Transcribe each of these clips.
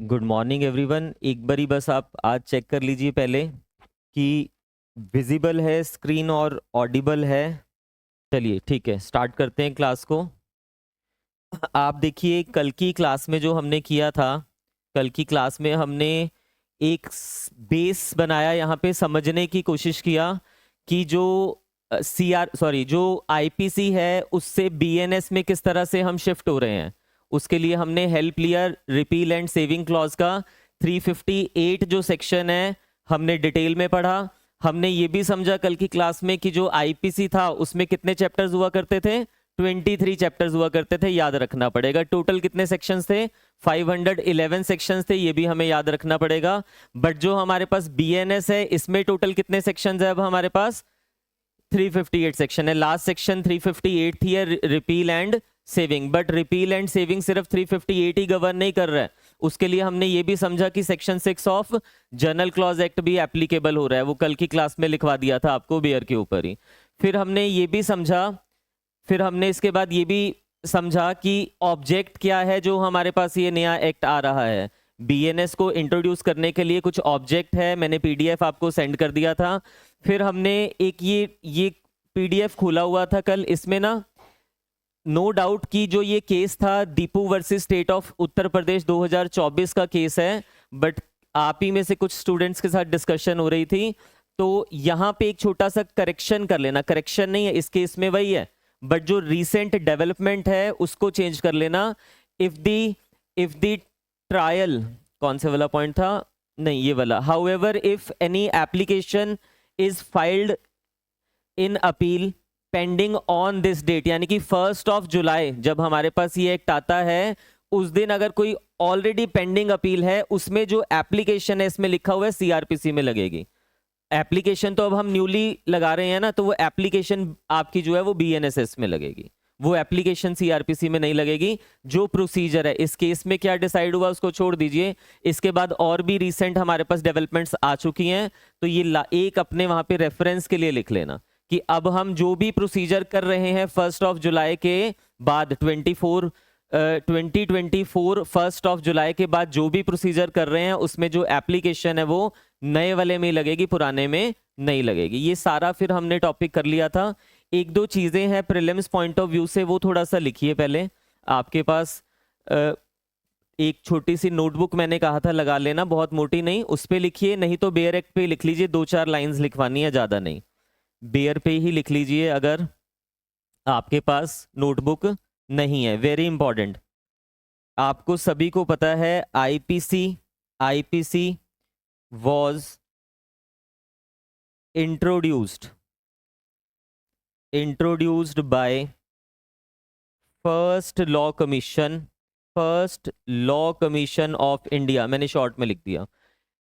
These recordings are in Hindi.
Good morning everyone. एक बारी बस आप आज चेक कर लीजिए पहले कि विजिबल है स्क्रीन और ऑडिबल है। चलिए ठीक है, स्टार्ट करते हैं क्लास को। आप देखिए, कल की क्लास में जो हमने किया था, कल की क्लास में हमने एक बेस बनाया, यहाँ पे समझने की कोशिश किया कि जो जो आईपीसी है उससे बीएनएस में किस तरह से हम शिफ्ट हो रहे हैं। उसके लिए हमने हेल्प लिया रिपील एंड सेविंग क्लॉज का 358 जो सेक्शन है हमने डिटेल में पढ़ा। हमने ये भी समझा कल की क्लास में कि जो आईपीसी था उसमें कितने चैप्टर्स हुआ करते थे, 23 चैप्टर्स हुआ करते थे, याद रखना पड़ेगा। टोटल कितने सेक्शंस थे, 511 सेक्शंस थे, ये भी हमें याद रखना पड़ेगा। बट जो हमारे पास बीएनएस है इसमें टोटल कितने सेक्शंस है, अब हमारे पास 358 सेक्शन है। लास्ट सेक्शन 358 थी है repeal and saving, but repeal and saving सिर्फ 358 ही गवर्न नहीं कर रहा है। उसके लिए हमने ये भी समझा कि section 6 of general clause act भी एप्लीकेबल हो रहा है। वो कल की क्लास में लिखवा दिया था आपको बेयर के ऊपर ही। फिर हमने ये भी समझा, फिर हमने इसके बाद ये भी समझा कि ऑब्जेक्ट क्या है जो हमारे पास ये नया एक्ट आ रहा है। बीएनएस को इंट्रोड्यूस करने के लिए कुछ ऑब्जेक्ट है, मैंने पीडीएफ आपको सेंड कर दिया था। फिर हमने एक ये पीडीएफ खोला हुआ था कल, इसमें ना नो डाउट कि जो ये केस था Deepu versus state of Uttar Pradesh 2024 का केस है, बट आप ही में से कुछ स्टूडेंट्स के साथ डिस्कशन हो रही थी, तो यहाँ पे एक छोटा सा करेक्शन कर लेना। करेक्शन नहीं है, इस केस में वही है, बट जो रिसेंट डेवलपमेंट है उसको चेंज कर लेना। इफ द ट्रायल, कौन से वाला पॉइंट था, नहीं ये वाला, however if any application is filed in appeal pending on this date, यानी कि 1 जुलाई जब हमारे पास ये एक्ट आता है उस दिन अगर कोई ऑलरेडी पेंडिंग अपील है उसमें जो एप्लीकेशन है इसमें लिखा हुआ है सीआरपीसी में लगेगी। एप्लीकेशन तो अब हम न्यूली लगा रहे हैं ना, तो वो एप्लीकेशन आपकी जो है वो बीएनएसएस में लगेगी, वो एप्लीकेशन सीआरपीसी में नहीं लगेगी। जो प्रोसीजर है इस केस में क्या डिसाइड हुआ उसको छोड़ दीजिए, इसके बाद और भी रिसेंट हमारे पास डेवलपमेंट्स आ चुकी हैं, तो ये एक अपने वहां पे रेफरेंस के लिए लिख लेना कि अब हम जो भी प्रोसीजर कर रहे हैं 1 जुलाई के बाद 2024 1 जुलाई के बाद जो भी प्रोसीजर कर रहे हैं उसमें जो एप्लीकेशन है वो नए वाले में लगेगी, पुराने में नहीं लगेगी। ये सारा फिर हमने टॉपिक कर लिया था। एक दो चीजें हैं प्रीलिम्स पॉइंट ऑफ व्यू से, वो थोड़ा सा लिखिए पहले। आपके पास एक छोटी सी नोटबुक मैंने कहा था लगा लेना, बहुत मोटी नहीं, उस पर लिखिए, नहीं तो बेयर एक्ट पे लिख लीजिए, 2-4 लाइंस लिखवानी है, ज्यादा नहीं, बेयर पे ही लिख लीजिए अगर आपके पास नोटबुक नहीं है। वेरी इंपॉर्टेंट, आपको सभी को पता है IPC was introduced by first law commission of India, मैंने शॉर्ट में लिख दिया,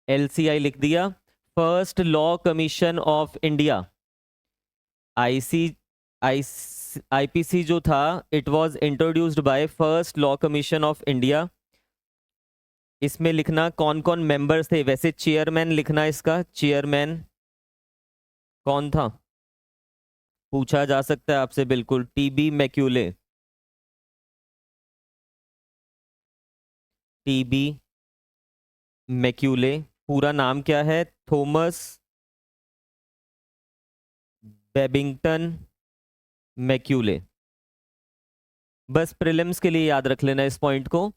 एलसीआई लिख दिया, first law commission of India. IPC जो था it was introduced by first law commission of India. इसमें लिखना कौन कौन मेंबर्स थे, वैसे चेयरमैन लिखना, इसका चेयरमैन कौन था पूछा जा सकता है आपसे, बिल्कुल टीबी मैक्यूले। पूरा नाम क्या है, थॉमस बेबिंगटन मैक्यूले। बस प्रीलिम्स के लिए याद रख लेना इस पॉइंट को,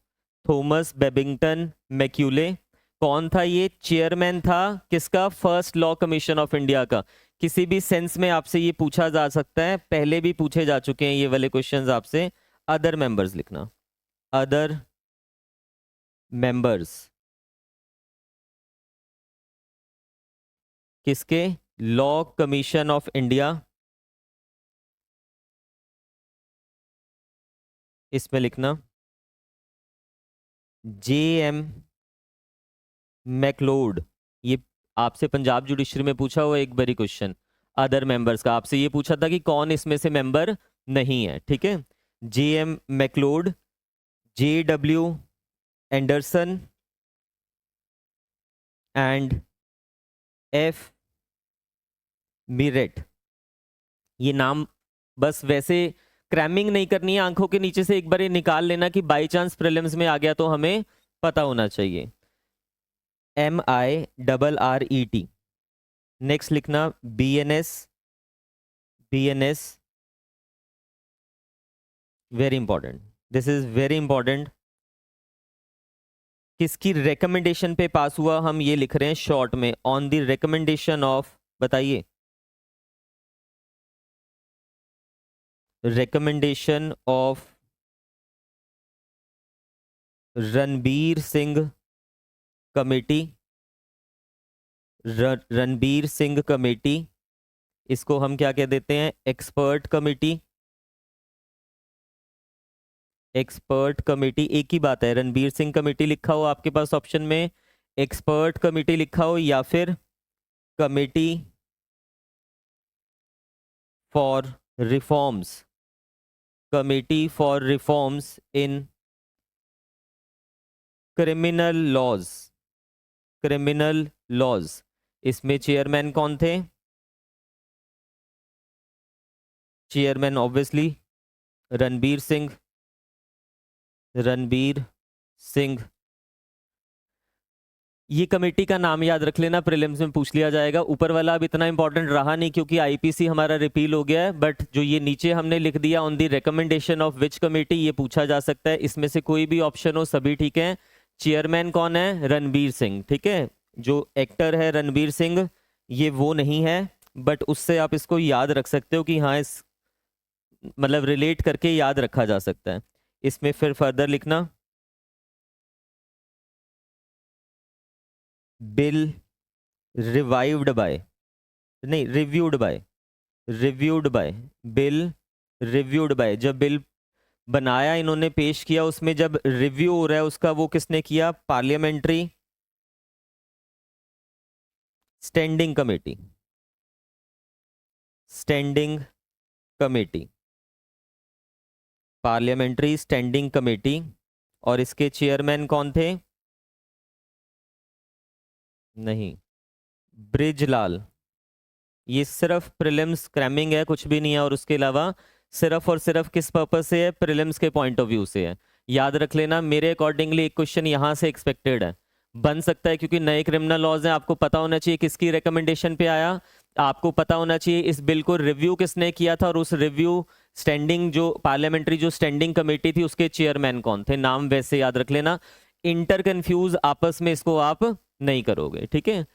थॉमस बेबिंगटन मैक्यूले। कौन था ये, चेयरमैन था किसका, first law commission of India का। किसी भी सेंस में आपसे ये पूछा जा सकता है, पहले भी पूछे जा चुके हैं ये वाले क्वेश्चंस आपसे। अदर मेंबर्स लिखना, अदर मेंबर्स किसके, लॉ कमीशन ऑफ इंडिया। इसमें लिखना JM मैक्लोड। ये आपसे पंजाब जुडिशरी में पूछा हुआ एक बारी क्वेश्चन अदर मेंबर्स का, आपसे ये पूछा था कि कौन इसमें से मेंबर नहीं है, ठीक है। JM McLeod, JW Anderson and F muriate. ये नाम बस वैसे क्रैमिंग नहीं करनी है, आंखों के नीचे से एक बार ये निकाल लेना कि बाई चांस प्रीलिम्स में आ गया तो हमें पता होना चाहिए। MIRRET। नेक्स्ट लिखना BNS। BNS very important, this is very important. किसकी रिकमेंडेशन पे पास हुआ, हम ये लिख रहे हैं शॉर्ट में, ऑन द रिकमेंडेशन ऑफ, बताइए, recommendation of Ranbir Singh committee. Ranbir Singh committee, इसको हम क्या कह देते हैं, एक्सपर्ट कमेटी। एक्सपर्ट कमेटी एक ही बात है, रणबीर सिंह कमेटी लिखा हो आपके पास ऑप्शन में, एक्सपर्ट कमेटी लिखा हो, या फिर committee for reforms, committee for reforms in criminal laws. Criminal laws, इसमें चेयरमैन कौन थे, चेयरमैन ऑब्वियसली रणबीर सिंह। रणबीर सिंह, ये कमेटी का नाम याद रख लेना, प्रीलिम्स में पूछ लिया जाएगा। ऊपर वाला अब इतना इंपॉर्टेंट रहा नहीं क्योंकि आईपीसी हमारा रिपील हो गया है, बट जो ये नीचे हमने लिख दिया on the recommendation of which committee, ये पूछा जा सकता है। इसमें से कोई भी ऑप्शन हो, सभी ठीक है। चेयरमैन कौन है, रणबीर सिंह, ठीक है। जो एक्टर है रणबीर सिंह, ये वो नहीं है, बट उससे आप इसको याद रख सकते हो कि हाँ, इस मतलब रिलेट करके याद रखा जा सकता है। इसमें फिर फर्दर लिखना, बिल रिवाइव्ड बाय, नहीं reviewed by, reviewed by, bill reviewed by. जब बिल बनाया इन्होंने, पेश किया, उसमें जब रिव्यू हो रहा है उसका, वो किसने किया, parliamentary standing committee. Standing committee, parliamentary standing committee. और इसके चेयरमैन कौन थे, नहीं, ब्रिजलाल। ये सिर्फ प्रीलिम्स क्रैमिंग है, कुछ भी नहीं है। और उसके अलावा सिर्फ और सिर्फ किस पर्पस से है, प्रीलिम्स के पॉइंट ऑफ व्यू से है। याद रख लेना, मेरे अकॉर्डिंगली एक क्वेश्चन यहां से एक्सपेक्टेड है, बन सकता है, क्योंकि नए क्रिमिनल लॉज हैं। आपको पता होना चाहिए किसकी रिकमेंडेशन पे आया, आपको पता होना चाहिए इस बिल को रिव्यू किसने किया था, और उस रिव्यू स्टैंडिंग जो पार्लियामेंट्री जो स्टैंडिंग कमेटी थी उसके चेयरमैन कौन थे, नाम वैसे याद रख लेना। इंटर कंफ्यूज आपस में इसको आप नहीं करोगे, ठीक है।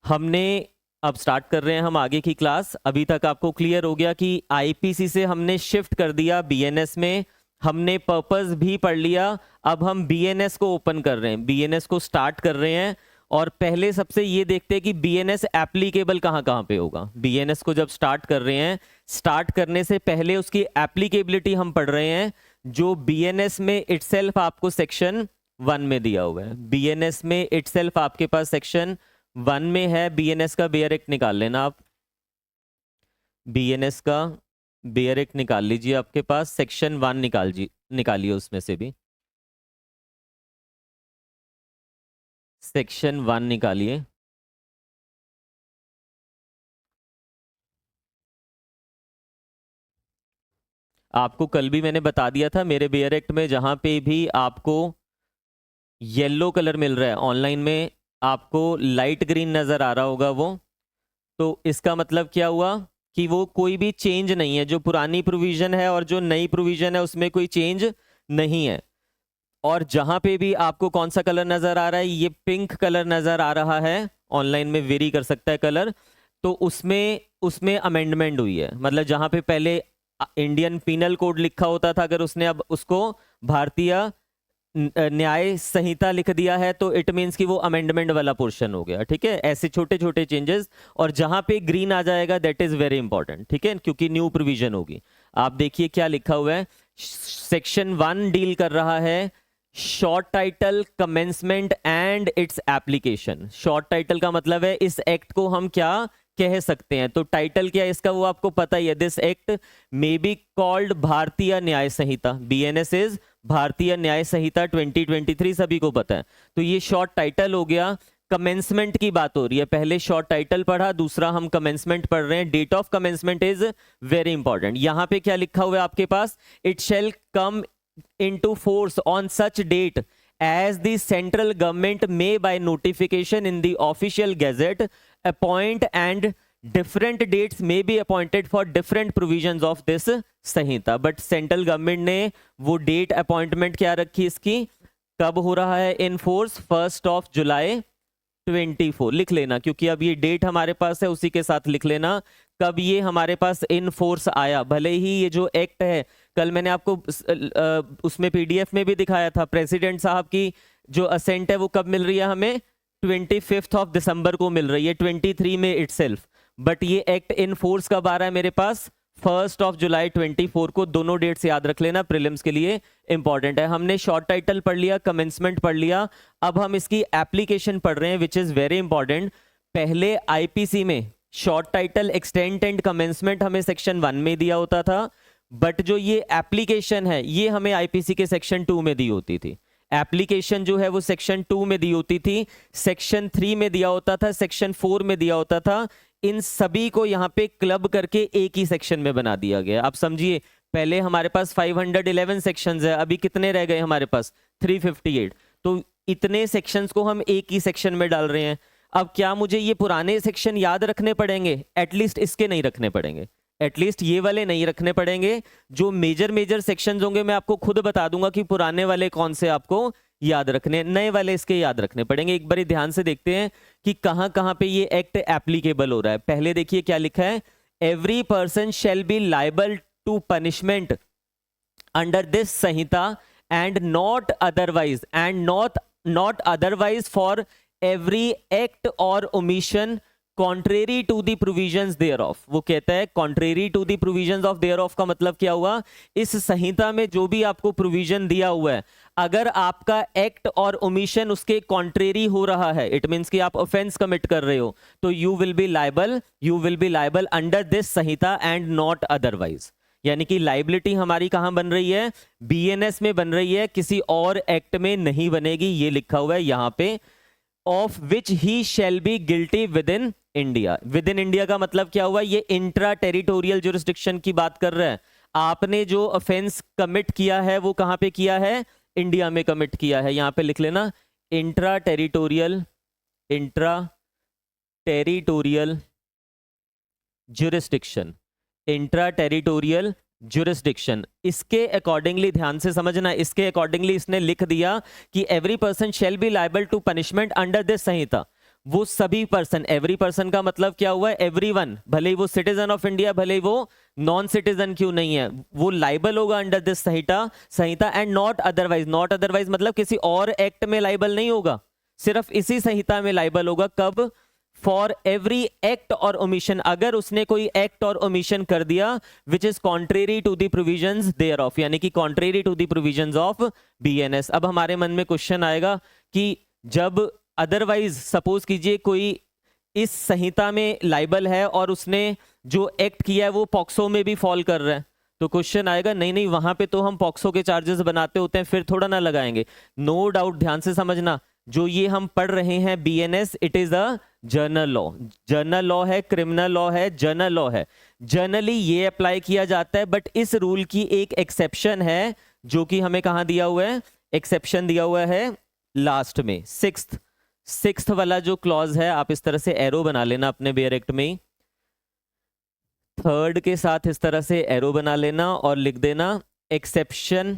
हमने अब स्टार्ट कर रहे हैं हम आगे की क्लास। अभी तक आपको क्लियर हो गया कि आईपीसी से हमने शिफ्ट कर दिया बीएनएस में, हमने पर्पस भी पढ़ लिया। अब हम बीएनएस को ओपन कर रहे हैं, बीएनएस को स्टार्ट कर रहे हैं। और पहले सबसे ये देखते हैं कि बीएनएस एप्लीकेबल कहां कहां पे होगा। बीएनएस को जब स्टार्ट कर रहे हैं, स्टार्ट करने से पहले उसकी एप्लीकेबिलिटी हम पढ़ रहे हैं, जो बीएनएस में इटसेल्फ आपको सेक्शन 1 में दिया हुआ है। बीएनएस में इटसेल्फ आपके पास सेक्शन 1 में है। बीएनएस का बेयर एक्ट निकाल लेना आप, बीएनएस का बेयर एक्ट निकाल लीजिए, आपके पास सेक्शन 1 निकालिए, उसमें से भी सेक्शन 1 निकालिए। आपको कल भी मैंने बता दिया था, मेरे बेयर एक्ट में जहां पे भी आपको येलो कलर मिल रहा है, ऑनलाइन में आपको लाइट ग्रीन नजर आ रहा होगा वो, तो इसका मतलब क्या हुआ कि वो कोई भी चेंज नहीं है। जो पुरानी प्रोविजन है और जो नई प्रोविजन है उसमें कोई चेंज नहीं है। और जहां पे भी आपको कौन सा कलर नजर आ रहा है, ये पिंक कलर नजर आ रहा है, ऑनलाइन में वेरी कर सकता है कलर, तो उसमें अमेंडमेंट हुई है। मतलब जहां पे पहले इंडियन पीनल कोड लिखा होता था, अगर उसने अब उसको भारतीय न्याय संहिता लिख दिया है, तो इट मींस कि वो अमेंडमेंट वाला पोर्शन हो गया, ठीक है। ऐसे छोटे छोटे चेंजेस। और जहां पे ग्रीन आ जाएगा दैट इज वेरी इंपॉर्टेंट, ठीक है, क्योंकि न्यू प्रोविजन होगी। आप देखिए क्या लिखा हुआ है, सेक्शन 1 डील कर रहा है short title commencement and its application. Short title का मतलब है इस एक्ट को हम क्या कह सकते हैं, तो टाइटल क्या है इसका वो आपको पता ही है। This act may be called भारतीय न्याय संहिता, बीएनएस इज भारतीय न्याय संहिता 2023, सभी को पता है। तो ये शॉर्ट टाइटल हो गया। कमेंसमेंट की बात हो रही है, पहले शॉर्ट टाइटल पढ़ा, दूसरा हम कमेंसमेंट पढ़ रहे हैं। Date of commencement is very important. यहां पे क्या लिखा हुआ है आपके पास, it shall come into force on such date as the central government may by notification in the official gazette appoint and different dates may be appointed for different provisions of this Samhita. But central government ने वो डेट अपॉइंटमेंट क्या रखी इसकी, कब हो रहा है इन फोर्स, 1 जुलाई 24. लिख लेना क्योंकि अब ये डेट हमारे पास है, उसी के साथ लिख लेना कब ये हमारे पास इन फोर्स आया. भले ही ये जो एक्ट है कल मैंने आपको उसमें पीडीएफ में भी दिखाया था, प्रेसिडेंट साहब की जो असेंट है वो कब मिल रही है हमें, 25 दिसंबर को मिल रही है 23 में इटसेल्फ. बट ये एक्ट इन फोर्स कब आ रहा है मेरे पास, 1 जुलाई 24 को. दोनों डेट्स याद रख लेना, प्रीलिम्स के लिए इंपॉर्टेंट है. हमने शॉर्ट टाइटल पढ़ लिया, कमेंसमेंट पढ़ लिया, अब हम इसकी एप्लीकेशन पढ़ रहे हैं विच इज वेरी इंपॉर्टेंट. पहले आईपीसी में short title, extent and commencement हमें सेक्शन 1 में दिया होता था, बट जो ये एप्लीकेशन है ये हमें आईपीसी के सेक्शन 2 में दी होती थी. एप्लीकेशन जो है वो सेक्शन 2 में दी होती थी, सेक्शन 3 में दिया होता था, सेक्शन 4 में दिया होता था. इन सभी को यहाँ पे क्लब करके एक ही सेक्शन में बना दिया गया. आप समझिए, पहले हमारे पास 511 सेक्शंस है, अभी कितने रह गए हमारे पास, 358. तो इतने सेक्शंस को हम एक ही सेक्शन में डाल रहे हैं. अब क्या मुझे ये पुराने सेक्शन याद रखने पड़ेंगे, एटलीस्ट इसके नहीं रखने पड़ेंगे, एटलीस्ट ये वाले नहीं रखने पड़ेंगे. जो मेजर सेक्शंस होंगे मैं आपको खुद बता दूंगा कि पुराने वाले कौन से आपको याद रखने, नए वाले इसके याद रखने पड़ेंगे. एक बार ध्यान से देखते हैं कि कहां कहां पे ये एक्ट एप्लीकेबल हो रहा है. पहले देखिए क्या लिखा है, every person shall be liable to punishment under this Sanhita and not otherwise for every act और omission contrary to the provisions thereof. वो कहता है contrary to the provisions of thereof का मतलब क्या हुआ, इस संहिता में जो भी आपको प्रोविजन दिया हुआ है अगर आपका एक्ट और ओमिशन उसके कॉन्ट्रेरी हो रहा है, इट मींस कि आप ऑफेंस कमिट कर रहे हो, तो you will be liable under this Sanhita and not otherwise. यानी कि लाइबिलिटी हमारी कहां बन रही है, बीएनएस में बन रही है, किसी और एक्ट में नहीं बनेगी. ये लिखा हुआ है यहां पे, of which he shall be guilty with in India. With in India का मतलब क्या हुआ, ये इंट्रा टेरिटोरियल जुरिस्डिक्शन की बात कर रहा है. आपने जो ऑफेंस कमिट किया है वो कहां पे किया है, इंडिया में कमिट किया है. यहां पे लिख लेना intra territorial jurisdiction, intra territorial jurisdiction. इसके अकॉर्डिंगली ध्यान से समझना, इसके अकॉर्डिंगली इसने लिख दिया कि every person shall be liable to punishment under this Sanhita. वो सभी पर्सन, एवरी पर्सन का मतलब क्या हुआ है, एवरीवन, भले ही वो सिटीजन ऑफ इंडिया, भले ही वो नॉन सिटीजन क्यों नहीं है, वो लाइबल होगा under this Sanhita and not otherwise मतलब किसी और एक्ट में लाइबल नहीं होगा, सिर्फ इसी संहिता में लाइबल होगा. कब, फॉर एवरी एक्ट और ओमिशन, अगर उसने कोई एक्ट और ओमिशन कर दिया which is contrary to the provisions thereof, यानी कि contrary to the provisions of BNS. अब हमारे मन में क्वेश्चन आएगा कि जब अदरवाइज, सपोज कीजिए कोई इस संहिता में लाइबल है और उसने जो एक्ट किया है वो पॉक्सो में भी फॉल कर रहा है, तो क्वेश्चन आएगा नहीं वहां पे तो हम पॉक्सो के चार्जेस बनाते होते हैं, फिर थोड़ा ना लगाएंगे. नो डाउट, ध्यान से समझना, जो ये हम पढ़ रहे हैं BNS, it is a journal law है, क्रिमिनल लॉ है, जर्नल लॉ है. जनरली ये अप्लाई किया जाता है, बट इस रूल की एक एक्सेप्शन है जो कि हमें कहां दिया हुआ है, एक्सेप्शन दिया हुआ है लास्ट में, सिक्स्थ वाला जो क्लॉज है, आप इस तरह से एरो बना लेना अपने बेयर एक्ट में, थर्ड के साथ इस तरह से एरो बना लेना और लिख देना एक्सेप्शन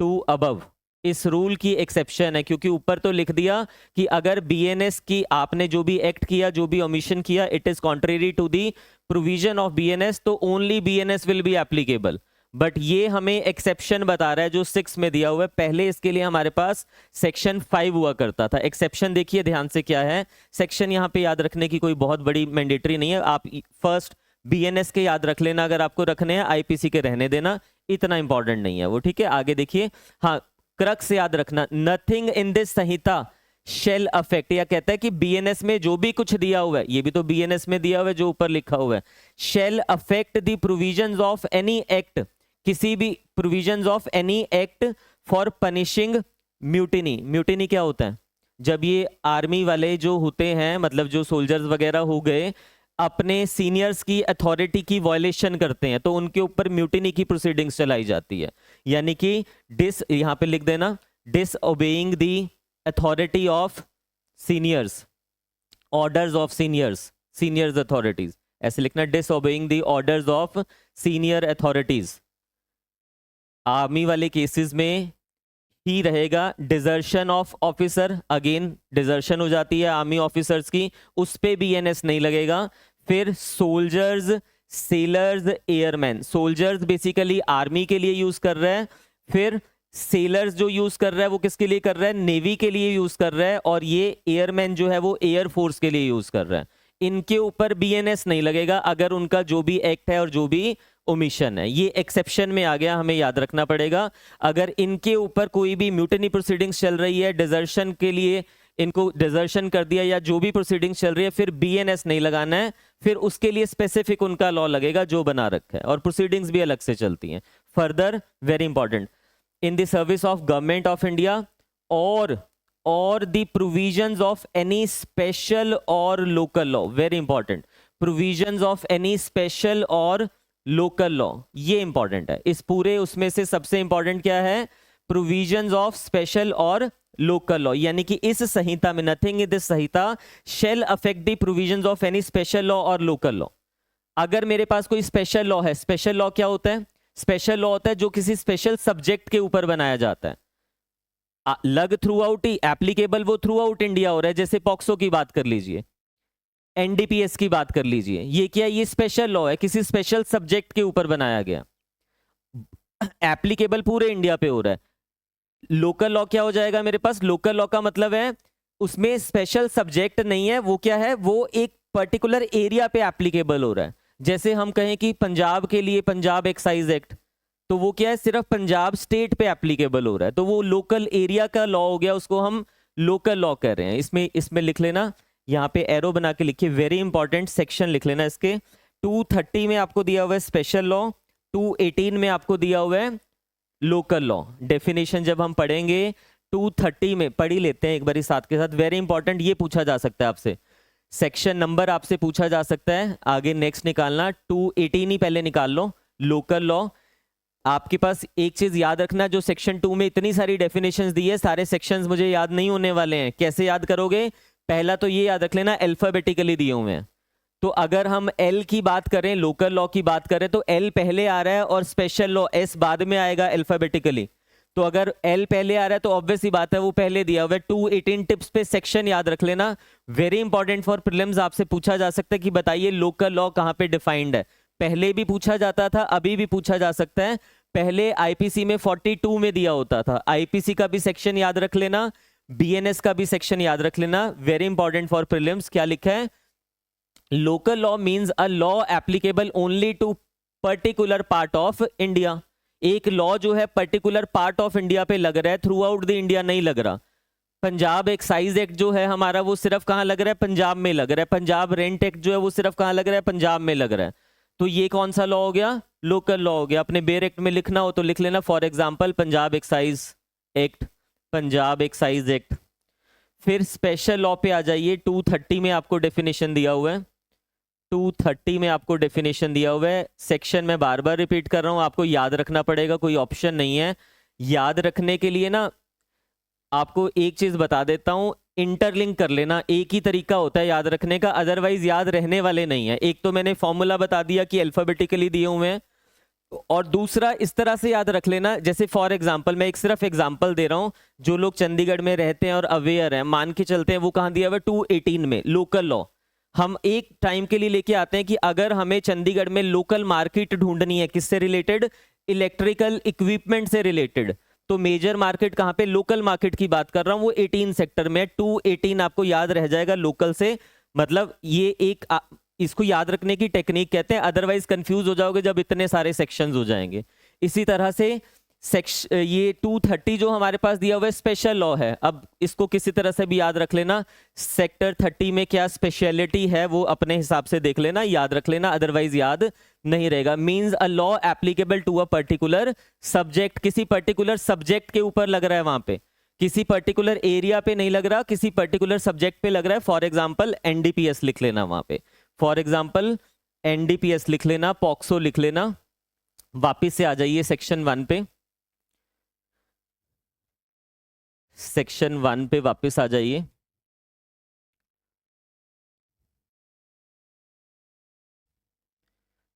टू अबव. इस रूल की एक्सेप्शन है, क्योंकि ऊपर तो लिख दिया कि अगर बीएनएस की आपने जो भी एक्ट किया, जो भी ओमिशन किया, it is contrary to the provision of BNS, तो only BNS will be applicable. But ये हमें एक्सेप्शन बता रहा है जो 6 में दिया हुआ है. पहले इसके लिए हमारे पास सेक्शन 5 हुआ करता था. एक्सेप्शन देखिए ध्यान से क्या है, सेक्शन यहाँ पे याद रखने की कोई बहुत बड़ी मैंडेटरी नहीं है. आप फर्स्ट बीएनएस के याद रख लेना, अगर आपको रखने हैं, आईपीसी के रहने देना, इतना इंपॉर्टेंट नहीं है वो. ठीक है, आगे देखिए, हाँ क्रक्स से याद रखना, nothing in this Sanhita shall affect, या कहता है कि बीएनएस में जो भी कुछ दिया हुआ है, ये भी तो बीएनएस में दिया हुआ है जो ऊपर लिखा हुआ है, shall affect the provisions of any act, किसी भी provisions of any act for punishing mutiny. Mutiny क्या होता है, जब ये आर्मी वाले जो होते हैं, मतलब जो सोल्जर्स वगैरह हो गए, अपने सीनियर्स की अथॉरिटी की वायलेशन करते हैं, तो उनके ऊपर म्यूटिनी की प्रोसीडिंग्स चलाई जाती है. यानी कि यहाँ पे लिख देना, disobeying the authority of seniors, orders of seniors, seniors authorities, ऐसे लिखना, disobeying the orders of senior authorities. Army वाले केसेस में ही रहेगा desertion of officer, again desertion हो जाती है आर्मी ऑफिसर्स की, उस पे बीएनएस नहीं लगेगा। फिर soldiers, sellers, airman, soldiers basically army के लिए यूज कर रहा है, फिर सेलर्स जो यूज कर रहा है वो किसके लिए कर रहा है, नेवी के लिए यूज कर रहा है, और ये एयरमैन जो है वो एयर फोर्स के लिए यूज कर रहा है। इनके ऊपर बीएनएस नहीं लगेगा अगर उनका जो भी एक्ट है और जो भी ओमिशन है, ये एक्सेप्शन में आ गया, हमें याद रखना पड़ेगा। अगर इनके ऊपर कोई भी म्यूटिनी प्रोसीडिंग्स चल रही है, डिजर्शन के लिए इनको डिजर्शन कर दिया या जो भी प्रोसीडिंग्स चल रही है, फिर बीएनएस नहीं लगाना है, फिर उसके लिए स्पेसिफिक उनका लॉ लगेगा जो बना रखा है, और प्रोसीडिंग्स भी अलग से चलती हैं। Further very important, in the service of government of India और the provisions of any special और local law, very important, provisions of any special और लोकल लॉ, ये इंपॉर्टेंट है। इस पूरे उसमें से सबसे इंपॉर्टेंट क्या है, प्रोविजंस ऑफ स्पेशल और लोकल लॉ, यानी कि इस संहिता में, nothing in this Sanhita shall affect the provisions of any special law और लोकल लॉ। अगर मेरे पास कोई स्पेशल लॉ है, स्पेशल लॉ क्या होता है, स्पेशल लॉ होता है जो किसी स्पेशल सब्जेक्ट के ऊपर बनाया जाता है, लग थ्रू आउट ही एप्लीकेबल, वो थ्रू आउट इंडिया हो रहा है। जैसे पॉक्सो की बात कर लीजिए, एनडीपीएस की बात कर लीजिए, ये क्या, ये स्पेशल लॉ है, किसी स्पेशल सब्जेक्ट के ऊपर बनाया गया, एप्लीकेबल पूरे इंडिया पे हो रहा है। लोकल लॉ क्या हो जाएगा मेरे पास, लोकल लॉ का मतलब है उसमें स्पेशल सब्जेक्ट नहीं है, वो क्या है, वो एक पर्टिकुलर एरिया पे एप्लीकेबल हो रहा है। जैसे हम कहें कि पंजाब के लिए पंजाब एक्साइज एक्ट, तो वो क्या है, सिर्फ पंजाब स्टेट पे एप्लीकेबल हो रहा है, तो वो लोकल एरिया का लॉ हो गया, उसको हम लोकल लॉ कह रहे हैं। इसमें लिख लेना, यहाँ पे एरो बना के लिखिए, वेरी इंपॉर्टेंट सेक्शन लिख लेना इसके। 230 में आपको दिया हुआ है स्पेशल लॉ, 218 में आपको दिया हुआ है लोकल लॉ। डेफिनेशन जब हम पढ़ेंगे 230 में पढ़ ही लेते हैं एक बार साथ के साथ, वेरी इंपॉर्टेंट, ये पूछा जा सकता है आपसे, सेक्शन नंबर आपसे पूछा जा सकता है, आगे नेक्स्ट निकालना, 218 ही पहले निकाल लो, लोकल लॉ। आपके पास एक चीज याद रखना, जो सेक्शन 2 में इतनी सारी डेफिनेशंस दी है, सारे सेक्शंस मुझे याद नहीं होने वाले हैं। कैसे याद करोगे, पहला तो ये याद रख लेना, अल्फाबेटिकली दिए हुए हैं, तो अगर हम एल की बात करें, लोकल लॉ की बात करें, तो एल पहले आ रहा है और स्पेशल लॉ एस बाद में आएगा अल्फाबेटिकली। तो अगर एल पहले आ रहा है तो ऑब्वियस ही बात है वो पहले दिया हुआ है। 218 टिप्स पे सेक्शन याद रख लेना, वेरी इंपॉर्टेंट फॉर प्रीलिम्स। आपसे पूछा जा सकता है कि बताइए लोकल लॉ कहां पे डिफाइंड है, पहले भी पूछा जाता था, अभी भी पूछा जा सकता है। पहले आईपीसी में 42 में दिया होता था, आईपीसी का भी सेक्शन याद रख लेना, बीएनएस का भी सेक्शन याद रख लेना, वेरी इंपॉर्टेंट फॉर प्रीलिम्स। क्या लिखा है, local law means a law applicable only to particular part of India. एक लॉ जो है पर्टिकुलर पार्ट ऑफ इंडिया पे लग रहा है, थ्रू आउट द इंडिया नहीं लग रहा। पंजाब एक्साइज एक्ट जो है हमारा, वो सिर्फ कहां लग रहा है, पंजाब में लग रहा है। पंजाब रेंट एक्ट जो है वो सिर्फ कहां लग रहा है, पंजाब में लग रहा है। तो ये कौन सा लॉ हो गया, लोकल लॉ हो गया। अपने बेर एक्ट में लिखना हो तो लिख लेना, for example Punjab excise act, Punjab excise act. फिर स्पेशल लॉ पे आ जाइए, 230 में आपको डेफिनेशन दिया हुआ है, 230 में आपको डेफिनेशन दिया हुआ है। सेक्शन में बार बार रिपीट कर रहा हूं, आपको याद रखना पड़ेगा, कोई ऑप्शन नहीं है। याद रखने के लिए ना आपको एक चीज बता देता हूं, इंटरलिंक कर लेना, एक ही तरीका होता है याद रखने का, अदरवाइज याद रहने वाले नहीं है। एक तो मैंने फॉर्मूला बता दिया कि अल्फाबेटिकली दिए हुए हैं, और दूसरा इस तरह से याद रख लेना, जैसे फॉर एग्जांपल, मैं एक सिर्फ एग्जांपल दे रहा हूं, जो लोग चंडीगढ़ में रहते हैं और अवेयर हैं, मान के चलते हैं, वो कहां दिया हुआ है, 218 में लोकल लॉ। हम एक टाइम के लिए लेके आते हैं कि अगर हमें चंडीगढ़ में लोकल मार्केट ढूंढनी है, किससे रिलेटेड, इलेक्ट्रिकल इक्विपमेंट से रिलेटेड, तो मेजर मार्केट कहां पे, लोकल मार्केट की बात कर रहा हूं, वो 18 सेक्टर में। 218 आपको याद रह जाएगा लोकल से, मतलब ये एक इसको याद रखने की टेक्निक कहते हैं, अदरवाइज कंफ्यूज हो जाओगे जब इतने सारे सेक्शंस हो जाएंगे। इसी तरह से ये 230 जो हमारे पास दिया हुआ है स्पेशल लॉ है, अब इसको किसी तरह से भी याद रख लेना, सेक्टर 30 में क्या स्पेशलिटी है वो अपने हिसाब से देख लेना, याद रख लेना, अदरवाइज याद नहीं रहेगा। Means a law applicable to a particular subject, किसी पर्टिकुलर सब्जेक्ट के ऊपर लग रहा है, वहां पे किसी पर्टिकुलर एरिया पे नहीं लग रहा, किसी पर्टिकुलर सब्जेक्ट पे लग रहा है। फॉर एग्जाम्पल एनडीपीएस लिख लेना वहां पे, फॉर एग्जाम्पल एनडीपीएस लिख लेना, पॉक्सो लिख लेना। वापिस से आ जाइए सेक्शन 1 पे, सेक्शन 1 पे वापस आ जाइए।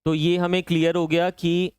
तो ये हमें क्लियर हो गया कि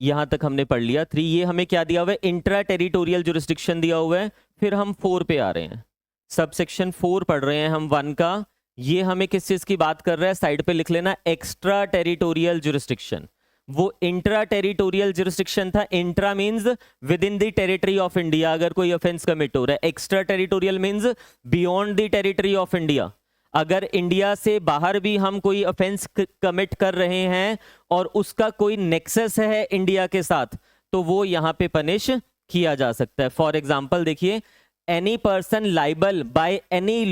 यहां तक हमने पढ़ लिया 3। ये हमें क्या दिया हुआ है, इंट्रा टेरिटोरियल जुरिस्डिक्शन दिया हुआ है। फिर हम 4 पे आ रहे हैं, सब सेक्शन 4 पढ़ रहे हैं हम 1 का। ये हमें किस चीज की बात कर रहा है, साइड पे लिख लेना, एक्स्ट्रा टेरिटोरियल जुरिस्डिक्शन। वो इंट्रा टेरिटोरियल जुरिस्डिक्शन था। Intra means with in the territory of India अगर कोई ऑफेंस कमिट हो रहा है। Extra territorial means beyond the territory of India. अगर इंडिया से बाहर भी हम कोई ऑफेंस कमिट कर रहे हैं और उसका कोई नेक्सस है इंडिया के साथ, तो वो यहां पे पनिश किया जा सकता है। फॉर एग्जांपल देखिए, any person liable by any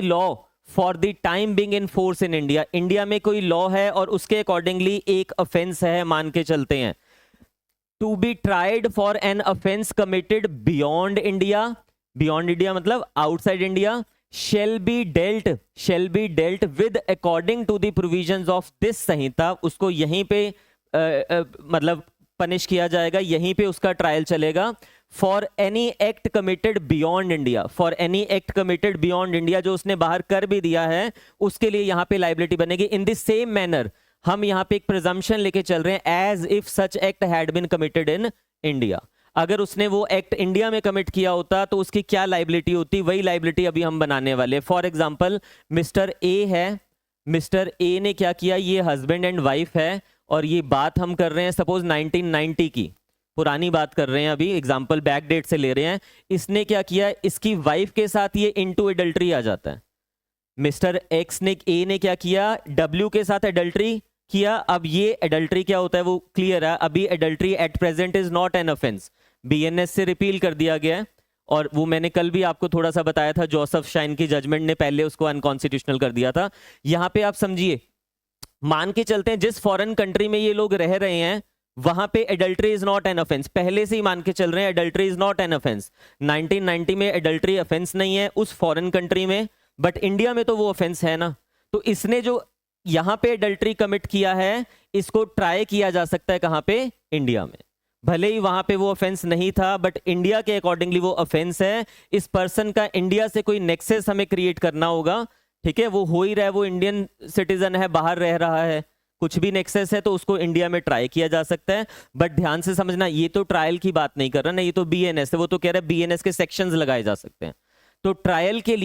law for the time being in force in India. India में कोई लॉ है और उसके अकॉर्डिंगली एक ऑफेंस है, मान के चलते हैं, to be tried for an offence committed beyond India. Beyond India मतलब outside India. shall be dealt with according to the provisions of this संहिता। उसको यहीं पे मतलब पनिश किया जाएगा, यहीं पे उसका ट्रायल चलेगा। For any act committed beyond India, for any act committed beyond India, जो उसने बाहर कर भी दिया है उसके लिए यहां पे लाइबिलिटी बनेगी। इन द सेम मैनर हम यहां पे एक प्रिजम्पशन लेके चल रहे हैं, as if such act had been committed in India. अगर उसने वो एक्ट इंडिया में कमिट किया होता तो उसकी क्या लाइबिलिटी होती, वही लाइबिलिटी अभी हम बनाने वाले। फॉर एग्जांपल मिस्टर ए है, मिस्टर ए ने क्या किया, ये हस्बैंड एंड वाइफ है और ये बात हम कर रहे हैं सपोज 1990 की, पुरानी बात कर रहे हैं, अभी एग्जांपल बैक डेट से ले रहे हैं। इसने क्या किया, इसकी वाइफ के साथ ये इनटू एडल्ट्री आ जाता है। मिस्टर एक्स ने, ए ने क्या किया, डब्ल्यू के साथ एडल्ट्री किया। अब ये एडल्ट्री क्या होता है वो क्लियर है। अभी adultery at present is not an offence, BNS से रिपील कर दिया गया है। और वो मैंने कल भी आपको थोड़ा सा बताया था, जोसेफ शाइन की जजमेंट ने पहले उसको अनकॉन्स्टिट्यूशनल कर दिया था। यहां पे आप समझिए, मान के चलते हैं जिस फॉरेन कंट्री में ये लोग रह रहे हैं वहां पे adultery is not an offence, पहले से ही मान के चल रहे हैं adultery is not an offence. 1990 में एडल्ट्री ऑफेंस नहीं है उस फॉरेन कंट्री में, बट इंडिया में तो वो ऑफेंस है ना। तो इसने जो यहां पे एडल्ट्री कमिट किया है इसको ट्राई किया जा सकता है कहां पे, इंडिया में। भले ही वहां पे वो ऑफेंस नहीं था बट इंडिया के अकॉर्डिंगली वो ऑफेंस है। इस पर्सन का इंडिया से कोई नेक्सस हमें क्रिएट करना होगा, ठीक है। वो हो ही रहा है, वो इंडियन सिटीजन है, बाहर रह रहा है, कुछ भी नेक्सस है तो उसको इंडिया में ट्राई किया जा सकता है। बट ध्यान से समझना, ये तो ट्रायल की बात नहीं कर रहा ना, ये तो बीएनएस है। वो तो कह रहा है बीएनएस के सेक्शंस लगाए जा सकते हैं। तो ट्रायल के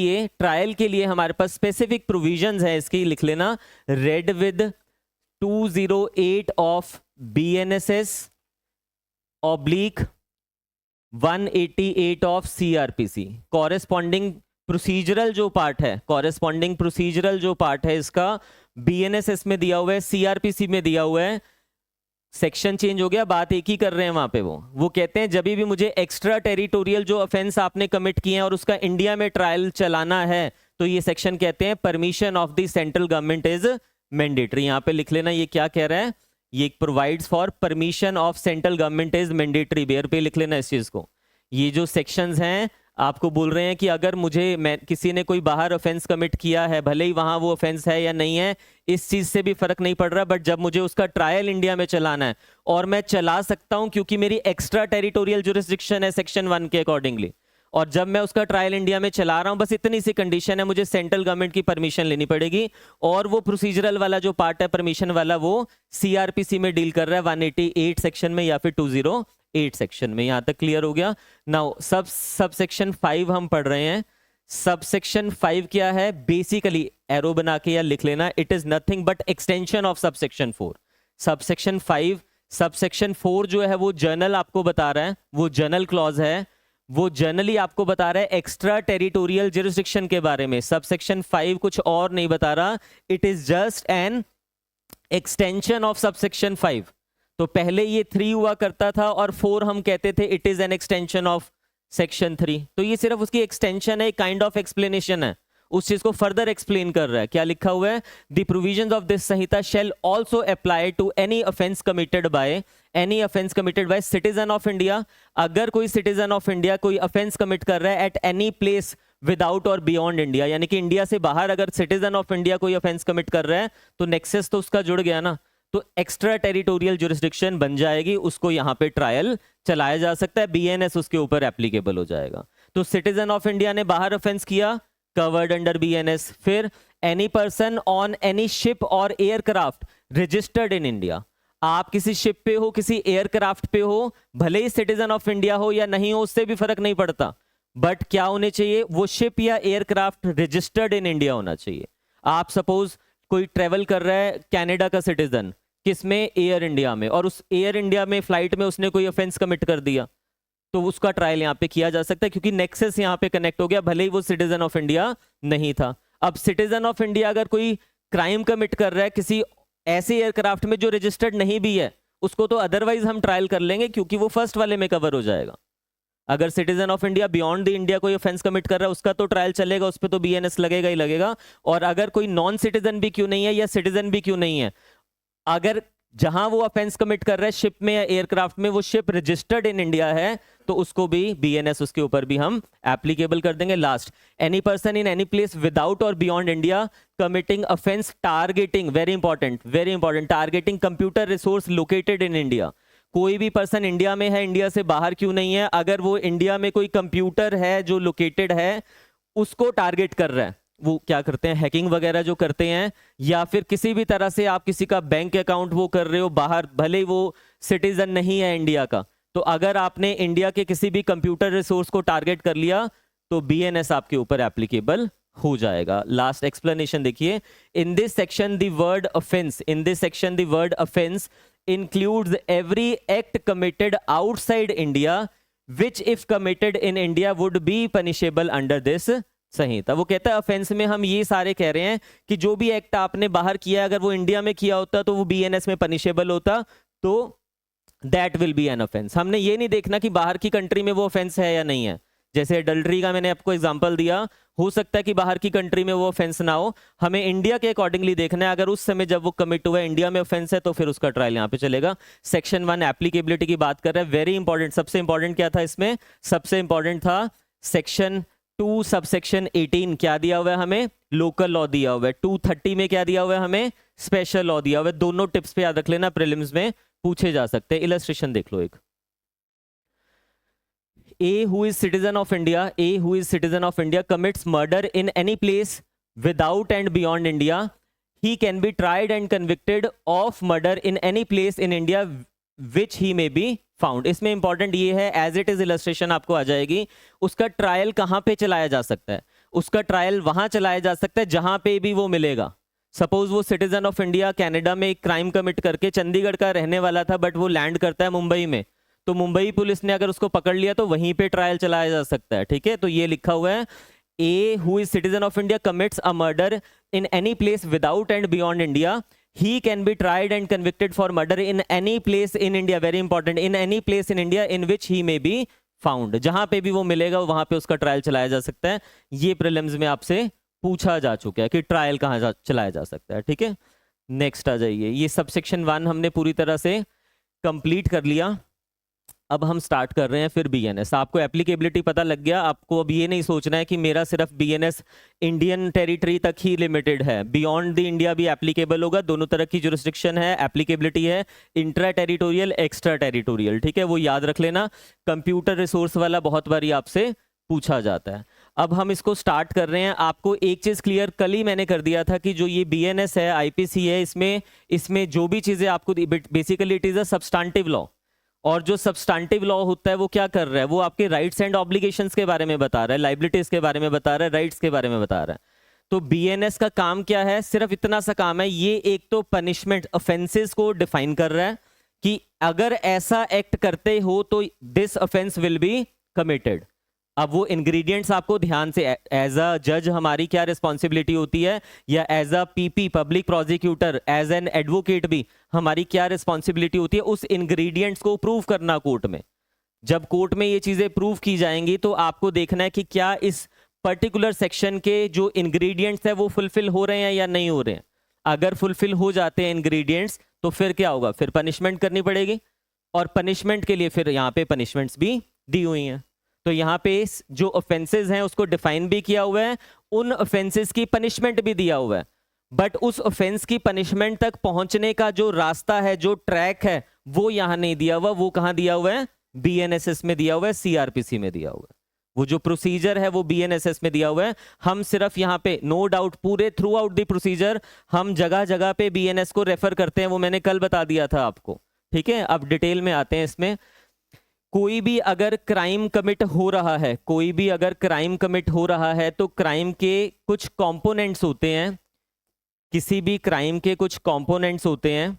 लिए हमारे पास स्पेसिफिक प्रोविजंस है, इसकी लिख लेना, read with 208 of BNSS oblique 188 of CrPC. Corresponding procedural जो पार्ट है इसका बीएनएसएस में दिया हुआ है, सीआरपीसी में दिया हुआ है। सेक्शन चेंज हो गया, बात एक ही कर रहे हैं वहां पे। वो कहते हैं जब भी मुझे एक्स्ट्रा टेरिटोरियल जो ऑफेंस आपने कमिट किए हैं और उसका इंडिया में ट्रायल चलाना है, तो ये सेक्शन कहते हैं permission of the central government is mandatory. यहां पे लिख लेना, ये क्या कह रहा है, ये provides for permission of central government is mandatory. Bare पे लिख लेना इस चीज को। ये जो सेक्शंस हैं आपको बोल रहे हैं कि अगर किसी ने कोई बाहर ऑफेंस कमिट किया है, भले ही वहां वो ऑफेंस है या नहीं है, इस चीज से भी फर्क नहीं पड़ रहा, बट जब मुझे उसका ट्रायल इंडिया में चलाना है, और मैं चला सकता हूं क्योंकि मेरी एक्स्ट्रा टेरिटोरियल जुरिस्डिक्शन है सेक्शन 1 के अकॉर्डिंगली, और जब मैं उसका ट्रायल इंडिया में चला रहा हूं, बस इतनी सी कंडीशन है, मुझे सेंट्रल गवर्नमेंट की परमिशन लेनी पड़ेगी। और वो प्रोसीजरल वाला जो पार्ट है परमिशन वाला, वो सीआरपीसी में डील कर रहा है 188 सेक्शन में या फिर 208 सेक्शन में। यहां तक क्लियर हो गया। नाउ सब सेक्शन 5 हम पढ़ रहे हैं। सब सेक्शन 5 क्या है, बेसिकली एरो बना के या लिख लेना, it is nothing but extension of sub section 4। Sub section 5, sub section 4 जो है वो जर्नल आपको बता रहा है, वो जर्नल क्लॉज है, वो जनरली आपको बता रहा है एक्स्ट्रा टेरिटोरियल जुरिस्डिक्शन के बारे में। सबसेक्शन 5 कुछ और नहीं बता रहा, it is just an extension of subsection 5। तो पहले ये 3 हुआ करता था और 4 हम कहते थे it is an extension of section 3। तो ये सिर्फ उसकी एक्सटेंशन है, काइंड ऑफ एक्सप्लेनेशन है, उस चीज को फर्दर एक्सप्लेन कर रहा है। क्या लिखा हुआ है, the provisions of this Sanhita shall also apply to any offence committed by citizen of India. अगर कोई सिटीजन ऑफ इंडिया कोई ऑफेंस कमिट कर रहा है एट एनी प्लेस विदाउट और बियॉन्ड इंडिया, यानी कि इंडिया से बाहर अगर सिटीजन ऑफ इंडिया कोई ऑफेंस कमिट कर रहा है तो नेक्सस तो उसका जुड़ गया ना, तो एक्स्ट्रा टेरिटोरियल जुरिस्डिक्शन बन जाएगी, उसको यहां पे ट्रायल चलाया जा सकता है, बीएनएस उसके ऊपर एप्लीकेबल हो जाएगा। तो सिटीजन ऑफ इंडिया ने बाहर ऑफेंस किया, कवर्ड अंडर बीएनएस। फिर any person on any ship और एयरक्राफ्ट रजिस्टर्ड इन इंडिया, आप किसी शिप पे हो, किसी एयरक्राफ्ट पे हो, भले ही सिटीजन ऑफ इंडिया हो या नहीं हो, उससे भी फर्क नहीं पड़ता, बट क्या होने चाहिए, वो शिप या एयरक्राफ्ट रजिस्टर्ड इन इंडिया होना चाहिए। आप सपोज कोई ट्रेवल कर रहा है कनाडा का सिटीजन, किसमें, एयर इंडिया में, और उस एयर इंडिया में फ्लाइट में उसने कोई ऑफेंस कमिट कर दिया, तो उसका ट्रायल यहाँ पे किया जा सकता है, क्योंकि नेक्सस यहाँ पे कनेक्ट हो गया, भले ही वो सिटीजन ऑफ इंडिया नहीं था। अब सिटीजन ऑफ इंडिया अगर कोई क्राइम कमिट कर रहा है किसी ऐसे एयरक्राफ्ट में जो रजिस्टर्ड नहीं भी है, उसको तो अदरवाइज हम ट्रायल कर लेंगे, क्योंकि वो फर्स्ट वाले में कवर हो जाएगा। अगर citizen of India beyond the India कोई ऑफेंस कमिट कर रहा है, उसका तो ट्रायल चलेगा, उस पर तो बीएनएस लगेगा ही लगेगा। और अगर कोई नॉन सिटीजन भी क्यों नहीं है या सिटीजन भी क्यों नहीं है, अगर जहां वो ऑफेंस कमिट कर रहा है शिप में या एयरक्राफ्ट में, वो शिप रजिस्टर्ड इन इंडिया है, तो उसको भी बीएनएस उसके ऊपर भी हम एप्लीकेबल कर देंगे। Last, any person in any place without और beyond India committing offence targeting, very important, targeting computer resource located in India. कोई भी पर्सन इंडिया में है, इंडिया से बाहर क्यों नहीं है, अगर वो इंडिया में कोई कंप्यूटर है जो लोकेटेड है, उसको टारगेट कर रहा है, वो क्या करते हैं, हैकिंग वगैरह जो करते हैं, या फिर किसी भी तरह से आप किसी का बैंक अकाउंट वो कर रहे हो बाहर, भले वो सिटीजन नहीं है इंडिया का, तो अगर आपने इंडिया के किसी भी कंप्यूटर रिसोर्स को टारगेट कर लिया, तो बीएनएस आपके ऊपर एप्लीकेबल हो जाएगा। लास्ट एक्सप्लेनेशन देखिए, in this section the word offence, in this section the word offence includes every act committed outside India which if committed in India would be punishable under this संहिता। वो कहता है ऑफेंस में हम ये सारे कह रहे हैं कि जो भी एक्ट आपने बाहर किया, अगर वो इंडिया में किया होता तो वो बीएनएस में पनिशेबल होता, तो that will B an offence. हमने ये नहीं देखना कि बाहर की कंट्री में वो ऑफेंस है या नहीं है। जैसे एडल्ट्री का मैंने आपको एग्जांपल दिया, हो सकता है कि बाहर की कंट्री में वो ऑफेंस ना हो, हमें इंडिया के अकॉर्डिंगली देखना है। अगर उस समय जब वो कमिट हुआ है इंडिया में ऑफेंस है, तो फिर उसका ट्रायल यहाँ पे चलेगा। सेक्शन 1 एप्लीकेबिलिटी की बात कर रहे हैं, वेरी इंपॉर्टेंट। सबसे इंपॉर्टेंट क्या था इसमें, सबसे इंपॉर्टेंट था सेक्शन 2 सबसेक्शन 18 क्या दिया हुआ है हमें, लोकल लॉ दिया हुआ है। 230 में क्या दिया हुआ है हमें, स्पेशल लॉ दिया हुआ है। दोनों टिप्स पे याद रख लेना, प्रीलिम्स में पूछे जा सकते हैं। इलस्ट्रेशन देख लो एक, A who is citizen of India, A who is citizen of India commits murder in any place without and beyond India, he can be tried and convicted of murder in any place in India which he may be found। इसमें इंपॉर्टेंट ये है, एज इट इज इलस्ट्रेशन आपको आ जाएगी, उसका ट्रायल कहां पे चलाया जा सकता है, उसका ट्रायल वहां चलाया जा सकता है जहां पे भी वो मिलेगा। सपोज वो सिटीजन ऑफ इंडिया कनाडा में एक क्राइम कमिट करके चंडीगढ़ का रहने वाला था, बट वो लैंड करता है मुंबई में, तो मुंबई पुलिस ने अगर उसको पकड़ लिया तो वहीं पे ट्रायल चलाया जा सकता है। ठीक है, तो ये लिखा हुआ है, A who is citizen of India commits a murder in any place without and beyond India, he can be tried and convicted for murder in any place in India, very important, in any place in India in which he may be found। जहां पे भी वो मिलेगा वहां पे उसका ट्रायल चलाया जा सकता है। ये प्रीलिम्स में आपसे पूछा जा चुका है कि ट्रायल कहां चलाया जा सकता है। ठीक है, नेक्स्ट आ जाइए। ये सबसेक्शन 1 हमने पूरी तरह से कंप्लीट कर लिया। अब हम स्टार्ट कर रहे हैं फिर बीएनएस। आपको एप्लीकेबिलिटी पता लग गया, आपको अब ये नहीं सोचना है कि मेरा सिर्फ बीएनएस इंडियन टेरिटरी तक ही लिमिटेड है, बियॉन्ड द इंडिया भी एप्लीकेबल होगा। दोनों तरह की जुरिस्डिक्शन है, एप्लीकेबिलिटी है, इंट्रा टेरिटोरियल, एक्स्ट्रा टेरिटोरियल। ठीक है, वो याद रख लेना। कंप्यूटर रिसोर्स वाला बहुत बारी आपसे पूछा जाता है। अब हम इसको स्टार्ट कर रहे हैं। आपको एक चीज क्लियर कल ही मैंने कर दिया था कि जो ये बीएनएस है, आईपीसी है, इसमें जो भी चीजें आपको basically it is a substantive law, और जो सब्सटेंटिव लॉ होता है वो क्या कर रहा है, वो आपके राइट्स एंड ऑब्लिगेशंस के बारे में बता रहा है, लाइबिलिटीज के बारे में बता रहा है, राइट्स के बारे में बता रहा है। तो बीएनएस का काम क्या है, सिर्फ इतना सा काम है। ये एक तो पनिशमेंट ऑफेंसेस को डिफाइन कर रहा है कि अगर ऐसा एक्ट करते हो तो this offence will be committed. अब वो इंग्रेडिएंट्स आपको ध्यान से, एज अ जज हमारी क्या रिस्पॉन्सिबिलिटी होती है, या as a PP public prosecutor, as an advocate भी हमारी क्या रिस्पॉन्सिबिलिटी होती है, उस इंग्रेडिएंट्स को प्रूव करना कोर्ट में। जब कोर्ट में ये चीजें प्रूव की जाएंगी तो आपको देखना है कि क्या इस पर्टिकुलर सेक्शन के जो इंग्रेडिएंट्स है वो फुलफिल हो रहे हैं या नहीं हो रहे हैं। अगर फुलफिल हो जाते हैं इंग्रेडिएंट्स तो फिर क्या होगा, फिर पनिशमेंट करनी पड़ेगी, और पनिशमेंट के लिए फिर यहाँ पे पनिशमेंट्स भी दी हुई हैं। तो यहाँ पे जो ऑफेंसेस हैं उसको डिफाइन भी किया हुआ है, उन ऑफेंसेस की पनिशमेंट भी दिया हुआ है, बट उस ऑफेंस की पनिशमेंट तक पहुंचने का जो रास्ता है, जो ट्रैक है, वो यहाँ नहीं दिया हुआ। वो कहाँ दिया हुआ है, बीएनएसएस में दिया हुआ है, सीआरपीसी में दिया हुआ है। वो जो प्रोसीजर है वो बीएनएसएस में दिया हुआ है। हम सिर्फ यहाँ पे नो डाउट पूरे थ्रू आउट द प्रोसीजर हम जगह जगह पे बीएनएस को रेफर करते हैं, वो मैंने कल बता दिया था आपको, ठीक है। अब डिटेल में आते हैं इसमें। कोई भी अगर क्राइम कमिट हो रहा है, कोई भी अगर क्राइम कमिट हो रहा है तो क्राइम के कुछ कंपोनेंट्स होते हैं, किसी भी क्राइम के कुछ कंपोनेंट्स होते हैं।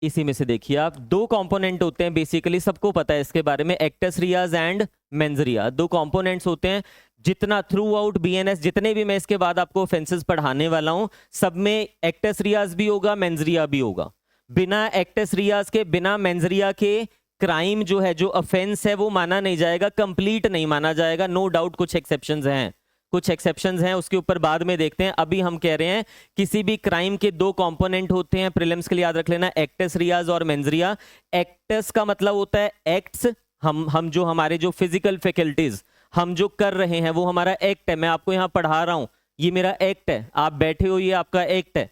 इसी में से देखिए आप, दो कंपोनेंट होते हैं बेसिकली, सबको पता है इसके बारे में, actus reus and mens rea, दो कंपोनेंट्स होते हैं। जितना थ्रू आउट बीएनएस, जितने भी मैं इसके बाद आपको ऑफेंसेस पढ़ाने वाला हूं, सब में एक्टस रियाज भी होगा, मेंस रिया भी होगा। बिना एक्टस रियाज के, बिना मेंस रिया के क्राइम जो है, जो ऑफेंस है, वो माना नहीं जाएगा, कंप्लीट नहीं माना जाएगा। नो डाउट कुछ एक्सेप्शंस हैं, कुछ एक्सेप्शंस हैं, उसके ऊपर बाद में देखते हैं। अभी हम कह रहे हैं किसी भी क्राइम के दो कंपोनेंट होते हैं, प्रीलिम्स के लिए याद रख लेना, एक्टस रियाज और मेंस रिया। एक्टस का मतलब होता है एक्ट्स, हम जो हमारे जो फिजिकल फैकल्टीज हम जो कर रहे हैं वो हमारा एक्ट है। मैं आपको यहाँ पढ़ा रहा हूं, ये मेरा एक्ट है, आप बैठे हो, ये आपका एक्ट है।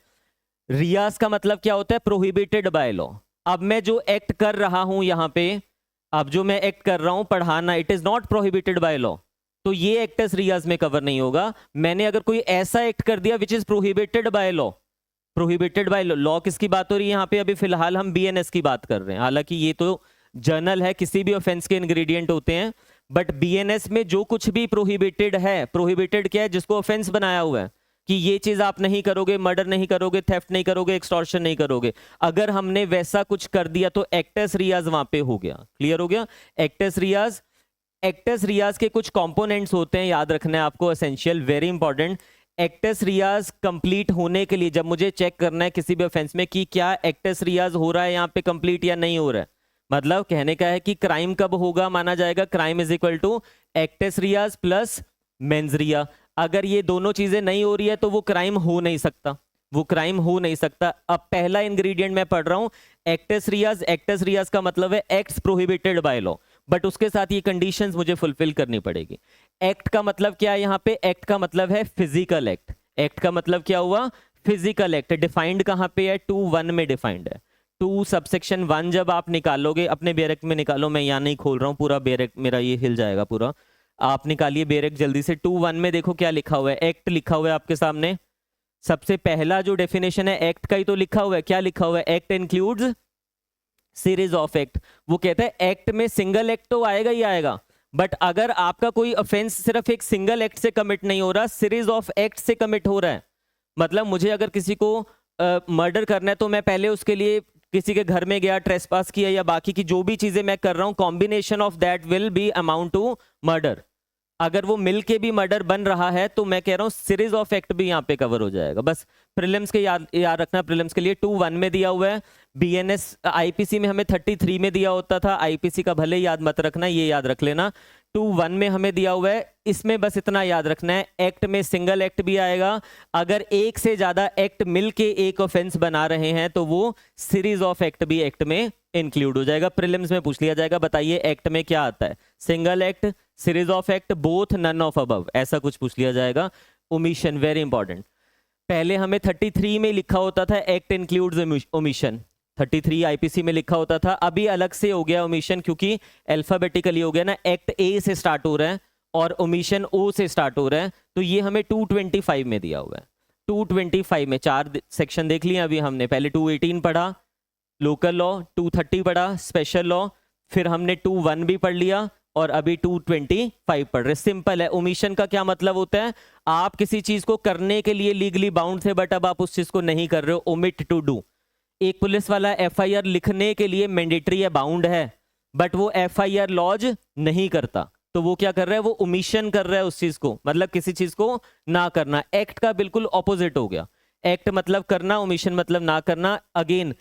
रियाज का मतलब क्या होता है? Prohibited by law. अब मैं जो एक्ट कर रहा हूं यहाँ पे, अब जो मैं एक्ट कर रहा हूं पढ़ाना, it is not prohibited by law, तो ये एक्टस रियाज में कवर नहीं होगा। मैंने अगर कोई ऐसा एक्ट कर दिया which is prohibited by law, prohibited by law किसकी बात हो रही है यहाँ पे? अभी फिलहाल हम बीएनएस की बात कर रहे हैं, हालांकि ये तो जर्नल है, किसी भी ऑफेंस के इंग्रेडिएंट होते हैं, बट बीएनएस में जो कुछ भी प्रोहिबिटेड है, प्रोहिबिटेड क्या है? जिसको ऑफेंस बनाया हुआ है कि ये चीज आप नहीं करोगे, मर्डर नहीं करोगे, थेफ्ट नहीं करोगे, एक्सटॉर्शन नहीं करोगे, अगर हमने वैसा कुछ कर दिया तो एक्टस रियाज वहां पे हो गया। क्लियर हो गया? एक्टस रियाज, एक्टस रियाज के कुछ कंपोनेंट्स होते हैं, याद रखना है आपको, एसेंशियल, वेरी इंपॉर्टेंट। एक्टस रियाज कंप्लीट होने के लिए, जब मुझे चेक करना है किसी भी ऑफेंस में कि क्या एक्टस रियाज हो रहा है यहाँ पे कंप्लीट या नहीं हो रहा है, मतलब कहने का है कि क्राइम कब होगा, माना जाएगा crime is equal to actus reus plus mens rea. अगर ये दोनों चीजें नहीं हो रही है तो वो क्राइम हो नहीं सकता, वो क्राइम हो नहीं सकता। अब पहला इंग्रेडिएंट मैं पढ़ रहा हूं, एक्टस रियाज। एक्टस रियाज का मतलब है acts prohibited by law, but उसके साथ ये कंडीशंस मुझे फुलफिल करनी पड़ेगी। एक्ट का मतलब क्या है यहाँ पे? एक्ट का मतलब है फिजिकल एक्ट। एक्ट का मतलब क्या हुआ? Physical act. डिफाइंड कहाँ पे है? 2(1) में डिफाइंड है। 2 सबसेक्शन 1 जब आप निकालोगे, अपने बेरेक्ट में निकालो, मैं यहाँ नहीं खोल रहा हूँ, पूरा बेरेक्ट मेरा ये हिल जाएगा पूरा, आप निकालिए बेरेक्ट जल्दी से। 2(1) में देखो क्या लिखा हुआ है, एक्ट लिखा हुआ है आपके सामने। सबसे पहला जो डेफिनेशन है एक्ट का ही तो लिखा हुआ है, क्या लिखा हुआ है? Act includes series of act. वो कहता है एक्ट में सिंगल एक्ट तो आएगा ही आएगा, बट अगर आपका कोई ऑफेंस सिर्फ एक सिंगल एक्ट से कमिट नहीं हो रहा, सीरीज ऑफ एक्ट से कमिट हो रहा है, मतलब मुझे अगर किसी को मर्डर करना है तो मैं पहले उसके लिए किसी के घर में गया, ट्रेसपास किया, या बाकी की जो भी चीजें मैं कर रहा हूं, combination of that will be amount to murder. अगर वो मिलके भी मर्डर बन रहा है तो मैं कह रहा हूं सीरीज ऑफ एक्ट भी यहाँ पे कवर हो जाएगा। बस प्रीलिम्स के याद रखना, प्रीलिम्स के लिए 2(1) में दिया हुआ है। बीएनएस आईपीसी में हमें 33 में दिया होता था, आईपीसी का भले याद मत रखना, ये याद रख लेना। 2(1) में हमें दिया हुआ है, इसमें बस इतना याद रखना है, एक्ट में सिंगल एक्ट भी आएगा। अगर एक से ज्यादा एक्ट मिलके एक ऑफेंस बना रहे हैं तो वो सीरीज ऑफ एक्ट भी एक्ट में इंक्लूड हो जाएगा। प्रीलिम्स में पूछ लिया जाएगा, बताइए एक्ट में क्या आता है? Single act, series of act, both, none of above, ऐसा कुछ पूछ लिया जाएगा। Omission very important. पहले हमें 33 में लिखा होता था एक्ट इंक्लूड्स ओमिशन, 33 आईपीसी में लिखा होता था, अभी अलग से हो गया ओमिशन, क्योंकि अल्फाबेटिकली हो गया ना, एक्ट ए से स्टार्ट हो रहा है और ओमिशन ओ से स्टार्ट हो रहा है, तो ये हमें 225 में दिया हुआ है। 225 में 4 सेक्शन देख लिया अभी हमने, पहले 218 पढ़ा लोकल लॉ, 230 पढ़ा स्पेशल लॉ, फिर हमने 2(1) भी पढ़ लिया और अभी 225 पढ़ रहे। सिंपल है। ओमिशन का क्या मतलब होता है? आप किसी चीज को करने के लिए लीगली बाउंड थे, बट अब आप उस चीज को नहीं कर रहे हो, ओमिट टू डू। एक पुलिस वाला एफआईआर लिखने के लिए मैंडेटरी है, बाउंड है, बट वो एफआईआर लॉज नहीं करता, तो वो क्या कर रहा है? वो ओमिशन कर रहा है उस चीज को, मतलब किसी चीज को ना करना। एक्ट का बिल्कुल ऑपोजिट हो गया, एक्ट मतलब करना, ओमिशन मतलब ना करना। Again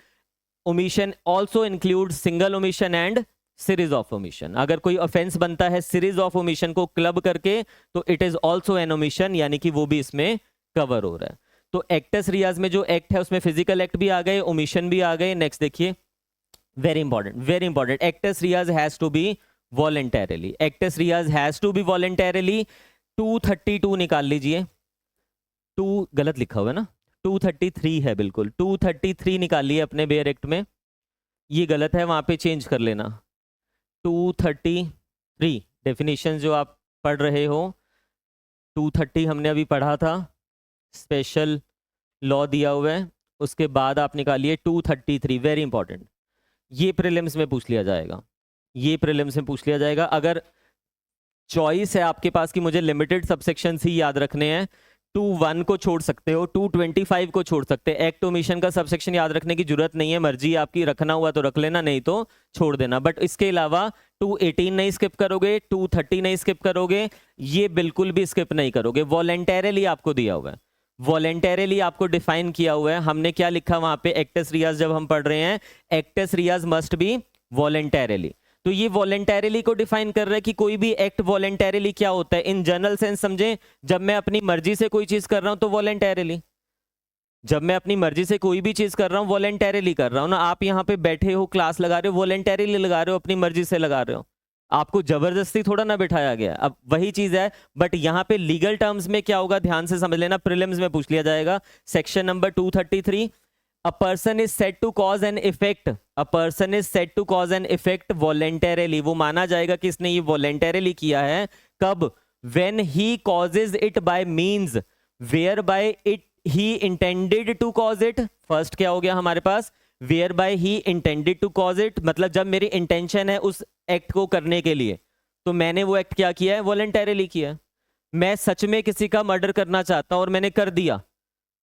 omission also include single omission and series of omission. अगर कोई ऑफेंस बनता है सीरीज ऑफ ओमिशन को क्लब करके तो it is also an omission, यानी कि वो भी इसमें कवर हो रहा है। तो एक्टस रियाज में जो एक्ट है उसमें फिजिकल एक्ट भी आ गए, ओमिशन भी आ गए। नेक्स्ट देखिए, very important, very important, actus reus has to be voluntarily, actus reus has to be voluntarily. 232 निकाल लीजिए, 2 गलत लिखा हुआ है ना, 233 है बिल्कुल, 233 निकालिए अपने बेयर एक्ट में। ये गलत है, वहाँ पे चेंज कर लेना। 233 डेफिनेशन जो आप पढ़ रहे हो, 230 हमने अभी पढ़ा था, स्पेशल लॉ दिया हुआ है, उसके बाद आप निकालिए 233, वेरी इंपॉर्टेंट। ये प्रीलिम्स में पूछ लिया जाएगा, ये प्रीलिम्स में पूछ लिया जाएगा। अगर चॉइस है आपके पास कि मुझे लिमिटेड सबसेक्शंस ही याद रखने हैं, 21 को छोड़ सकते हो, 225 को छोड़ सकते हैं। एक्ट ओमिशन का सबसेक्शन याद रखने की जरूरत नहीं है, मर्जी आपकी, रखना हुआ तो रख लेना, नहीं तो छोड़ देना। बट इसके अलावा 218 नहीं स्किप करोगे, 230 नहीं स्किप करोगे, ये बिल्कुल भी स्किप नहीं करोगे। वॉलेंटरली आपको दिया हुआ है, वॉलेंटरली आपको डिफाइन किया हुआ है। हमने क्या लिखा वहां पे, एक्टस रियाज जब हम पढ़ रहे हैं, actus reus must be voluntarily. तो ये वॉलेंटरली को डिफाइन कर रहा है कि कोई भी एक्ट वॉलेंटरली क्या होता है, इन जनरल सेंस समझें। जब मैं अपनी मर्जी से कोई चीज कर रहा हूं तो वॉलेंटरली, जब मैं अपनी मर्जी से कोई भी चीज कर रहा हूं वॉलेंटरली कर रहा हूं ना। आप यहाँ पे बैठे हो, क्लास लगा रहे हो, वॉलेंटरली लगा रहे हो, अपनी मर्जी से लगा रहे हो, आपको जबरदस्ती थोड़ा ना बिठाया गया। अब वही चीज है, बट यहाँ पे लीगल टर्म्स में क्या होगा ध्यान से समझ लेना, प्रीलिम्स में पूछ लिया जाएगा। Section number 233, a person is said to cause an effect, a person is said to cause an effect voluntarily, वो माना जाएगा कि इसने ये voluntarily किया है। कब? when he causes it by means whereby he intended to cause it। First क्या हो गया हमारे पास, whereby he intended to cause it, मतलब जब मेरी इंटेंशन है उस एक्ट को करने के लिए, तो मैंने वो एक्ट क्या किया है, वॉलंटरली किया है। मैं सच में किसी का मर्डर करना चाहता हूं और मैंने कर दिया,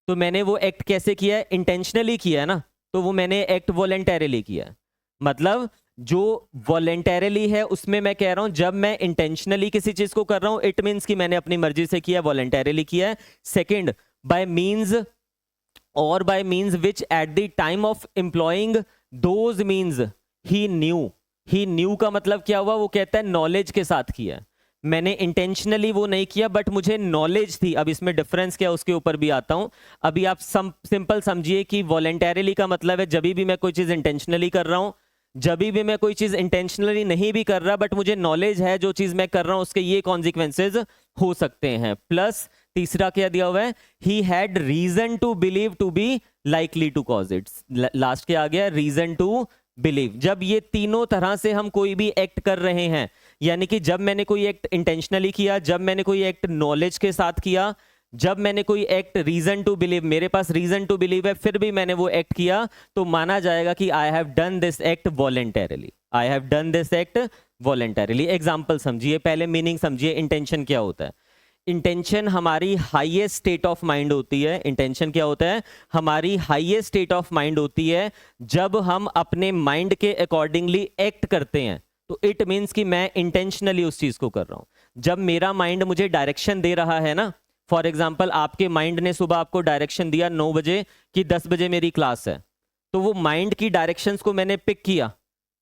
तो मैंने वो एक्ट कैसे किया है, इंटेंशनली किया है ना, तो वो मैंने एक्ट वॉलंटरली किया है। मतलब जो वॉलंटरली है उसमें मैं कह रहा हूं जब मैं इंटेंशनली किसी चीज को कर रहा हूं, इट मींस कि मैंने अपनी मर्जी से किया, वॉलंटरली किया है। सेकंड, बाय मींस और by means which at the time of employing those means he new. He new का मतलब क्या हुआ, वो कहता है नॉलेज के साथ किया है। मैंने इंटेंशनली वो नहीं किया, बट मुझे नॉलेज थी। अब इसमें डिफरेंस क्या, उसके ऊपर भी आता हूं। अभी आप सिंपल समझिए कि वॉलंटरली का मतलब है जब भी मैं कोई चीज इंटेंशनली कर रहा हूं, जब भी मैं कोई चीज इंटेंशनली नहीं भी कर रहा, बट मुझे नॉलेज है जो चीज मैं कर रहा हूं उसके ये कॉन्सिक्वेंसेज हो सकते हैं। प्लस तीसरा क्या दिया हुआ है, he had reason to believe to be likely to cause it. Last क्या आ गया, रीजन टू बिलीव। जब ये तीनों तरह से हम कोई भी एक्ट कर रहे हैं, यानी कि जब मैंने कोई एक्ट इंटेंशनली किया, जब मैंने कोई एक्ट नॉलेज के साथ किया, जब मैंने कोई एक्ट रीजन टू बिलीव, मेरे पास रीजन टू बिलीव है फिर भी मैंने वो एक्ट किया, तो माना जाएगा कि I have done this act voluntarily. I have done this act voluntarily. Example समझिए, पहले मीनिंग समझिए, इंटेंशन क्या होता है। इंटेंशन हमारी हाईएस्ट स्टेट ऑफ माइंड होती है। इंटेंशन क्या होता है, हमारी हाईएस्ट स्टेट ऑफ माइंड होती है जब हम अपने माइंड के अकॉर्डिंगली एक्ट करते हैं, तो इट मींस कि मैं इंटेंशनली उस चीज को कर रहा हूं। जब मेरा माइंड मुझे डायरेक्शन दे रहा है ना, फॉर एग्जाम्पल आपके माइंड ने सुबह आपको डायरेक्शन दिया 9 बजे कि 10 बजे मेरी क्लास है, तो वो माइंड की डायरेक्शंस को मैंने पिक किया,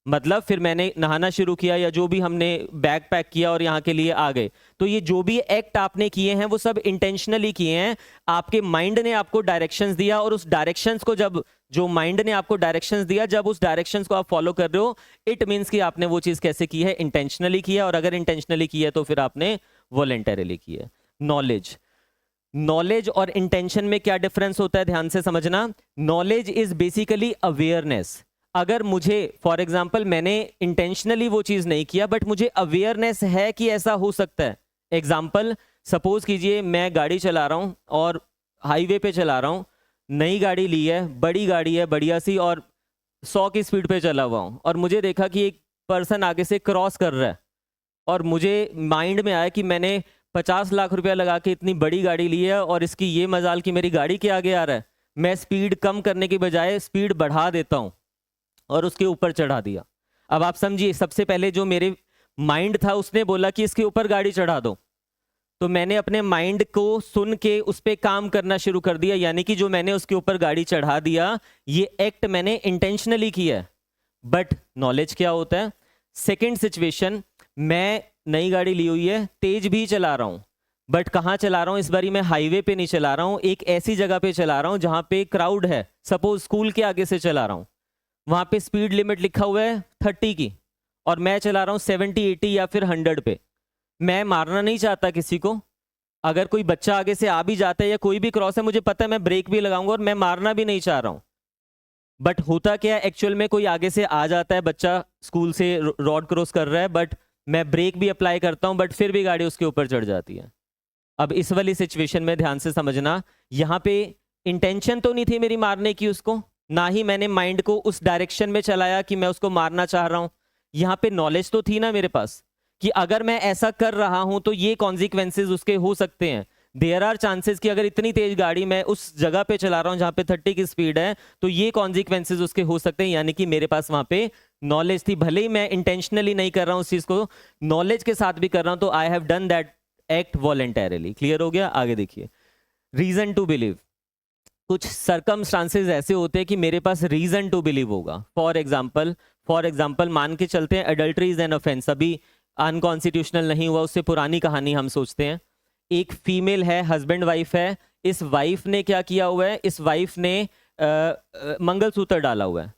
मतलब फिर मैंने नहाना शुरू किया या जो भी हमने बैग पैक किया और यहाँ के लिए आ गए। तो ये जो भी एक्ट आपने किए हैं वो सब इंटेंशनली किए हैं। आपके माइंड ने आपको डायरेक्शंस दिया, और उस डायरेक्शंस को जब जो माइंड ने आपको डायरेक्शंस दिया, जब उस डायरेक्शंस को आप फॉलो कर रहे हो, इट मींस कि आपने वो चीज कैसे की है, इंटेंशनली की है। और अगर इंटेंशनली की है तो फिर आपने वॉलंटरली की है। नॉलेज, नॉलेज और इंटेंशन में क्या डिफरेंस होता है ध्यान से समझना। Knowledge is basically awareness. अगर मुझे फॉर एग्जाम्पल मैंने इंटेंशनली वो चीज नहीं किया, बट मुझे अवेयरनेस है कि ऐसा हो सकता है। एग्जाम्पल सपोज कीजिए मैं गाड़ी चला रहा हूं और हाईवे पे चला रहा हूं, नई गाड़ी ली है, बड़ी गाड़ी है बढ़िया सी, और 100 की स्पीड पे चला हुआ हूं, और मुझे देखा कि एक पर्सन आगे से क्रॉस कर रहा है, और मुझे माइंड में आया कि मैंने 50 लाख रुपया लगा के इतनी बड़ी गाड़ी ली है और इसकी ये मजाल कि मेरी गाड़ी के आगे आ रहा है। मैं स्पीड कम करने की बजाय स्पीड बढ़ा देता हूं और उसके ऊपर चढ़ा दिया। अब आप समझिए, सबसे पहले जो मेरे माइंड था उसने बोला कि इसके ऊपर गाड़ी चढ़ा दो, तो मैंने अपने माइंड को सुन के उस पर काम करना शुरू कर दिया, यानी कि जो मैंने उसके ऊपर गाड़ी चढ़ा दिया, ये एक्ट मैंने इंटेंशनली किया है। बट नॉलेज क्या होता है, सेकेंड सिचुएशन, मैं नई गाड़ी ली हुई है, तेज भी चला रहा हूं, बट कहाँ चला रहा हूं, इस बारी मैं हाईवे पे नहीं चला रहा हूं, एक ऐसी जगह पे चला रहा हूं जहां पे क्राउड है। सपोज स्कूल के आगे से चला रहा हूं, वहां पे स्पीड लिमिट लिखा हुआ है 30 की, और मैं चला रहा हूं 70, 80 या फिर 100 पे। मैं मारना नहीं चाहता किसी को, अगर कोई बच्चा आगे से आ भी जाता है या कोई भी क्रॉस है, मुझे पता है मैं ब्रेक भी लगाऊंगा और मैं मारना भी नहीं चाह रहा हूं, बट होता क्या है एक्चुअल में, कोई आगे से आ जाता है, बच्चा स्कूल से रोड क्रॉस कर रहा है, बट मैं ब्रेक भी अप्लाई करता हूं, बट फिर भी गाड़ी उसके ऊपर चढ़ जाती है। अब इस वाली सिचुएशन में ध्यान से समझना, यहाँ पे इंटेंशन तो नहीं थी मेरी मारने की उसको, ना ही मैंने माइंड को उस डायरेक्शन में चलाया कि मैं उसको मारना चाह रहा हूं। यहाँ पे नॉलेज तो थी ना मेरे पास कि अगर मैं ऐसा कर रहा हूं तो ये कॉन्सिक्वेंसेज उसके हो सकते हैं। देयर आर चांसेस कि अगर इतनी तेज गाड़ी मैं उस जगह पे चला रहा हूं जहां पे 30 की स्पीड है, तो ये कॉन्सिक्वेंसेज उसके हो सकते हैं। यानी कि मेरे पास वहां पे नॉलेज थी, भले ही मैं इंटेंशनली नहीं कर रहा हूं उस चीज को, नॉलेज के साथ भी कर रहा हूं, तो I have done that act voluntarily. Clear हो गया? आगे देखिए, रीजन टू बिलीव। कुछ सर्कमस्टांसेस ऐसे होते हैं कि मेरे पास रीजन टू बिलीव होगा। फॉर एग्जाम्पल मान के चलते हैं एडल्ट्री इज एन ऑफेंस, अभी अनकॉन्स्टिट्यूशनल नहीं हुआ, उससे पुरानी कहानी हम सोचते हैं। एक फीमेल है, हस्बैंड वाइफ है, इस वाइफ ने क्या किया हुआ है, इस वाइफ ने मंगलसूत्र डाला हुआ है।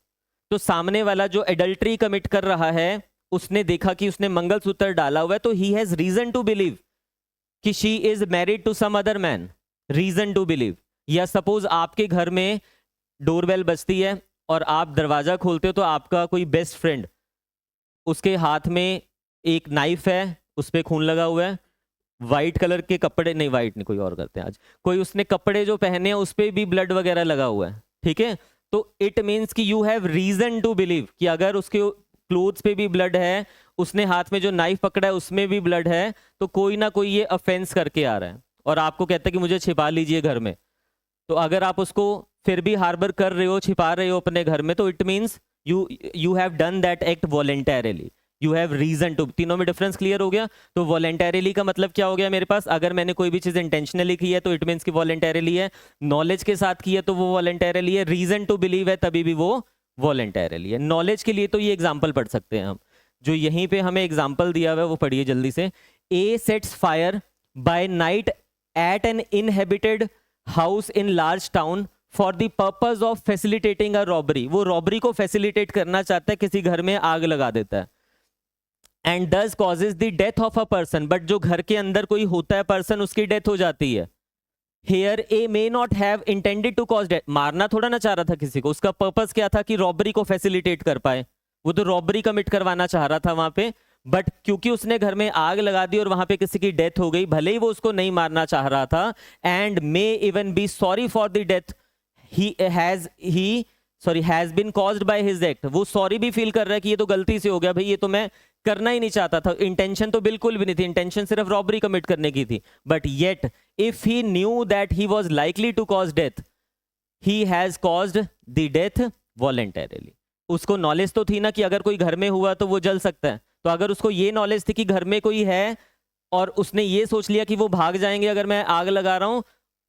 तो सामने वाला जो एडल्ट्री कमिट कर रहा है उसने देखा कि उसने मंगलसूत्र डाला हुआ है, तो he has reason to believe कि she is married to some other man. Reason to believe. या सपोज आपके घर में डोरबेल बजती है और आप दरवाजा खोलते हो, तो आपका कोई बेस्ट फ्रेंड, उसके हाथ में एक नाइफ है, उस पर खून लगा हुआ है, वाइट कलर के कपड़े, नहीं वाइट नहीं, कोई और करते हैं आज, कोई उसने कपड़े जो पहने हैं उस पर भी ब्लड वगैरह लगा हुआ है, ठीक है। तो इट मीन्स कि you have reason to believe कि अगर उसके क्लोथ्स पे भी ब्लड है, उसने हाथ में जो नाइफ पकड़ा है उसमें भी ब्लड है, तो कोई ना कोई ये ऑफेंस करके आ रहा है और आपको कहता है कि मुझे छिपा लीजिए घर में। तो अगर आप उसको फिर भी हार्बर कर रहे हो, छिपा रहे हो अपने घर में, तो it means you have done that act voluntarily, you have reason to. तीनों में डिफरेंस क्लियर हो गया? तो वॉलेंटरली का मतलब क्या हो गया मेरे पास, अगर मैंने कोई भी चीज इंटेंशनली की है तो इट मीन्स कि वॉलेंटरली है, नॉलेज के साथ की है तो वो वॉलेंटरली है, रीजन टू बिलीव है तभी भी वो वॉलेंटरली है। नॉलेज के लिए तो ये एग्जाम्पल पढ़ सकते हैं हम, जो यहीं पे हमें एग्जाम्पल दिया हुआ है वो पढ़िए जल्दी से। A sets fire by night at an inhabited house in large town for the purpose of facilitating a robbery. वो रॉबरी को फैसिलिटेट करना चाहता है, किसी घर में आग लगा देता है। एंड दस causes the death of a person, but जो घर के अंदर कोई होता है पर्सन, उसकी डेथ हो जाती है। Here a may not have intended to cause death, मारना थोड़ा ना चाह रहा था किसी को, उसका पर्पस क्या था कि रॉबरी को फैसिलिटेट कर पाए, वो तो रॉबरी कमिट करवाना चाह रहा था वहां पे। बट क्योंकि उसने घर में आग लगा दी और वहां पे किसी की डेथ हो गई, भले ही वो उसको नहीं मारना चाह रहा था, and may even be sorry for the death has been caused by his act, वो सॉरी भी फील कर रहा है कि ये तो गलती से हो गया भाई, ये तो मैं करना ही नहीं चाहता था, इंटेंशन तो बिल्कुल भी नहीं थी, इंटेंशन सिर्फ रॉबरी कमिट करने की थी। But yet if he knew that he was likely to cause death, he has caused the death voluntarily. उसको नॉलेज तो थी ना कि अगर कोई घर में हुआ तो वो जल सकता है, तो अगर उसको ये नॉलेज थी कि घर में कोई है और उसने ये सोच लिया कि वो भाग जाएंगे अगर मैं आग लगा रहा हूं,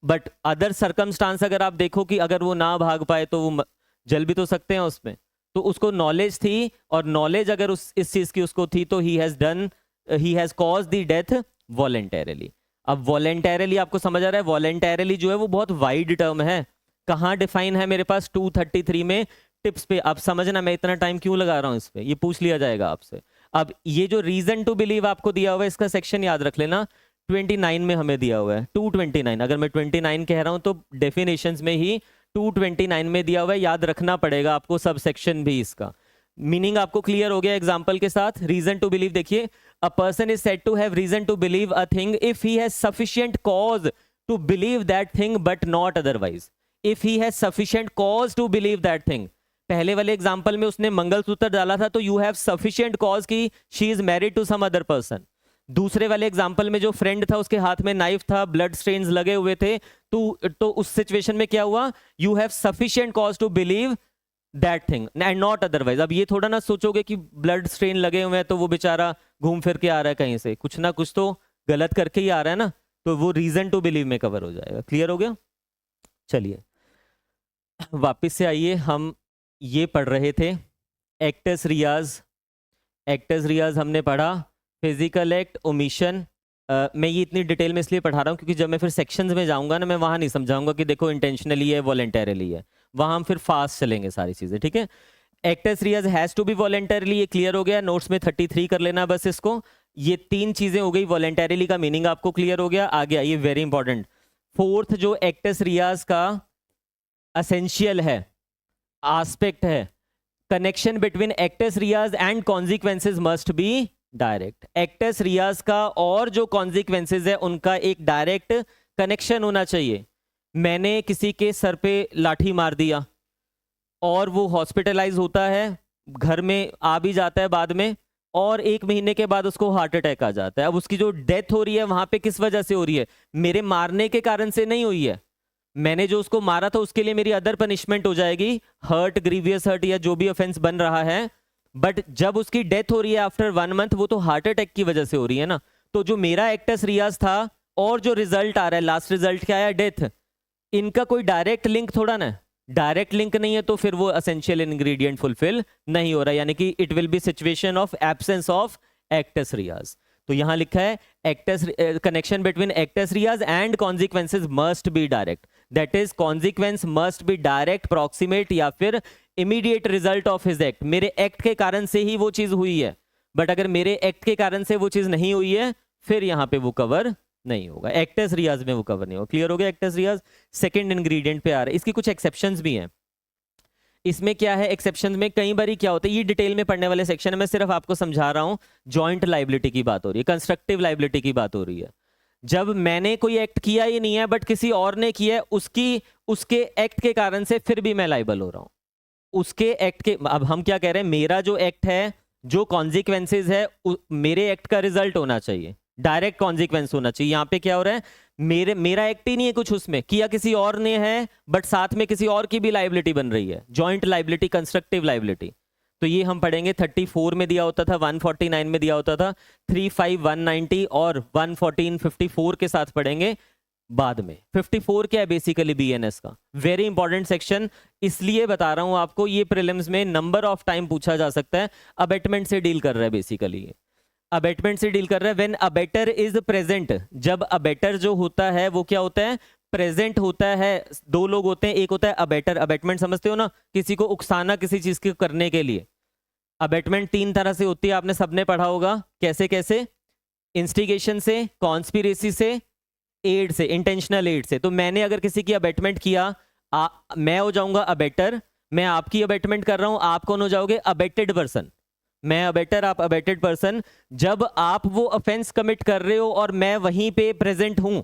बट अदर सर्कमस्टांस अगर आप देखो कि अगर वो ना भाग पाए तो वो जल भी तो सकते हैं उसमें, तो उसको नॉलेज थी, और नॉलेज अगर इस चीज की उसको थी तो he has caused the death voluntarily. अब वॉलेंटरली आपको समझ आ रहा है? वॉलेंटरली जो है वो बहुत वाइड टर्म है, कहाँ डिफाइन है मेरे पास 233 में टिप्स पे। आप समझना मैं इतना टाइम क्यों लगा रहा हूं इस पे, ये पूछ लिया जाएगा आपसे। अब ये जो रीजन टू बिलीव आपको दिया हुआ है, इसका सेक्शन याद रख लेना, 29 में हमें दिया हुआ है, 229। अगर मैं 29 कह रहा हूं तो डेफिनेशंस में ही 229 में दिया हुआ है, याद रखना पड़ेगा आपको सब सेक्शन भी इसका। मीनिंग आपको क्लियर हो गया एग्जांपल के साथ? रीजन टू बिलीव देखिए, a person is said to have reason to believe a thing if he has sufficient cause to believe that thing but not otherwise. If he has sufficient cause to believe that thing, पहले वाले एग्जांपल में उसने मंगलसूत्र डाला था तो यू हैव सफिशिएंट कॉज की she is married to some other person. दूसरे वाले एग्जांपल में जो फ्रेंड था उसके हाथ में नाइफ था, ब्लड स्ट्रेन्स लगे हुए थे, तो उस सिचुएशन में क्या हुआ, you have sufficient cause to believe that thing and not otherwise. अब ये थोड़ा ना सोचोगे कि ब्लड स्ट्रेन लगे हुए हैं तो वो बेचारा घूम फिर के आ रहा है कहीं से, कुछ ना कुछ तो गलत करके ही आ रहा है ना, तो वो रीजन टू बिलीव में कवर हो जाएगा। क्लियर हो गया? चलिए वापिस से आइए, हम ये पढ़ रहे थे एक्टस रियाज। एक्टस रियाज हमने पढ़ा, फिजिकल एक्ट, ओमिशन। मैं ये इतनी डिटेल में इसलिए पढ़ा रहा हूँ क्योंकि जब मैं फिर सेक्शंस में जाऊंगा ना, मैं वहाँ नहीं समझाऊंगा कि देखो इंटेंशनली है वॉलेंटरली है, वहाँ हम फिर फास्ट चलेंगे सारी चीज़ें, ठीक है। Actus reus has to be voluntarily, ये क्लियर हो गया, नोट्स में 33 कर लेना बस इसको। ये 3 चीज़ें हो गई, वॉलेंटरली का मीनिंग आपको क्लियर हो गया। आगे आइए, वेरी इंपॉर्टेंट, फोर्थ जो एक्टस रियाज का असेंशियल है, आस्पेक्ट है, connection between actus reus and consequences must be direct. Actus reus का और जो कॉन्सिक्वेंसेज है उनका एक डायरेक्ट कनेक्शन होना चाहिए। मैंने किसी के सर पे लाठी मार दिया और वो हॉस्पिटलाइज होता है, घर में आ भी जाता है बाद में, और 1 महीने के बाद उसको हार्ट अटैक आ जाता है। अब उसकी जो डेथ हो रही है वहां पे किस वजह से हो रही है? मेरे मारने के कारण से नहीं हुई है, मैंने जो उसको मारा था उसके लिए मेरी अदर पनिशमेंट हो जाएगी, हर्ट, ग्रीवियस हर्ट या जो भी ऑफेंस बन रहा है। बट जब उसकी डेथ हो रही है आफ्टर 1 मंथ, वो तो हार्ट अटैक की वजह से हो रही है ना। तो जो मेरा एक्टस रियाज था और जो रिजल्ट आ रहा है, लास्ट रिजल्ट क्या आया, डेथ, इनका कोई डायरेक्ट लिंक थोड़ा ना। डायरेक्ट लिंक नहीं है तो फिर वो एसेंशियल इंग्रेडिएंट फुलफिल नहीं हो रहा, यानी कि it will be situation of absence of actus reus. तो यहां लिखा है actus connection between actus reus and consequences must be direct, that is consequence must be direct, proximate या फिर immediate result of his act. मेरे एक्ट के कारण से ही वो चीज हुई है, बट अगर मेरे एक्ट के कारण से वो चीज नहीं हुई है फिर यहां पे वो कवर नहीं होगा, एक्टस रियाज में वो कवर नहीं होगा। क्लियर हो गया? एक्टस रियाज सेकंड इंग्रेडिएंट पे आ रहा है। इसकी कुछ एक्सेप्शंस भी हैं। इसमें क्या है, एक्सेप्शन में कई बार क्या होता है, ये डिटेल में पढ़ने वाले सेक्शन है, मैं सिर्फ आपको समझा रहा हूं। जॉइंट लाइबिलिटी की बात हो रही है, कंस्ट्रक्टिव लाइबिलिटी की बात हो रही है। जब मैंने कोई एक्ट किया ही नहीं है बट किसी और ने किया है, उसके एक्ट के कारण से फिर भी मैं लाइबल हो रहा हूं, उसके एक्ट के। अब हम क्या कह रहे हैं, मेरा जो एक्ट है, जो कॉन्सिक्वेंसेज है, मेरे एक्ट का रिजल्ट होना चाहिए, डायरेक्ट कॉन्सिक्वेंस होना चाहिए। यहां पे क्या हो रहा है, मेरा एक्ट ही नहीं है कुछ, उसमें किया किसी और ने है, बट साथ में किसी और की भी लाइबिलिटी बन रही है, जॉइंट लाइबिलिटी, कंस्ट्रक्टिव लाइबिलिटी। तो ये हम पढ़ेंगे 34 में दिया होता था, 149 में दिया होता था, 35, 190 और 114, 54 के साथ पढ़ेंगे बाद में। 54 क्या है बेसिकली बीएनएस का, वेरी इंपॉर्टेंट सेक्शन, इसलिए बता रहा हूं आपको, ये प्रीलिम्स में नंबर ऑफ टाइम पूछा जा सकता है। अबेटमेंट से डील कर रहा है बेसिकली, ये अबेटमेंट से डील कर रहा है। व्हेन अबेटर इज प्रेजेंट, जब अबेटर जो होता है वो क्या होता है, प्रेजेंट होता है। 2 लोग होते हैं, एक होता है अबेटर, अबेटमेंट समझते हो ना, किसी को उकसाना किसी चीज को करने के लिए। अबेटमेंट 3 तरह से होती है, आपने सबने पढ़ा होगा, कैसे कैसे, इंस्टिगेशन से, कॉन्स्पिरेसी से, एड से, इंटेंशनल एड से। तो मैंने अगर किसी की अबेटमेंट किया, मैं हो जाऊंगा अबेटर, मैं आपकी अबेटमेंट कर रहा हूं, आप कौन हो जाओगे, अबेटेड पर्सन। मैं अबेटर, आप अबेटेड पर्सन। जब आप वो ऑफेंस कमिट कर रहे हो और मैं वहीं पे प्रेजेंट हूं,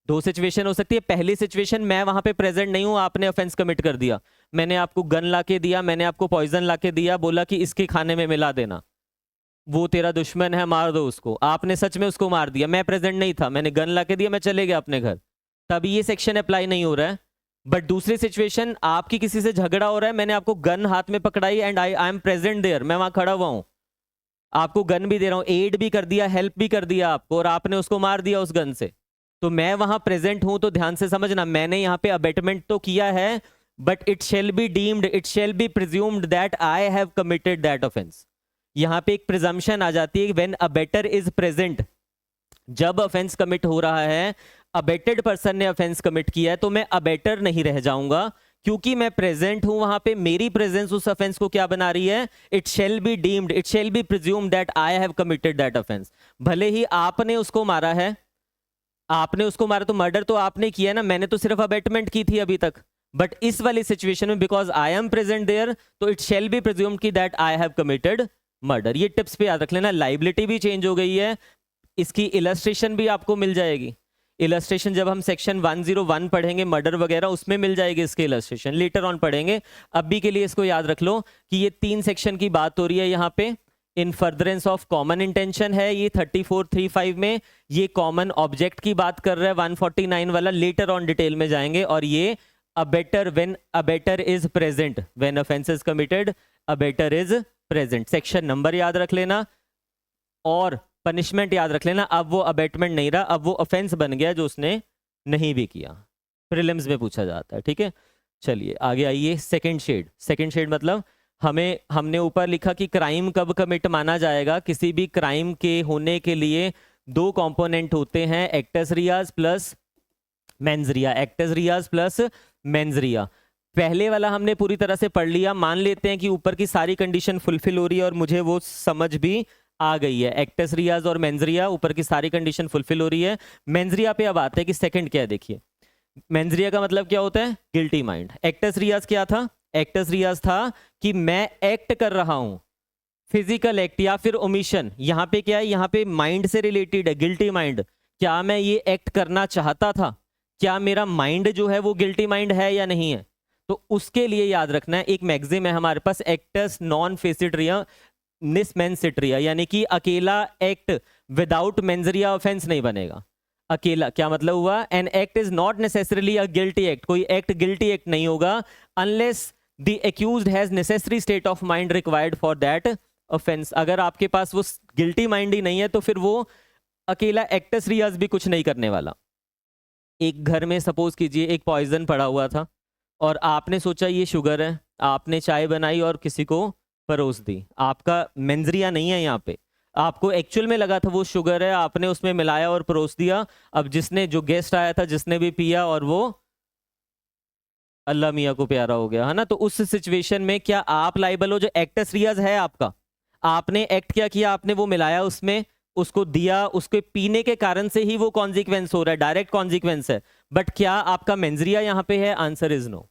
2 सिचुएशन हो सकती है। पहली सिचुएशन, मैं वहां पे प्रेजेंट नहीं हूं, आपने ऑफेंस कमिट कर दिया, मैंने आपको गन लाके दिया, मैंने आपको पॉइजन लाके दिया, बोला कि इसके खाने में मिला देना, वो तेरा दुश्मन है, मार दो उसको, आपने सच में उसको मार दिया, मैं प्रेजेंट नहीं था, मैंने गन लाके दिया, मैं चले गया अपने घर, तब ये सेक्शन अप्लाई नहीं हो रहा है। बट दूसरी सिचुएशन, आपकी किसी से झगड़ा हो रहा है, मैंने आपको गन हाथ में पकड़ाई and I am present there, मैं वहां खड़ा हुआ हूं, आपको गन भी दे रहा हूं, एड भी कर दिया, हेल्प भी कर दिया आपको, और आपने उसको मार दिया उस गन से, तो मैं वहां प्रेजेंट हूं। तो ध्यान से समझना, मैंने यहां पे अबेटमेंट तो किया है, but it shall be deemed, it shall be presumed that I have committed that offence. यहां पे एक प्रिजम्पशन आ जाती है, व्हेन अबेटर इज प्रेजेंट, जब ऑफेंस कमिट हो रहा है, अबेटेड पर्सन ने ऑफेंस कमिट किया है, तो मैं अबेटर नहीं रह जाऊंगा, क्योंकि मैं प्रेजेंट हूं वहां पे। मेरी प्रेजेंस उस ऑफेंस को क्या बना रही है, it shall be deemed, it shall be presumed that I have committed that offence. भले ही आपने उसको मारा है, आपने उसको मारा तो मर्डर तो आपने किया ना, मैंने तो सिर्फ अबेटमेंट की थी अभी तक, बट इस वाली सिचुएशन में because I am present there, तो इट शेल बी प्रिज्यूम्ड की that I have committed murder. ये टिप्स पे याद रख लेना। लाइबिलिटी भी चेंज हो गई है, इसकी इलस्ट्रेशन भी आपको मिल जाएगी। इलस्ट्रेशन जब हम सेक्शन 101 पढ़ेंगे मर्डर वगैरह, उसमें मिल जाएगी इसकी इलस्ट्रेशन, लेटर ऑन पढ़ेंगे। अभी के लिए इसको याद रख लो कि ये 3 सेक्शन की बात हो रही है यहाँ पे। इन फर्दरेंस ऑफ कॉमन इंटेंशन है ये 3435 में, ये कॉमन ऑब्जेक्ट की बात कर रहा है 149 वाला, लेटर ऑन डिटेल में जाएंगे। और ये abettor, when abettor is present, when offence is committed, abettor is present. Section number याद रख लेना और पनिशमेंट याद रख लेना। अब वो अबेटमेंट नहीं रहा, अब वो ऑफेंस बन गया जो उसने नहीं भी किया, प्रीलिम्स में पूछा जाता है। ठीक है, चलिए आगे आइए। सेकंड शेड, सेकंड शेड मतलब हमने ऊपर लिखा कि क्राइम कब कमिट माना जाएगा। किसी भी क्राइम के होने के लिए 2 कंपोनेंट होते हैं, एक्टस रियाज प्लस मेंस रिया, एक्टस रियाज प्लस मेंस रिया। पहले वाला हमने पूरी तरह से पढ़ लिया, मान लेते हैं कि ऊपर की सारी कंडीशन फुलफिल हो रही है और मुझे वो समझ भी आ गई है। एक्टस रियाज और मेंस रिया, ऊपर की सारी कंडीशन फुलफिल हो रही है। मेंस रिया पे अब आते हैं कि सेकंड क्या है। देखिए मेंस रिया का मतलब क्या होता है, गिल्टी माइंड। एक्टस रियाज क्या था, एक्टस रियाज था कि मैं एक्ट कर रहा हूं, फिजिकल एक्ट या फिर ओमिशन। यहां पे क्या है, यहां पे माइंड से रिलेटेड है, गिल्टी माइंड। क्या मैं ये एक्ट करना चाहता था, क्या मेरा माइंड जो है वो गिल्टी माइंड है या नहीं है? तो उसके लिए याद रखना है, एक मैगजिम है हमारे पास, एक्टस नॉन फेसिट्रिया निस मेंसिट्रिया, यानी कि अकेला एक्ट विदाउट मेंजरिया ऑफेंस नहीं बनेगा। अकेला क्या मतलब हुआ, an act is not necessarily a guilty act, कोई एक्ट गिल्टी एक्ट नहीं होगा unless the accused has necessary state of mind required for that offence. अगर आपके पास वो गिल्टी माइंड ही नहीं है तो फिर वो अकेला एक्टस रियाज भी कुछ नहीं करने वाला। एक घर में सपोज कीजिए एक पॉइजन पड़ा हुआ था और आपने सोचा ये शुगर है, आपने चाय बनाई और किसी को परोस दी, आपका मेंजरिया नहीं है यहाँ पे, आपको एक्चुअल में लगा था वो शुगर है, आपने उसमें मिलाया और परोस दिया। अब जिसने, जो गेस्ट आया था, जिसने भी पिया और वो अल्लाह मियाँ को प्यारा हो गया, है ना। तो उस सिचुएशन में क्या आप लाइबल हो? जो एक्टस रियाज है आपका, आपने एक्ट क्या किया, आपने वो मिलाया उसमें, उसको दिया, उसके पीने के कारण से ही वो कॉन्सिक्वेंस हो रहा है, डायरेक्ट कॉन्सिक्वेंस है। बट क्या आपका मेंजरिया यहाँ पे है? Answer is no.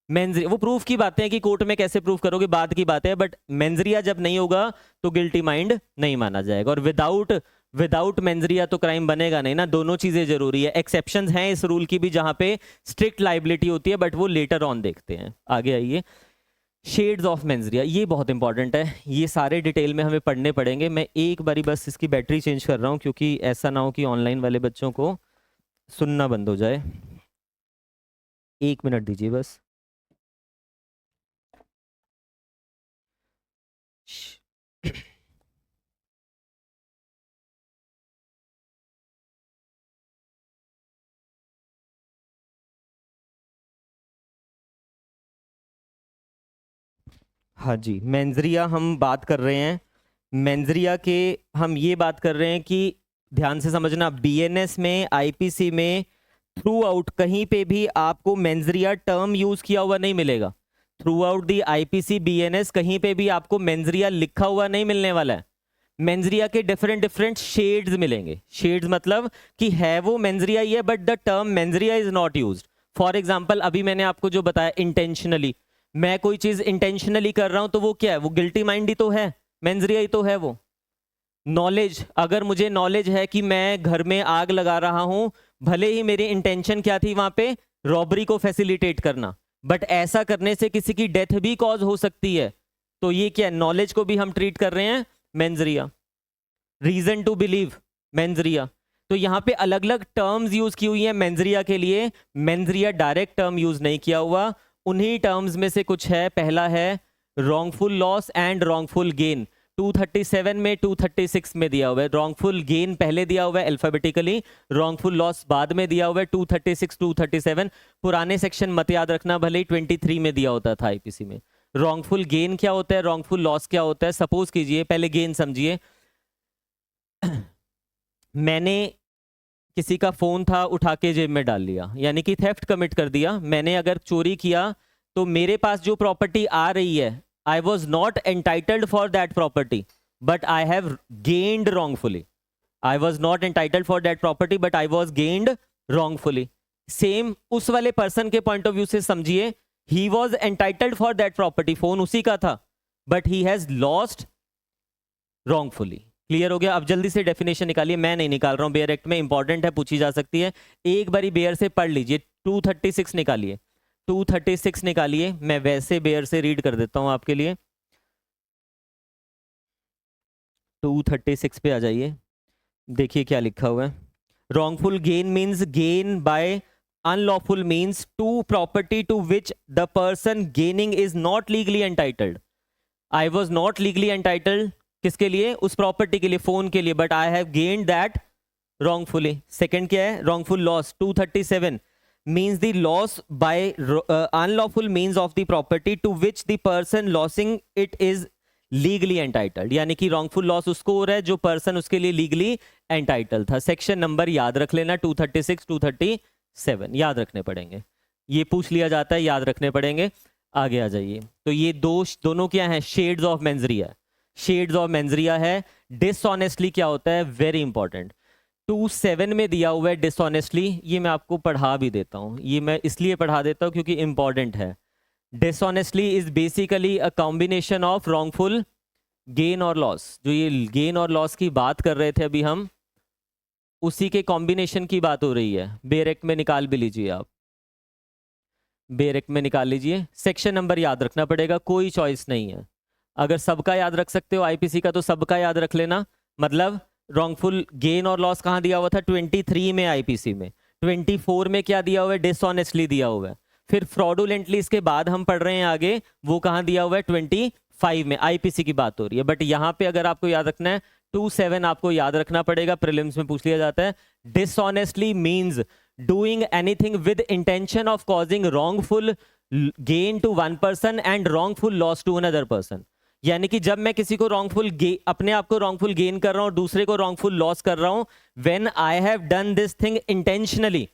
मेंजरिया वो प्रूफ की बातें हैं कि कोर्ट में कैसे प्रूफ करोगे, बात की बात है, बट मेंजरिया जब नहीं होगा तो गिल्टी माइंड नहीं माना जाएगा। और विदाउट मेंजरिया तो क्राइम बनेगा नहीं ना, दोनों चीजें जरूरी है। एक्सेप्शंस हैं इस रूल की भी जहां पे स्ट्रिक्ट लाइबिलिटी होती है, बट वो लेटर ऑन देखते हैं। आगे आइए, शेड्स ऑफ मेंजरिया, ये बहुत इंपॉर्टेंट है, ये सारे डिटेल में हमें पढ़ने पड़ेंगे। मैं एक बारी बस इसकी बैटरी चेंज कर रहा हूँ क्योंकि ऐसा ना हो कि ऑनलाइन वाले बच्चों को सुनना बंद हो जाए। 1 मिनट दीजिए बस। हाँ जी, मेंजरिया हम बात कर रहे हैं। मेंजरिया के हम ये बात कर रहे हैं कि ध्यान से समझना, बीएनएस में, आईपीसी में, थ्रू आउट कहीं पे भी आपको मेंजरिया टर्म यूज किया हुआ नहीं मिलेगा। Through out the IPC BNS कहीं पे भी आपको मेंजरिया लिखा हुआ नहीं मिलने वाला है। मेंजरिया के डिफरेंट डिफरेंट शेड्स मिलेंगे। शेड्स मतलब कि है वो मेंजरिया ही है but the term मेंजरिया is not used. For example अभी मैंने आपको जो बताया इंटेंशनली, मैं कोई चीज इंटेंशनली कर रहा हूं तो वो क्या है, वो गिल्टी माइंड ही तो है, मेंजरिया ही तो है वो। नॉलेज, अगर मुझे नॉलेज है कि मैं घर में आग लगा रहा हूं, भले ही मेरी इंटेंशन क्या थी वहां पे, रॉबरी को फैसिलिटेट करना, बट ऐसा करने से किसी की डेथ भी कॉज हो सकती है, तो ये क्या, नॉलेज को भी हम ट्रीट कर रहे हैं mens rea. Reason to believe, mens rea. तो यहां पे अलग अलग टर्म्स यूज की हुई है मेंजरिया के लिए। मेंजरिया डायरेक्ट टर्म यूज नहीं किया हुआ। उन्हीं टर्म्स में से कुछ है, पहला है wrongful loss and wrongful gain. 237 में 236 में दिया हुआ है। रॉन्गफुल गेन पहले दिया हुआ है अल्फाबेटिकली, रॉन्गफुल लॉस बाद में दिया हुआ है 236 237। पुराने सेक्शन मत याद रखना, भले ही 23 में दिया होता था आईपीसी में। रॉन्गफुल गेन क्या होता है, रॉन्गफुल लॉस क्या होता है। सपोज कीजिए, पहले गेन समझिए, मैंने किसी का फोन था उठा के जेब में डाल लिया, यानी कि थेफ्ट कमिट कर दिया। मैंने अगर चोरी किया तो मेरे पास जो प्रॉपर्टी आ रही है, I was not entitled for that property but I have gained wrongfully. I was not entitled for that property but I was gained wrongfully. Same उस वाले पर्सन के पॉइंट ऑफ व्यू से समझिए, he was entitled for that property, phone उसी का था, but he has lost wrongfully. Clear हो गया? अब जल्दी से डेफिनेशन निकालिए, मैं नहीं निकाल रहा हूं, बेयर एक्ट में इंपॉर्टेंट है, पूछी जा सकती है। एक बारी बेयर से पढ़ लीजिए। 236 निकालिए, 236 निकालिए। मैं वैसे बेयर से रीड कर देता हूं आपके लिए। 236 पे आ जाइए, देखिए क्या लिखा हुआ है। wrongful gain means gain by unlawful means to property to which the person gaining is not legally entitled. I was not legally entitled किसके लिए? उस प्रॉपर्टी के लिए, फोन के लिए, but I have gained that wrongfully. Second क्या है? wrongful loss. 237 means the loss by unlawful means of the property to which the person losing it is legally entitled, यानी कि रॉन्गफुल लॉस उसको हो रहा है जो पर्सन उसके लिए लीगली एंटाइटल था। सेक्शन नंबर याद रख लेना, 236 237 याद रखने पड़ेंगे, ये पूछ लिया जाता है, याद रखने पड़ेंगे। आगे आ जाइए। तो ये दोनों क्या है? Shades of मेंजरिया। शेड्स ऑफ मेंजरिया है। डिसऑनेस्टली क्या होता है? Very important. 27 में दिया हुआ है डिसऑनेस्टली, ये मैं आपको पढ़ा भी देता हूँ, ये मैं इसलिए पढ़ा देता हूँ क्योंकि इंपॉर्टेंट है। Dishonestly is basically a combination of wrongful gain और लॉस। जो ये गेन और लॉस की बात कर रहे थे अभी हम, उसी के कॉम्बिनेशन की बात हो रही है। बेरेक्ट में निकाल भी लीजिए आप, बेरेक्ट में निकाल लीजिए। सेक्शन नंबर याद रखना पड़ेगा, कोई चॉइस नहीं है। अगर सबका याद रख सकते हो आईपीसी का तो सबका याद रख लेना। मतलब रॉन्गफुल गेन और लॉस कहाँ दिया हुआ था? 23 में आईपीसी में। 24 में क्या दिया हुआ है? डिसऑनेस्टली दिया हुआ है। फिर फ्रॉडुलेंटली इसके बाद हम पढ़ रहे हैं आगे, वो कहाँ दिया हुआ है? 25 में आईपीसी की बात हो रही है। बट यहाँ पे अगर आपको याद रखना है 27 आपको याद रखना पड़ेगा, प्रीलिम्स में पूछ लिया जाता है। Dishonestly means doing anything with intention of causing wrongful gain to one person and wrongful loss to another person. यानी कि जब मैं किसी को अपने आप को wrongful गेन कर रहा हूं और दूसरे को wrongful लॉस कर रहा हूं, when I have done this thing intentionally.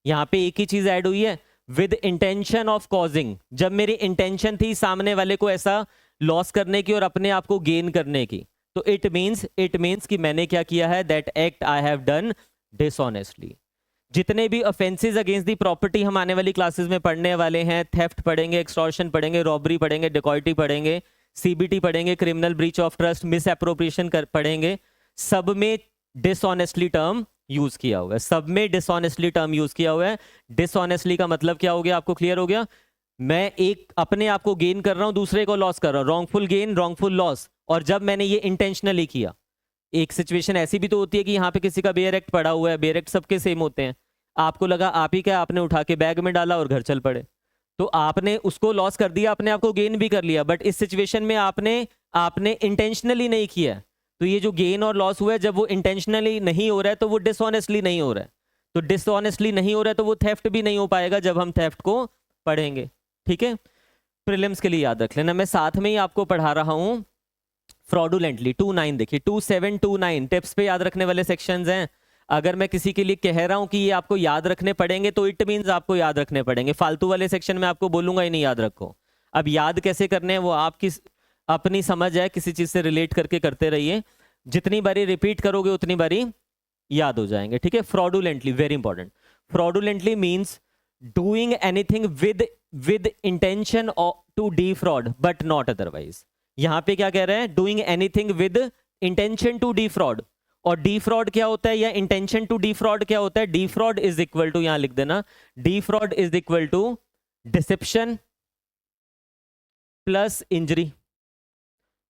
यहां पे एक ही चीज ऐड हुई है, विद इंटेंशन ऑफ कॉजिंग। जब मेरी इंटेंशन थी सामने वाले को ऐसा लॉस करने की और अपने आप को गेन करने की, तो इट मीन्स कि मैंने क्या किया है? That act I have done dishonestly. जितने भी ऑफेंसेस अगेंस्ट दी प्रॉपर्टी हम आने वाली क्लासेस में पढ़ने वाले हैं, थेफ्ट पढ़ेंगे, एक्सटॉर्शन पढ़ेंगे, रॉबरी पढ़ेंगे, डिकॉइटी पढ़ेंगे, सीबीटी पढ़ेंगे, criminal breach of trust, miss appropriation पढ़ेंगे, सब में डिसऑनेस्टली टर्म यूज किया हुआ है। सब में डिसऑनेस्टली टर्म यूज किया हुआ है। डिसऑनेस्टली का मतलब क्या हो गया? आपको क्लियर हो गया? मैं एक अपने आप को गेन कर रहा हूं, दूसरे को लॉस कर रहा हूं, रॉन्गफुल गेन रॉन्गफुल लॉस। और जब मैंने ये इंटेंशनली किया, एक सिचुएशन ऐसी भी तो होती है कि यहाँ पे किसी का बेयर एक्ट पड़ा हुआ है, बेयर एक्ट सबके सेम होते हैं, आपको लगा आप ही क्या, आपने उठा के बैग में डाला और घर चल पड़े, तो आपने उसको लॉस कर दिया, अपने आप को गेन भी कर लिया। बट इस सिचुएशन में आपने इंटेंशनली नहीं किया। तो ये जो गेन और लॉस हुआ है, जब वो इंटेंशनली नहीं हो रहा है तो वो डिसऑनेस्टली नहीं हो रहा है। तो डिसऑनेस्टली नहीं हो रहा है तो वो थेफ्ट भी नहीं हो पाएगा जब हम थेफ्ट को पढ़ेंगे। ठीक है, प्रीलिम्स के लिए याद रख लेना। मैं साथ में ही आपको पढ़ा रहा हूं फ्रॉडुलेंटली 29। देखिए 27 29 टिप्स पे याद रखने वाले सेक्शंस हैं। अगर मैं किसी के लिए कह रहा हूं कि ये आपको याद रखने पड़ेंगे तो इट मींस आपको याद रखने पड़ेंगे। फालतू वाले सेक्शन में आपको बोलूंगा ही नहीं याद रखो। अब याद कैसे करने हैं वो आपकी अपनी समझ है, किसी चीज से रिलेट करके करते रहिए। जितनी बारी रिपीट करोगे उतनी बारी याद हो जाएंगे। ठीक है, fraudulently very important. Fraudulently means doing anything with intention to defraud but not otherwise. यहां पे क्या कह रहे हैं? Doing anything with intention to defraud. और डिफ्रॉड क्या होता है या इंटेंशन टू डिफ्रॉड क्या होता है? डिफ्रॉड इज इक्वल टू, यहां लिख देना, defraud is equal to deception plus injury.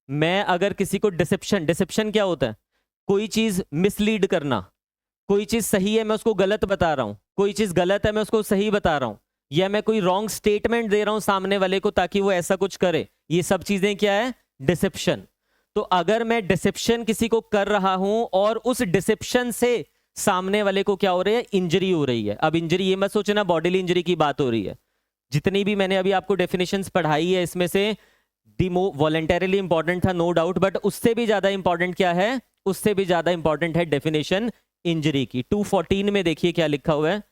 मैं अगर किसी को डिसेप्शन क्या होता है? कोई चीज मिसलीड करना। कोई चीज सही है मैं उसको गलत बता रहा हूं, कोई चीज गलत है मैं उसको सही बता रहा हूं, या मैं कोई रॉन्ग स्टेटमेंट दे रहा हूं सामने वाले को ताकि वो ऐसा कुछ करे। ये सब चीजें क्या है? डिसेप्शन। तो अगर मैं डिसेप्शन किसी को कर रहा हूं और उस डिसेप्शन से सामने वाले को क्या हो रही है? इंजरी हो रही है। अब इंजरी ये मत सोचना बॉडीली इंजरी की बात हो रही है। जितनी भी मैंने अभी आपको डेफिनेशंस पढ़ाई है इसमें से वॉलंटरीली इंपॉर्टेंट था नो डाउट, बट उससे भी ज्यादा इंपॉर्टेंट क्या है? उससे भी ज्यादा इंपॉर्टेंट है डेफिनेशन इंजरी की। 214 में देखिए क्या लिखा हुआ है।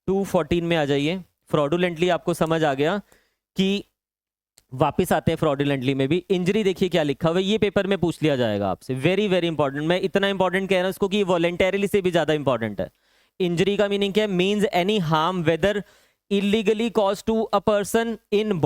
214 में आ जाइए। फ्रॉडुलेंटली आपको समझ आ गया कि वापस आते हैं फ्रॉडुलेंटली में भी। इंजरी देखिए क्या लिखा हुआ है, ये पेपर में पूछ लिया जाएगा आपसे। Very very important. मैं इतना इंपॉर्टेंट कह रहा हूं इसको कि वॉलंटरीली से भी ज्यादा इंपॉर्टेंट है। इंजरी का मीनिंग क्या है? Means any harm whether illegally cause to a person in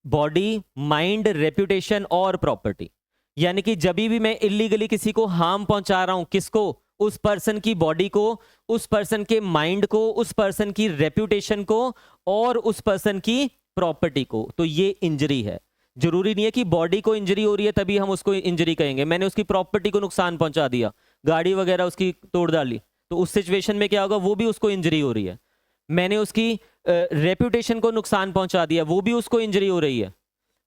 body mind reputation और प्रॉपर्टी। यानी कि जब भी मैं इलीगली किसी को हार्म पहुंचा रहा हूं, किसको? उस पर्सन की बॉडी को, उस पर्सन के माइंड को, उस पर्सन की रेप्यूटेशन को और उस पर्सन की प्रॉपर्टी को, तो ये इंजरी है। जरूरी नहीं है कि बॉडी को इंजरी हो रही है तभी हम उसको इंजरी कहेंगे। मैंने उसकी प्रॉपर्टी को नुकसान पहुंचा दिया, गाड़ी वगैरह उसकी तोड़ डाली, तो उस सिचुएशन में क्या होगा? वो भी उसको इंजरी हो रही है। मैंने उसकी रेप्यूटेशन को नुकसान पहुंचा दिया, वो भी उसको इंजरी हो रही है।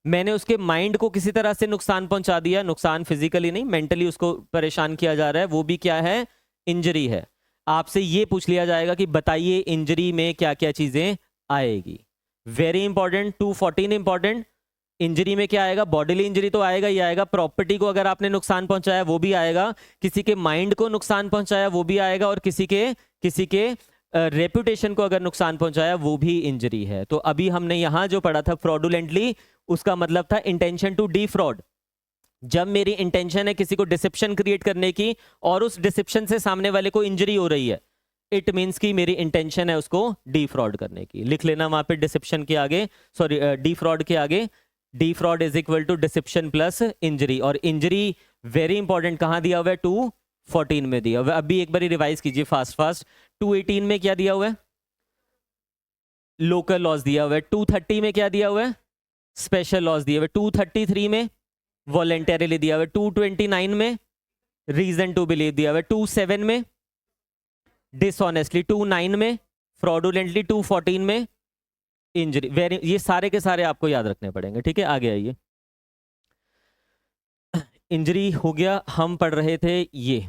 मैंने उसके माइंड को किसी तरह से नुकसान पहुंचा दिया, नुकसान फिजिकली नहीं मेंटली उसको परेशान किया जा रहा है, वो भी क्या है? इंजरी है। आपसे ये पूछ लिया जाएगा कि बताइए इंजरी में क्या क्या चीजें आएगी। Very important. 214 इंपॉर्टेंट। इंजरी में क्या आएगा? बॉडीली इंजरी तो आएगा ही आएगा, प्रॉपर्टी को अगर आपने नुकसान पहुंचाया वो भी आएगा, किसी के माइंड को नुकसान पहुंचाया वो भी आएगा, और किसी के रेप्यूटेशन को अगर नुकसान पहुंचाया वो भी इंजरी है। तो अभी हमने यहां जो पढ़ा था फ्रॉडुलेंटली, उसका मतलब था इंटेंशन टू डिफ्रॉड। जब मेरी इंटेंशन है किसी को डिसेप्शन क्रिएट करने की और उस डिसेप्शन से सामने वाले को इंजरी हो रही है, इट मीन्स कि मेरी इंटेंशन है उसको डिफ्रॉड करने की। लिख लेना वहां पे डिसेप्शन के आगे, सॉरी डिफ्रॉड के आगे, defraud is equal to deception plus injury. और इंजरी वेरी इंपॉर्टेंट कहाँ दिया हुआ है? 214 में दिया हुआ है। अभी एक बार रिवाइज कीजिए फास्ट फास्ट। 218 में क्या दिया हुआ है? लोकल लॉस दिया हुआ है। 230 में क्या दिया हुआ है? स्पेशल लॉस दिया हुआ है। 233 में वॉलेंटरीली दिया हुआ है। 229 में रीजन टू बिलीव दिया हुआ है। 27 में डिसऑनेस्टली, 29 में फ्रॉडुलेंटली, 214 में इंजरी। वेरी, ये सारे के सारे आपको याद रखने पड़ेंगे, ठीक है। आगे आइए, इंजरी हो गया, हम पढ़ रहे थे ये।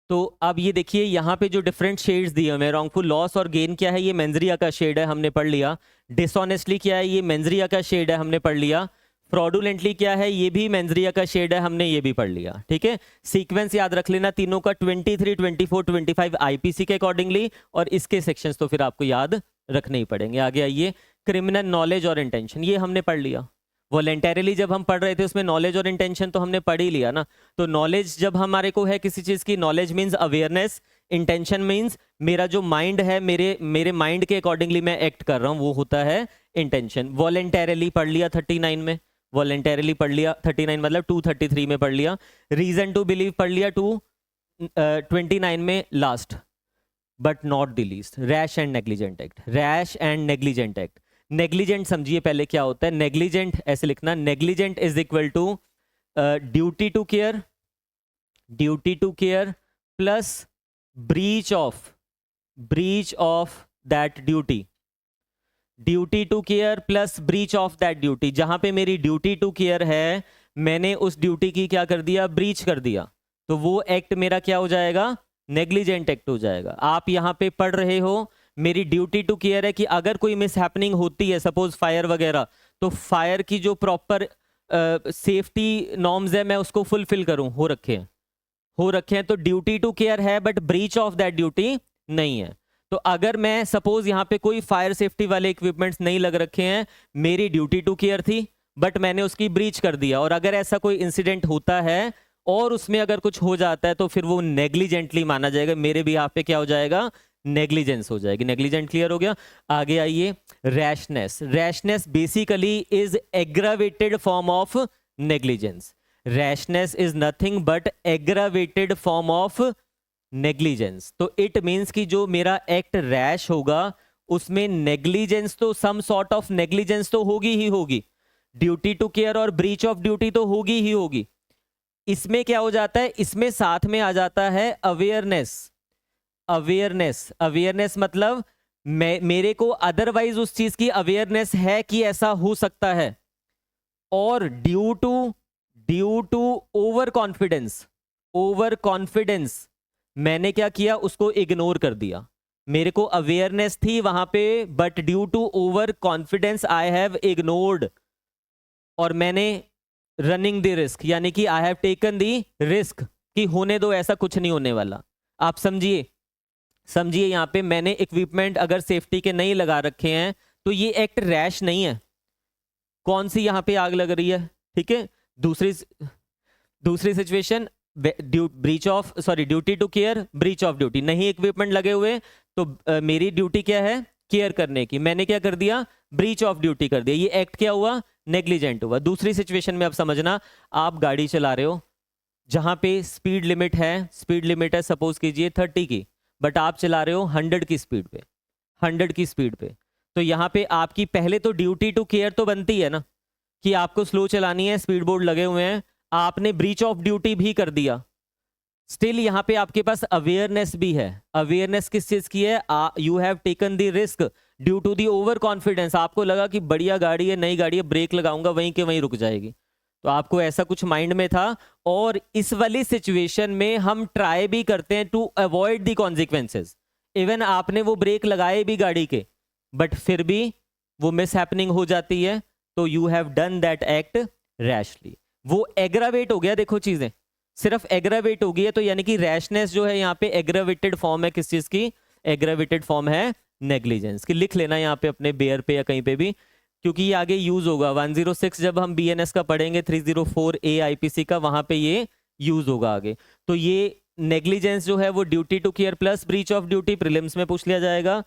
तो अब ये देखिए यहाँ पे जो डिफरेंट शेड्स दिए हुए हैं, रॉन्गफुल लॉस और गेन क्या है? ये मेंजरिया का शेड है, हमने पढ़ लिया। डिसऑनेस्टली क्या है? ये मेंजरिया का शेड है, हमने पढ़ लिया। फ्रॉडुलेंटली क्या है? ये भी मेंजरिया का शेड है, हमने ये भी पढ़ लिया, ठीक है। सीक्वेंस याद रख लेना तीनों का, 23, 24, 25 आईपीसी के अकॉर्डिंगली, और इसके सेक्शंस तो फिर आपको याद रखने ही पड़ेंगे। आगे आइए, क्रिमिनल नॉलेज और इंटेंशन, ये हमने पढ़ लिया। वॉलेंटरीली जब हम पढ़ रहे थे उसमें नॉलेज और इंटेंशन तो हमने पढ़ ही लिया ना। तो नॉलेज जब हमारे को है किसी चीज की, knowledge means awareness, intention means मेरा जो माइंड है, मेरे माइंड के अकॉर्डिंगली मैं एक्ट कर रहा हूं, वो होता है इंटेंशन। वॉलेंटरीली पढ़ लिया 39 में, वॉलेंटरीली पढ़ लिया 39 मतलब 233 में पढ़ लिया। रीजन टू बिलीव पढ़ लिया 229 में last but not the least, rash and negligent act. Rash and negligent act, negligent समझिए पहले क्या होता है। नेग्लिजेंट ऐसे लिखना, negligent is equal to duty to care, duty to care plus breach of that duty, duty to care plus breach of that duty. जहां पे मेरी ड्यूटी टू केयर है, मैंने उस ड्यूटी की क्या कर दिया? ब्रीच कर दिया, तो वो एक्ट मेरा क्या हो जाएगा? नेग्लिजेंट एक्ट हो जाएगा। आप यहां पे पढ़ रहे हो, मेरी ड्यूटी टू केयर है कि अगर कोई मिस हैपनिंग होती है, सपोज फायर वगैरह, तो फायर की जो प्रॉपर सेफ्टी नॉर्म्स है मैं उसको फुलफिल करूं, हो रखे हैं। तो ड्यूटी टू केयर है but breach of that duty नहीं है। तो अगर मैं सपोज यहाँ पे कोई फायर सेफ्टी वाले इक्विपमेंट्स नहीं लग रखे हैं, मेरी ड्यूटी टू केयर थी बट मैंने उसकी ब्रीच कर दिया, और अगर ऐसा कोई इंसिडेंट होता है और उसमें अगर कुछ हो जाता है तो फिर वो नेग्लिजेंटली माना जाएगा, मेरे भी यहाँ पे क्या हो जाएगा? नेग्लिजेंस हो जाएगी। नेग्लिजेंट क्लियर हो गया। आगे आइए, rashness. Rashness basically is aggravated form of negligence. Rashness is nothing but aggravated form of negligence. तो इट मींस कि जो मेरा एक्ट रैश होगा उसमें नेग्लिजेंस, तो सम सॉर्ट ऑफ नेग्लिजेंस तो होगी ही होगी। ड्यूटी टू केयर और ब्रीच ऑफ ड्यूटी तो होगी ही होगी। इसमें क्या हो जाता है? इसमें साथ में आ जाता है अवेयरनेस। अवेयरनेस मतलब मेरे को अदरवाइज उस चीज की अवेयरनेस है कि ऐसा हो सकता है, और ड्यू टू ओवर कॉन्फिडेंस मैंने क्या किया? उसको इग्नोर कर दिया। मेरे को अवेयरनेस थी वहां पे, but due to over confidence I have ignored, और मैंने रनिंग द रिस्क, यानी कि I have taken the risk कि होने दो, ऐसा कुछ नहीं होने वाला। आप समझिए यहां पे मैंने इक्विपमेंट अगर सेफ्टी के नहीं लगा रखे हैं तो ये एक्ट रैश नहीं है। कौन सी यहां पे आग लग रही है? ठीक है, दूसरी situation, duty to care, breach of duty. नहीं इक्विपमेंट लगे हुए तो मेरी ड्यूटी क्या है? केयर करने की। मैंने क्या कर दिया? ब्रीच ऑफ ड्यूटी कर दिया। ये एक्ट क्या हुआ? नेग्लिजेंट हुआ। दूसरी सिचुएशन में अब समझना, आप गाड़ी चला रहे हो जहां पे स्पीड लिमिट है सपोज कीजिए 30 की, बट आप चला रहे हो 100 की स्पीड पे। तो यहां पे आपकी पहले तो ड्यूटी टू केयर तो बनती है ना कि आपको स्लो चलानी है, स्पीड बोर्ड लगे हुए हैं, आपने ब्रीच ऑफ ड्यूटी भी कर दिया। स्टिल यहां पे आपके पास अवेयरनेस भी है। अवेयरनेस किस चीज की है? You have taken the risk due to the over confidence. आपको लगा कि बढ़िया गाड़ी है, नई गाड़ी है, ब्रेक लगाऊंगा वहीं के वहीं रुक जाएगी, तो आपको ऐसा कुछ माइंड में था। और इस वाली सिचुएशन में हम ट्राई भी करते हैं to avoid the consequences. Even आपने वो ब्रेक लगाए भी गाड़ी के, बट फिर भी वो मिस हैपनिंग हो जाती है, तो you have done that act rashly. वो एग्रावेट हो गया। देखो चीजें सिर्फ एग्रावेट हो गई है, तो यानी कि रैशनेस जो है यहाँ पे एग्रावेटेड फॉर्म है। किस चीज की? एग्रावेटेड फॉर्म है नेग्लिजेंस की। लिख लेना यहाँ पे अपने बेयर पे या कहीं पे भी, क्योंकि ये आगे यूज होगा। 106 जब हम BNS का पढ़ेंगे, 304A IPC का, वहां पे ये यूज होगा आगे। तो ये नेग्लिजेंस जो है वो duty to care plus breach of duty, prelims में पूछ लिया जाएगा।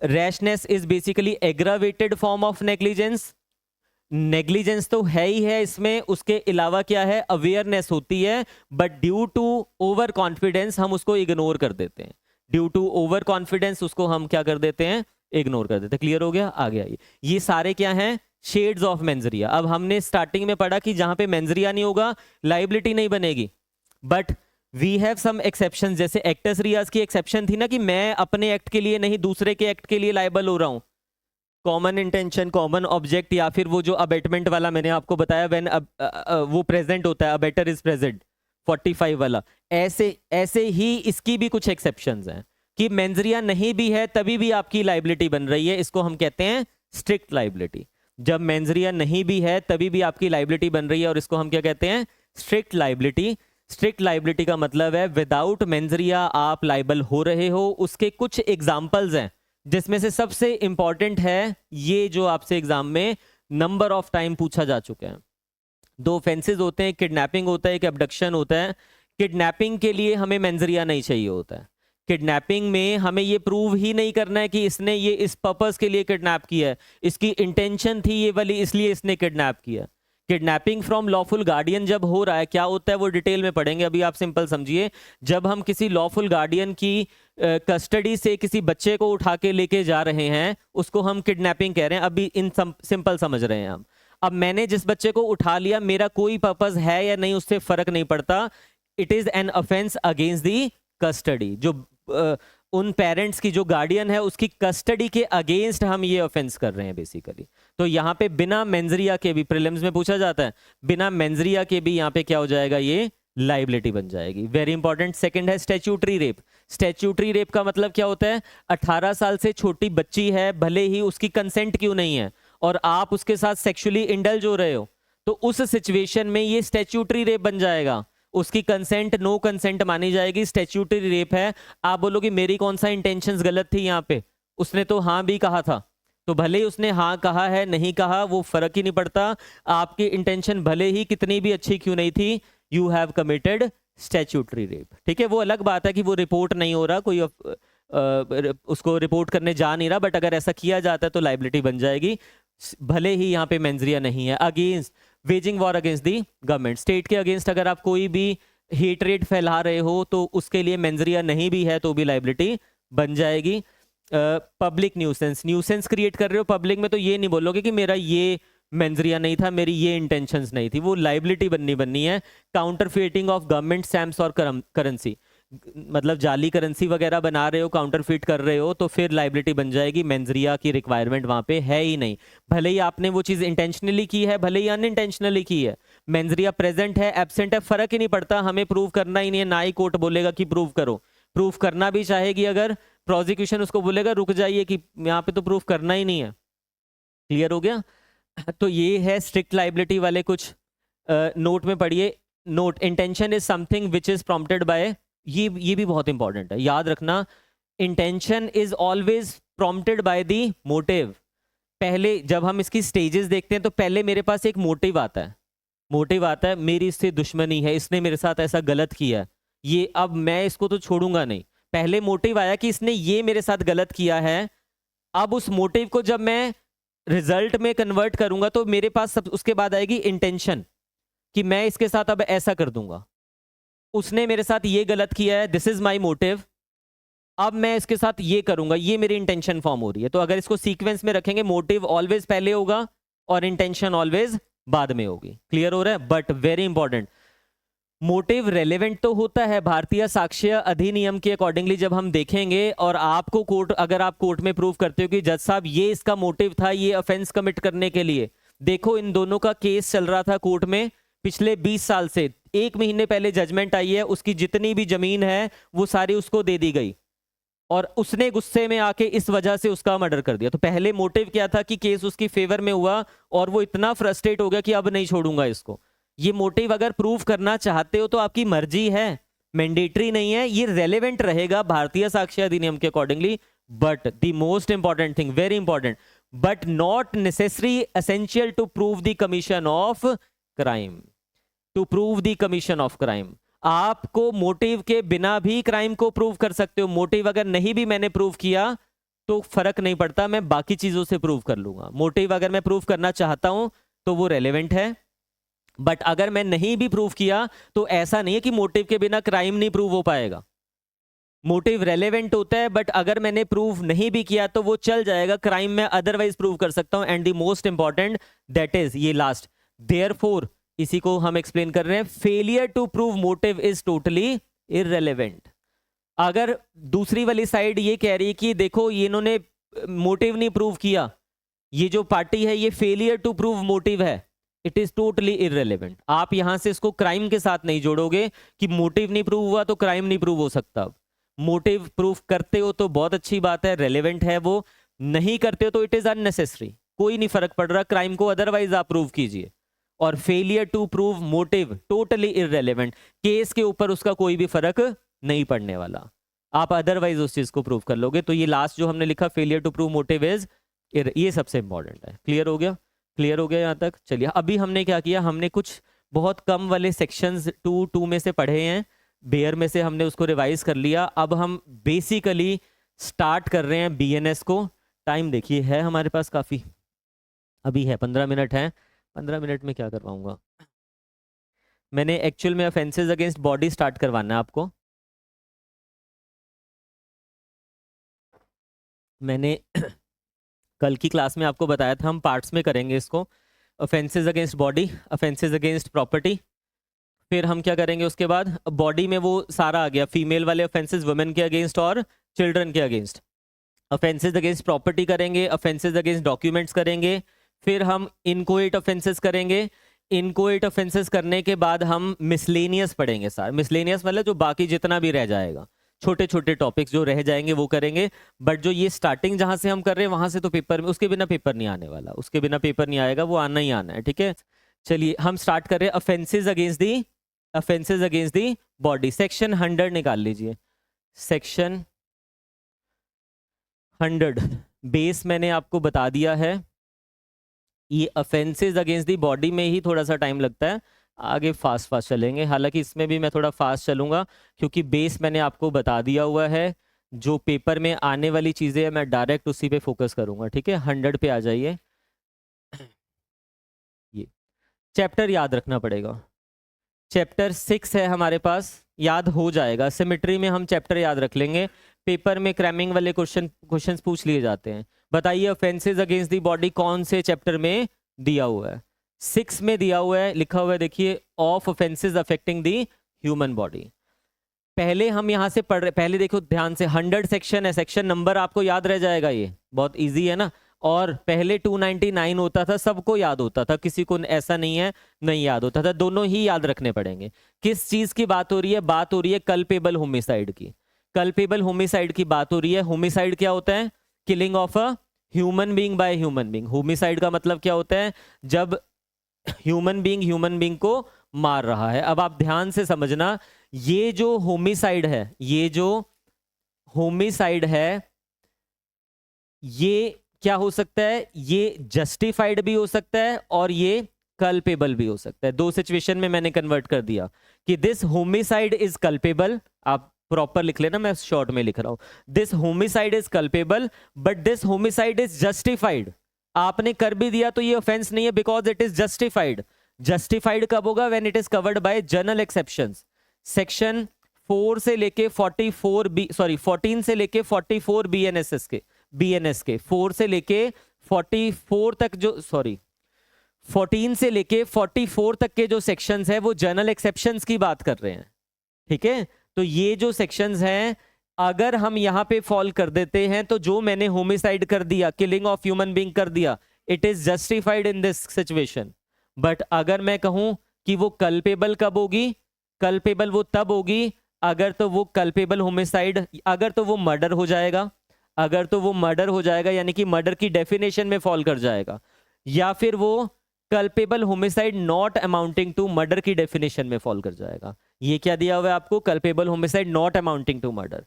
Rashness is basically aggravated form of negligence. Negligence तो है ही है इसमें, उसके अलावा क्या है, अवेयरनेस होती है, but due to over confidence हम उसको इग्नोर कर देते हैं। ड्यू टू ओवर कॉन्फिडेंस उसको हम क्या कर देते हैं, इग्नोर कर देते हैं। क्लियर हो गया? आगे आइए, ये सारे क्या हैं, शेड्स ऑफ मेंजरिया। अब हमने स्टार्टिंग में पढ़ा कि जहां पे मेंजरिया नहीं होगा लाइबिलिटी नहीं बनेगी, but we have some exception. जैसे एक्टस रियाज की एक्सेप्शन थी ना कि मैं अपने एक्ट के लिए नहीं दूसरे के एक्ट के लिए लाइबल हो रहा हूं। कॉमन इंटेंशन, कॉमन ऑब्जेक्ट, या फिर वो जो अबेटमेंट वाला मैंने आपको बताया, व्हेन वो प्रेजेंट होता है, अबेटर इज प्रेजेंट, 45 वाला। ऐसे ऐसे ही इसकी भी कुछ एक्सेप्शंस हैं कि मेंजरिया नहीं भी है तभी भी आपकी लाइबिलिटी बन रही है। इसको हम कहते हैं स्ट्रिक्ट लाइबिलिटी। जब मेंजरिया नहीं भी है तभी भी आपकी लाइबिलिटी बन रही है, और इसको हम क्या कहते हैं, स्ट्रिक्ट लाइबिलिटी। स्ट्रिक्ट लाइबिलिटी का मतलब है विदाउट मेंजरिया आप लाइबल हो रहे हो। उसके कुछ एग्जांपल्स हैं, जिसमें से सबसे इंपॉर्टेंट है ये जो आपसे एग्जाम में नंबर ऑफ टाइम पूछा जा चुका है। 2 ऑफेंसेस होते हैं, किडनैपिंग होता है, एक एब्डक्शन होता है। किडनैपिंग के लिए हमें मेंजरिया नहीं चाहिए होता है। किडनैपिंग में हमें ये प्रूव ही नहीं करना है कि इसने ये इस पर्पस के लिए किडनैप किया है, इसकी इंटेंशन थी ये वाली इसलिए इसने किडनैप किया। किडनैपिंग फ्रॉम लॉफुल गार्डियन जब हो रहा है, क्या होता है वो डिटेल में पढ़ेंगे, अभी आप सिंपल समझिए। जब हम किसी लॉफुल गार्डियन की कस्टडी से किसी बच्चे को उठा के लेके जा रहे हैं, उसको हम किडनैपिंग कह रहे हैं। अभी इन सिंपल समझ रहे हैं हम। अब मैंने जिस बच्चे को उठा लिया, मेरा कोई पर्पस है या नहीं उससे फर्क नहीं पड़ता। It is an offence against the custody. जो उन पेरेंट्स की, जो गार्डियन है उसकी कस्टडी के अगेंस्ट हम ये ऑफेंस कर रहे हैं बेसिकली। तो यहाँ पे बिना मेंजरिया के भी, प्रीलिम्स में पूछा जाता है, बिना मेंजरिया के भी यहाँ पे क्या हो जाएगा, ये लाइबिलिटी बन जाएगी। Very important. सेकंड है स्टैट्यूटरी रेप। स्टैट्यूटरी रेप का मतलब क्या होता है, 18 साल से छोटी बच्ची है, भले ही उसकी कंसेंट क्यों नहीं है, और आप उसके साथ सेक्सुअली इंडल्ज हो रहे हो, तो उस सिचुएशन में ये स्टैट्यूटरी रेप बन जाएगा। उसकी कंसेंट नो कंसेंट मानी जाएगी, स्टैट्यूटरी रेप है। आप बोलोगे मेरी कौन सा इंटेंशंस गलत थी यहाँ पे, उसने तो हाँ भी कहा था। तो भले ही उसने हाँ कहा है नहीं कहा वो फर्क ही नहीं पड़ता। आपकी इंटेंशन भले ही कितनी भी अच्छी क्यों नहीं थी, you have committed statutory rape. ठीक है, वो अलग बात है कि वो रिपोर्ट नहीं हो रहा, कोई उसको रिपोर्ट करने जा नहीं रहा, बट अगर ऐसा किया जाता है तो लाइबिलिटी बन जाएगी, भले ही यहाँ पे मेंजरिया नहीं है। Against waging war against the government, state के अगेंस्ट अगर आप कोई भी हेटरेट फैला रहे हो तो उसके लिए मेंजरिया नहीं भी है तो भी लाइबिलिटी बन जाएगी। पब्लिक न्यूसेंस, न्यूसेंस क्रिएट कर रहे हो पब्लिक में, तो ये नहीं बोलोगे कि मेरा ये मेंजरिया नहीं था, मेरी ये इंटेंशंस नहीं थी, वो लाइबिलिटी बननी है। काउंटरफीटिंग ऑफ गवर्नमेंट स्टैम्प्स और करेंसी, मतलब जाली करेंसी वगैरह बना रहे हो, काउंटरफीट कर रहे हो, तो फिर लाइबिलिटी बन जाएगी। मेंजरिया की रिक्वायरमेंट वहां पे है ही नहीं, भले ही आपने वो चीज इंटेंशनली की है, भले ही अनइंटेंशनली की है। मेंजरिया प्रेजेंट है एब्सेंट है फर्क ही नहीं पड़ता, हमें प्रूव करना ही नहीं है। ना ही कोर्ट बोलेगा कि प्रूव करो, प्रूफ करना भी चाहेगी अगर प्रोसिक्यूशन उसको बोलेगा रुक जाइए कि यहाँ पे तो प्रूफ करना ही नहीं है। क्लियर हो गया? तो ये है स्ट्रिक्ट लाइबिलिटी वाले कुछ नोट में पढ़िए। Note, intention is something which is prompted by, ये भी बहुत इंपॉर्टेंट है, याद रखना। Intention is always prompted by the motive. पहले जब हम इसकी स्टेजेस देखते हैं तो पहले मेरे पास एक मोटिव आता है, मेरी इससे दुश्मनी है, इसने मेरे साथ ऐसा गलत किया है, ये अब मैं इसको तो छोड़ूंगा नहीं। पहले मोटिव आया कि इसने ये मेरे साथ गलत किया है, अब उस मोटिव को जब मैं रिजल्ट में कन्वर्ट करूंगा तो मेरे पास सब उसके बाद आएगी इंटेंशन कि मैं इसके साथ अब ऐसा कर दूंगा, उसने मेरे साथ ये गलत किया है, दिस इज माय मोटिव, अब मैं इसके साथ ये करूंगा, ये मेरी इंटेंशन फॉर्म हो रही है। तो अगर इसको सीक्वेंस में रखेंगे, मोटिव ऑलवेज पहले होगा और इंटेंशन ऑलवेज बाद में होगी। क्लियर हो रहा है? But very important, motive relevant तो होता है भारतीय साक्ष्य अधिनियम के अकॉर्डिंगली जब हम देखेंगे, और आपको कोर्ट, अगर आप कोर्ट में प्रूव करते हो कि जज साहब ये इसका मोटिव था ये ऑफेंस कमिट करने के लिए। देखो इन दोनों का केस चल रहा था कोर्ट में पिछले 20 साल से, 1 महीने पहले जजमेंट आई है, उसकी जितनी भी जमीन है वो सारी उसको दे दी गई और उसने गुस्से में आके इस वजह से उसका मर्डर कर दिया। तो पहले मोटिव क्या था कि केस उसकी फेवर में हुआ और वो इतना फ्रस्ट्रेट हो गया कि अब नहीं छोड़ूंगा इसको। ये मोटिव अगर प्रूव करना चाहते हो तो आपकी मर्जी है, मैंडेटरी नहीं है, ये रेलेवेंट रहेगा भारतीय साक्ष्य अधिनियम के accordingly. But the most important thing, very important, but not necessary essential to prove the commission of crime, to prove the commission of crime. आपको मोटिव के बिना भी क्राइम को प्रूव कर सकते हो। मोटिव अगर नहीं भी मैंने प्रूव किया तो फर्क नहीं पड़ता, मैं बाकी चीजों से प्रूव कर लूंगा। मोटिव अगर मैं प्रूव करना चाहता हूं तो वो रेलेवेंट है, बट अगर मैं नहीं भी प्रूव किया तो ऐसा नहीं है कि मोटिव के बिना क्राइम नहीं प्रूव हो पाएगा। मोटिव रेलेवेंट होता है, बट अगर मैंने प्रूव नहीं भी किया तो वो चल जाएगा, क्राइम में अदरवाइज प्रूव कर सकता हूं। And the most important that is ये लास्ट, देयरफॉर, इसी को हम एक्सप्लेन कर रहे हैं, failure to prove motive is totally irrelevant. अगर दूसरी वाली साइड ये कह रही है कि देखो ये इन्होंने मोटिव नहीं प्रूव किया, ये जो पार्टी है ये फेलियर टू प्रूव मोटिव है, इट इज टोटली इररेलेवेंट। आप यहां से इसको क्राइम के साथ नहीं जोड़ोगे कि मोटिव नहीं प्रूव हुआ तो क्राइम नहीं प्रूव हो सकता। मोटिव प्रूफ करते हो तो बहुत अच्छी बात है, रेलेवेंट है वो, नहीं करते हो तो इट इज अननेसेसरी, कोई नहीं फर्क पड़ रहा, क्राइम को अदरवाइज आप प्रूव कीजिए। और failure to prove motive totally irrelevant, case के ऊपर उसका कोई भी फर्क नहीं पड़ने वाला, आप अदरवाइज उस चीज को प्रूव कर लोगे। तो ये लास्ट जो हमने लिखा failure to prove motive is, ये सबसे इंपॉर्टेंट है। क्लियर हो गया? क्लियर हो गया यहां तक? चलिए अभी हमने क्या किया, हमने कुछ बहुत कम वाले सेक्शंस 2 में से पढ़े हैं, बेयर में से हमने उसको रिवाइज कर लिया। अब हम बेसिकली स्टार्ट कर रहे हैं बीएनएस को। टाइम देखिए है हमारे पास काफ़ी, अभी है 15 मिनट है, 15 मिनट में क्या कर पाऊंगा। मैंने एक्चुअल में ऑफेंसेस अगेंस्ट बॉडी स्टार्ट करवाना है आपको। मैंने कल की क्लास में आपको बताया था हम पार्ट्स में करेंगे इसको, offences against body, offences against property, फिर हम क्या करेंगे उसके बाद, बॉडी में वो सारा आ गया, फीमेल वाले ऑफेंसेस वुमेन के अगेंस्ट और चिल्ड्रन के अगेंस्ट। ऑफेंसेस अगेंस्ट प्रॉपर्टी करेंगे, ऑफेंसेस अगेंस्ट डॉक्यूमेंट्स करेंगे, फिर हम इनकोएट ऑफेंसेस करेंगे। इनकोएट ऑफेंसेस करने के बाद हम मिसलेनियस पढ़ेंगे सर। मिसलेनियस मतलब जो बाकी जितना भी रह जाएगा, छोटे छोटे टॉपिक्स जो रह जाएंगे वो करेंगे। बट जो ये स्टार्टिंग जहां से हम कर रहे हैं वहां से तो पेपर में, उसके बिना पेपर नहीं आने वाला, उसके बिना पेपर नहीं आएगा, वो आना ही आना है। ठीक है, चलिए हम स्टार्ट कर रहे हैं offences against the, offences against the body. Section 100 निकाल लीजिए, सेक्शन 100 बेस मैंने आपको बता दिया है। ये ऑफेंसेस अगेंस्ट दी बॉडी में ही थोड़ा सा टाइम लगता है, आगे फास्ट फास्ट चलेंगे। हालांकि इसमें भी मैं थोड़ा फास्ट चलूंगा क्योंकि बेस मैंने आपको बता दिया हुआ है। जो पेपर में आने वाली चीज़ें हैं मैं डायरेक्ट उसी पे फोकस करूंगा। ठीक है, 100 पे आ जाइए। ये चैप्टर याद रखना पड़ेगा, चैप्टर 6 है हमारे पास, याद हो जाएगा। सिमेट्री में हम चैप्टर याद रख लेंगे, पेपर में क्रैमिंग वाले क्वेश्चंस पूछ लिए जाते हैं। बताइए ऑफेंसेस अगेंस्ट दी बॉडी कौन से चैप्टर में दिया हुआ है? 6 में दिया हुआ है, लिखा हुआ है देखिए, of offences affecting the human body. पहले हम यहाँ से पढ़ रहे, पहले देखो ध्यान से, 100 सेक्शन है, सेक्शन नंबर आपको याद रह जाएगा, ये बहुत इजी है ना। और पहले 299 होता था, सबको याद होता था, किसी को ऐसा नहीं है नहीं याद होता था, दोनों ही याद रखने पड़ेंगे। किस चीज की बात हो रही है? बात हो रही है कल्पेबल होमिसाइड की। कल्पेबल होमिसाइड की बात हो रही है। होमिसाइड क्या होता है? Killing of a human being by human being. Homicide का मतलब क्या होता है? जब ह्यूमन बीइंग को मार रहा है। अब आप ध्यान से समझना, ये जो होमिसाइड है, ये जो होमिसाइड है, ये क्या हो सकता है? ये जस्टिफाइड भी हो सकता है और ये कल्पेबल भी हो सकता है। दो सिचुएशन में मैंने कन्वर्ट कर दिया कि दिस होमिसाइड इज कल्पेबल, आप प्रॉपर लिख लेना, मैं शॉर्ट में लिख रहा हूं, this homicide is culpable but this homicide is justified. आपने कर भी दिया तो ये ऑफेंस नहीं है because it is justified. Justified कब होगा? When it is covered bye general exceptions. Section 4 से लेके 44 बी, सॉरी 14 से लेके 44 बीएनएसएस के, बीएनएस के 4 से लेके 44 तक जो, सॉरी 14 से लेके 44 तक के जो सेक्शंस है वो जनरल एक्सेप्शंस की बात कर रहे हैं। ठीक है, तो ये जो सेक्शंस हैं अगर हम यहां पे फॉल कर देते हैं तो जो मैंने होमिसाइड कर दिया, किलिंग ऑफ ह्यूमन बीइंग कर दिया, it is justified in this situation. But अगर मैं कहूं कि वो कल्पेबल कब होगी? कल्पेबल वो तब होगी अगर तो वो कल्पेबल होमिसाइड, अगर तो वो मर्डर हो जाएगा, अगर तो वो मर्डर हो जाएगा यानी कि मर्डर की डेफिनेशन में फॉल कर जाएगा, या फिर वो culpable homicide not amounting to murder की डेफिनेशन में फॉल कर जाएगा। ये क्या दिया हुआ है आपको? Culpable homicide not amounting to murder.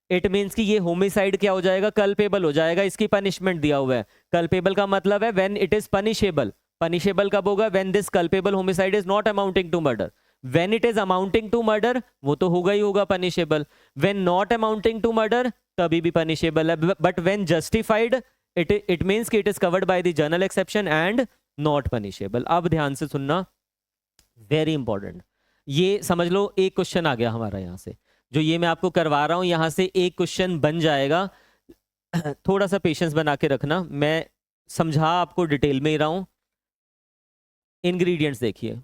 It means कि ये होमिसाइड क्या हो जाएगा? कल्पेबल हो जाएगा। इसकी पनिशमेंट दिया हुआ है। कल्पेबल का मतलब है when it is punishable. Punishable कब होगा? When this culpable homicide is not amounting to murder. When it is amounting to murder वो तो होगा ही होगा punishable, when not amounting to murder तभी भी पनिशेबल है, but when justified it means कि it is covered by the general exception and not punishable. अब ध्यान से सुनना, वेरी इंपॉर्टेंट, ये समझ लो एक क्वेश्चन आ गया हमारा यहां से, जो ये मैं आपको करवा रहा हूं यहां से एक क्वेश्चन बन जाएगा। थोड़ा सा पेशेंस बना के रखना, मैं समझा आपको डिटेल में ही रहा हूं। इंग्रेडिएंट्स देखिए,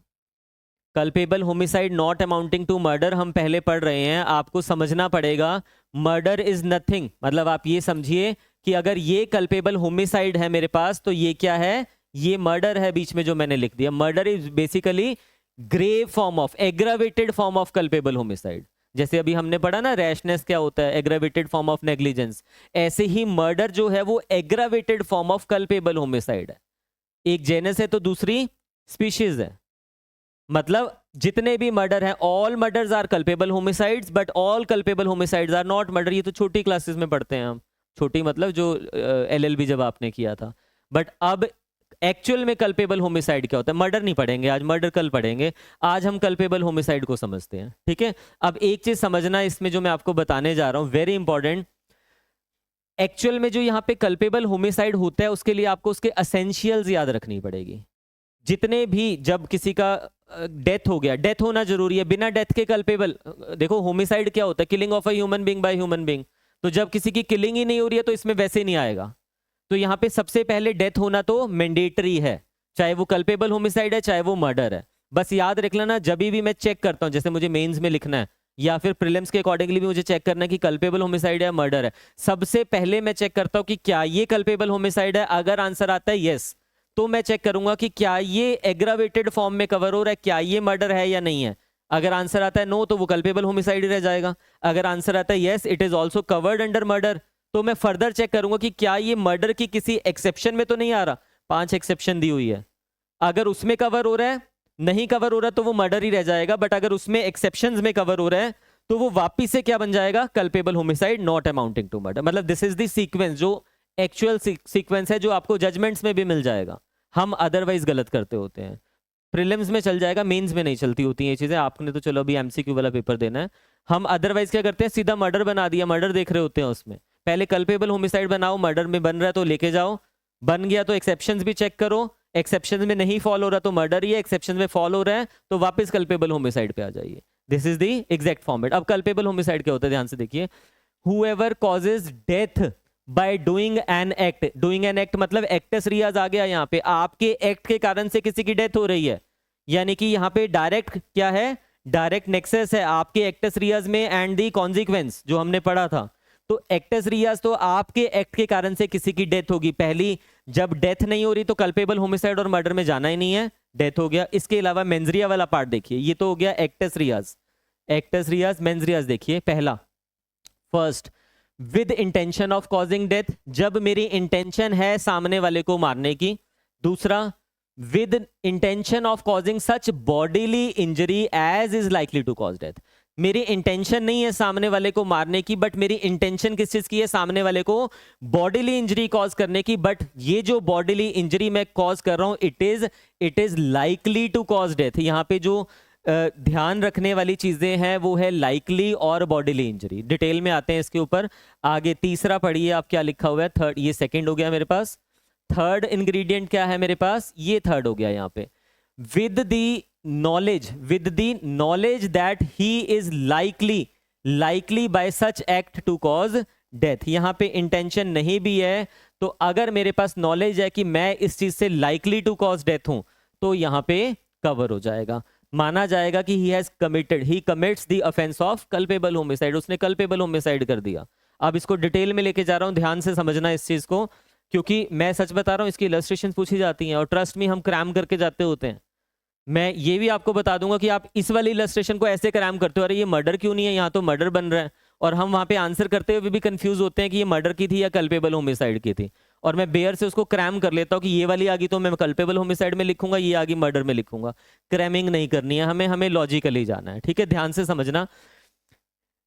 culpable homicide not amounting to murder हम पहले पढ़ रहे हैं, आपको समझना पड़ेगा मर्डर इज नथिंग, मतलब आप ये समझिए कि अगर ये कल्पेबल होमिसाइड है मेरे पास तो ये क्या है, ये मर्डर है, बीच में जो मैंने लिख दिया। Murder is basically grave form of, aggravated form of culpable homicide. जैसे अभी हमने पढ़ा ना रैशनेस क्या होता है, एग्रावेटेड फॉर्म ऑफ नेग्लिजेंस, ऐसे ही मर्डर जो है वो aggravated form of culpable homicide है। एक जेनस है तो दूसरी स्पीशीज है, मतलब जितने भी मर्डर हैं, all murders are culpable homicides but all culpable homicides are not murder. ये तो छोटी क्लासेस में पढ़ते हैं हम, छोटी मतलब जो LLB जब आपने किया था। बट अब एक्चुअल में कल्पेबल होमिसाइड क्या होता है, मर्डर नहीं पढ़ेंगे आज, मर्डर कल पढ़ेंगे, आज हम कल्पेबल होमिसाइड को समझते हैं, ठीक है। अब एक चीज समझना इसमें जो मैं आपको बताने जा रहा हूं, वेरी इंपॉर्टेंट, एक्चुअल में जो यहाँ पे कल्पेबल होमिसाइड होता है उसके लिए आपको उसके एसेंशियल्स याद रखनी पड़ेगी। जितने भी, जब किसी का डेथ हो गया, डेथ होना जरूरी है, बिना डेथ के कल्पेबल, देखो होमिसाइड क्या होता है, killing of a human being by human being, तो जब किसी की किलिंग ही नहीं हो रही है तो इसमें वैसे नहीं आएगा। तो यहाँ पे सबसे पहले डेथ होना तो मैंडेटरी है, चाहे वो कल्पेबल होमिसाइड है चाहे वो मर्डर है। बस याद रख लेना, जब भी मैं चेक करता हूँ, जैसे मुझे मेंस में लिखना है या फिर प्रीलिम्स के अकॉर्डिंगली भी मुझे चेक करना है कि कल्पेबल होमिसाइड है मर्डर है, सबसे पहले मैं चेक करता हूँ कि क्या ये कल्पेबल होमिसाइड है। अगर आंसर आता है यस, तो मैं चेक करूंगा कि क्या ये एग्रावेटेड फॉर्म में कवर हो रहा है, क्या ये मर्डर है या नहीं है। अगर आंसर आता है नो तो वो कल्पेबल होमिसाइड रह जाएगा। अगर आंसर आता है yes, it is also covered under murder, तो मैं फर्दर चेक करूंगा कि क्या ये मर्डर की किसी एक्सेप्शन में तो नहीं आ रहा। 5 एक्सेप्शन दी हुई है, अगर उसमें कवर हो रहा है, नहीं कवर हो रहा तो वो मर्डर ही रह जाएगा, बट अगर उसमें एक्सेप्शंस में कवर हो रहा है तो वो वापिस से क्या बन जाएगा, culpable homicide not amounting to murder. मतलब दिस इज द सीक्वेंस, जो एक्चुअल सीक्वेंस है, जो आपको जजमेंट्स में भी मिल जाएगा। हम अदरवाइज गलत करते होते हैं, प्रीलिम्स में चल जाएगा, मेंस में नहीं चलती होती हैं ये चीजें। आपने तो चलो अभी MCQ वाला पेपर देना है, हम अदरवाइज क्या करते हैं, सीधा मर्डर बना दिया, मर्डर देख रहे होते हैं उसमें। पहले कल्पेबल होमिसाइड बनाओ, मर्डर में बन रहा है तो लेके जाओ, बन गया तो एक्सेप्शंस भी चेक करो, एक्सेप्शंस में नहीं फॉलो हो रहा तो मर्डर ही है, एक्सेप्शंस में फॉलो हो रहा है तो वापस कल्पेबल होमिसाइड पे आ जाइए। This is the exact format. अब कल्पेबल होमिसाइड क्या होता है, ध्यान से देखिए, whoever causes death by doing an act, doing an act मतलब एक्टस रियाज आ गया यहाँ पे, आपके एक्ट के कारण से किसी की डेथ हो रही है, यानी कि यहाँ पे डायरेक्ट क्या है, डायरेक्ट नेक्सस है आपके एक्टस रियाज में एंड दी कॉन्सिक्वेंस जो हमने पढ़ा था। तो एक्टस रियाज तो आपके एक्ट के कारण से किसी की डेथ होगी। पहली, जब डेथ नहीं हो रही तो कल्पेबल होमिसाइड और मर्डर में जाना ही नहीं है, डेथ हो गया। इसके अलावा मेंजरिया वाला पार्ट देखिए, ये तो हो गया एक्टस रियाज, एक्टस रियाज मेंजरियाज। देखिए पहला, first with intention of causing death, जब मेरी इंटेंशन है सामने वाले को मारने की। दूसरा, with intention of causing such bodily injury as is likely to cause death, मेरी इंटेंशन नहीं है सामने वाले को मारने की, बट मेरी इंटेंशन किस चीज की है, सामने वाले को बॉडीली इंजरी कॉज करने की, बट ये जो बॉडीली इंजरी मैं कॉज कर रहा हूं it is likely to cause death. यहां पे जो ध्यान रखने वाली चीजें हैं वो है लाइकली और बॉडीली इंजरी। डिटेल में आते हैं इसके ऊपर आगे। तीसरा पढ़िए आप क्या लिखा हुआ है, थर्ड, ये सेकंड हो गया मेरे पास। थर्ड इंग्रेडिएंट क्या है मेरे पास, ये थर्ड हो गया यहाँ पे, with the knowledge that he is likely by such act to cause death. यहाँ पे इंटेंशन नहीं भी है तो अगर मेरे पास नॉलेज है कि मैं इस चीज से लाइकली टू कॉज डेथ हूं तो यहाँ पे कवर हो जाएगा, माना जाएगा कि he commits the offence of culpable homicide, उसने कल्पेबल होमिसाइड कर दिया। अब इसको डिटेल में लेके जा रहा हूं, ध्यान से समझना इस चीज को, क्योंकि मैं सच बता रहा हूं इसकी इलस्ट्रेशन पूछी जाती हैं और ट्रस्ट में हम क्रैम करके जाते होते हैं। मैं ये भी आपको बता दूंगा कि आप इस वाली इलस्ट्रेशन को ऐसे क्रैम करते हो, अरे ये मर्डर क्यों नहीं है, यहाँ तो मर्डर बन रहा है, और हम वहां पे आंसर करते हुए भी कंफ्यूज होते हैं कि ये मर्डर की थी या कल्पेबल होमिसाइड की थी, और मैं बेयर से उसको क्रैम कर लेता हूँ कि ये वाली आ गई तो मैं कल्पेबल होमिसाइड में लिखूंगा, ये आ गई मर्डर में लिखूंगा। क्रैमिंग नहीं करनी है हमें लॉजिकली जाना है, ठीक है। ध्यान से समझना,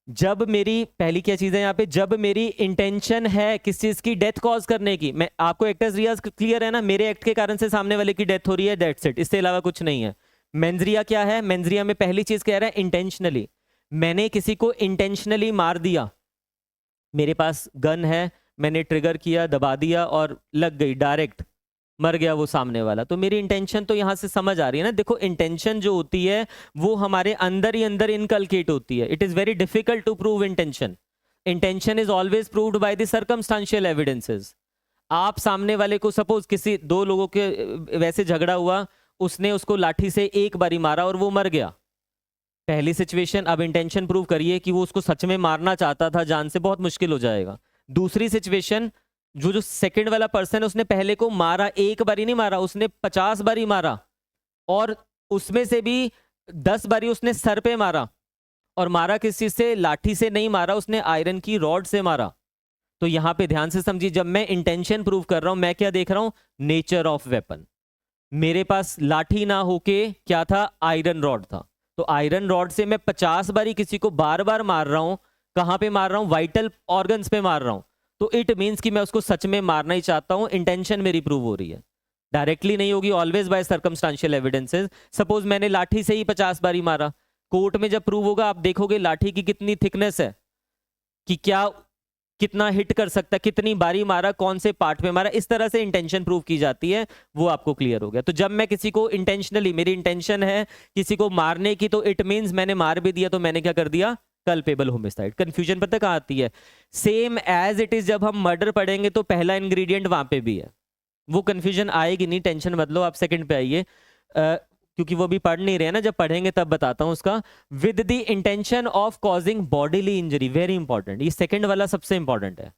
जब मेरी पहली क्या चीज है यहाँ पे, जब मेरी इंटेंशन है किस चीज की, डेथ कॉज करने की, मैं आपको एक्टस रियाज क्लियर है ना, मेरे एक्ट के कारण से सामने वाले की डेथ हो रही है, दैट्स इट, इससे अलावा कुछ नहीं है। मेंजरिया क्या है? मेंजरिया में पहली चीज कह रहा है इंटेंशनली। मैंने किसी को इंटेंशनली मार दिया, मेरे पास गन है, मैंने ट्रिगर किया, दबा दिया और लग गई, डायरेक्ट मर गया वो सामने वाला, तो मेरी इंटेंशन तो यहां से समझ आ रही है ना। देखो इंटेंशन जो होती है वो हमारे अंदर ही अंदर इनकलकेट होती है। It is very difficult to prove intention. Intention is always proved by the circumstantial evidences. आप सामने वाले को, सपोज किसी दो लोगों के वैसे झगड़ा हुआ, उसने उसको लाठी से एक बारी मारा और वो मर गया, पहली सिचुएशन। अब इंटेंशन प्रूव करिए कि वो उसको सच में मारना चाहता था जान से, बहुत मुश्किल हो जाएगा। दूसरी सिचुएशन, जो सेकंड वाला पर्सन है उसने पहले को मारा, एक बारी नहीं मारा, उसने 50 बारी मारा, और उसमें से भी 10 बारी उसने सर पे मारा, और मारा किस चीज से? लाठी से नहीं मारा, उसने आयरन की रॉड से मारा। तो यहां पे ध्यान से समझिए, जब मैं इंटेंशन प्रूव कर रहा हूं, मैं क्या देख रहा हूं? Nature of weapon. मेरे पास लाठी ना होके क्या था? आयरन रॉड था। तो आयरन रॉड से मैं 50 बारी किसी को बार बार मार रहा हूं। कहां पे मार रहा हूं? वाइटल ऑर्गन्स पे मार रहा हूं। तो इट मींस कि मैं उसको सच में मारना ही चाहता हूं, इंटेंशन मेरी प्रूव हो रही है। डायरेक्टली नहीं होगी, always by circumstantial evidences. Suppose मैंने लाठी से ही 50 बारी मारा, कोर्ट में जब प्रूव होगा आप देखोगे लाठी की कितनी थिकनेस है, कि क्या कितना हिट कर सकता है, कितनी बारी मारा, कौन से पार्ट पे मारा, इस तरह से इंटेंशन प्रूव की जाती है। वो आपको क्लियर हो गया। तो जब मैं किसी को इंटेंशनली, मेरी इंटेंशन है किसी को मारने की, तो इट मींस मैंने मार भी दिया, तो मैंने क्या कर दिया? Culpable homicide. कंफ्यूजन पता कहाँ आती है? सेम एज इट इज जब हम मर्डर पढ़ेंगे तो पहला इंग्रेडिएंट वहां पे भी है, वो कंफ्यूजन आएगी नहीं, टेंशन मत लो। आप सेकंड पे आइए, क्योंकि वो भी पढ़ नहीं रहे हैं ना, जब पढ़ेंगे तब बताता हूं उसका। With the intention of causing bodily injury, very important, ये सेकंड वाला सबसे इंपॉर्टेंट है।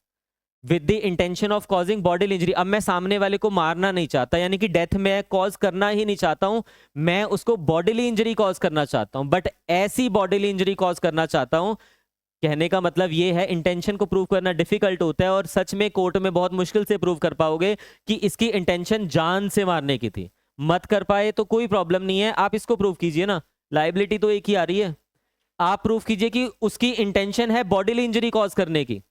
With the intention of causing bodily injury. अब मैं सामने वाले को मारना नहीं चाहता, यानी कि डेथ में कॉज करना ही नहीं चाहता हूं, मैं उसको बॉडीली इंजरी कॉज करना चाहता हूं, बट ऐसी बॉडीली इंजरी कॉज करना चाहता हूं। कहने का मतलब ये है, इंटेंशन को प्रूव करना डिफिकल्ट होता है, और सच में कोर्ट में बहुत मुश्किल से प्रूव कर पाओगे कि इसकी इंटेंशन जान से मारने की थी। मत कर पाए तो कोई प्रॉब्लम नहीं है, आप इसको प्रूव कीजिए ना, लायबिलिटी तो एक ही आ रही है। आप प्रूव कीजिए कि उसकी इंटेंशन है बॉडीली इंजरी कॉज करने की।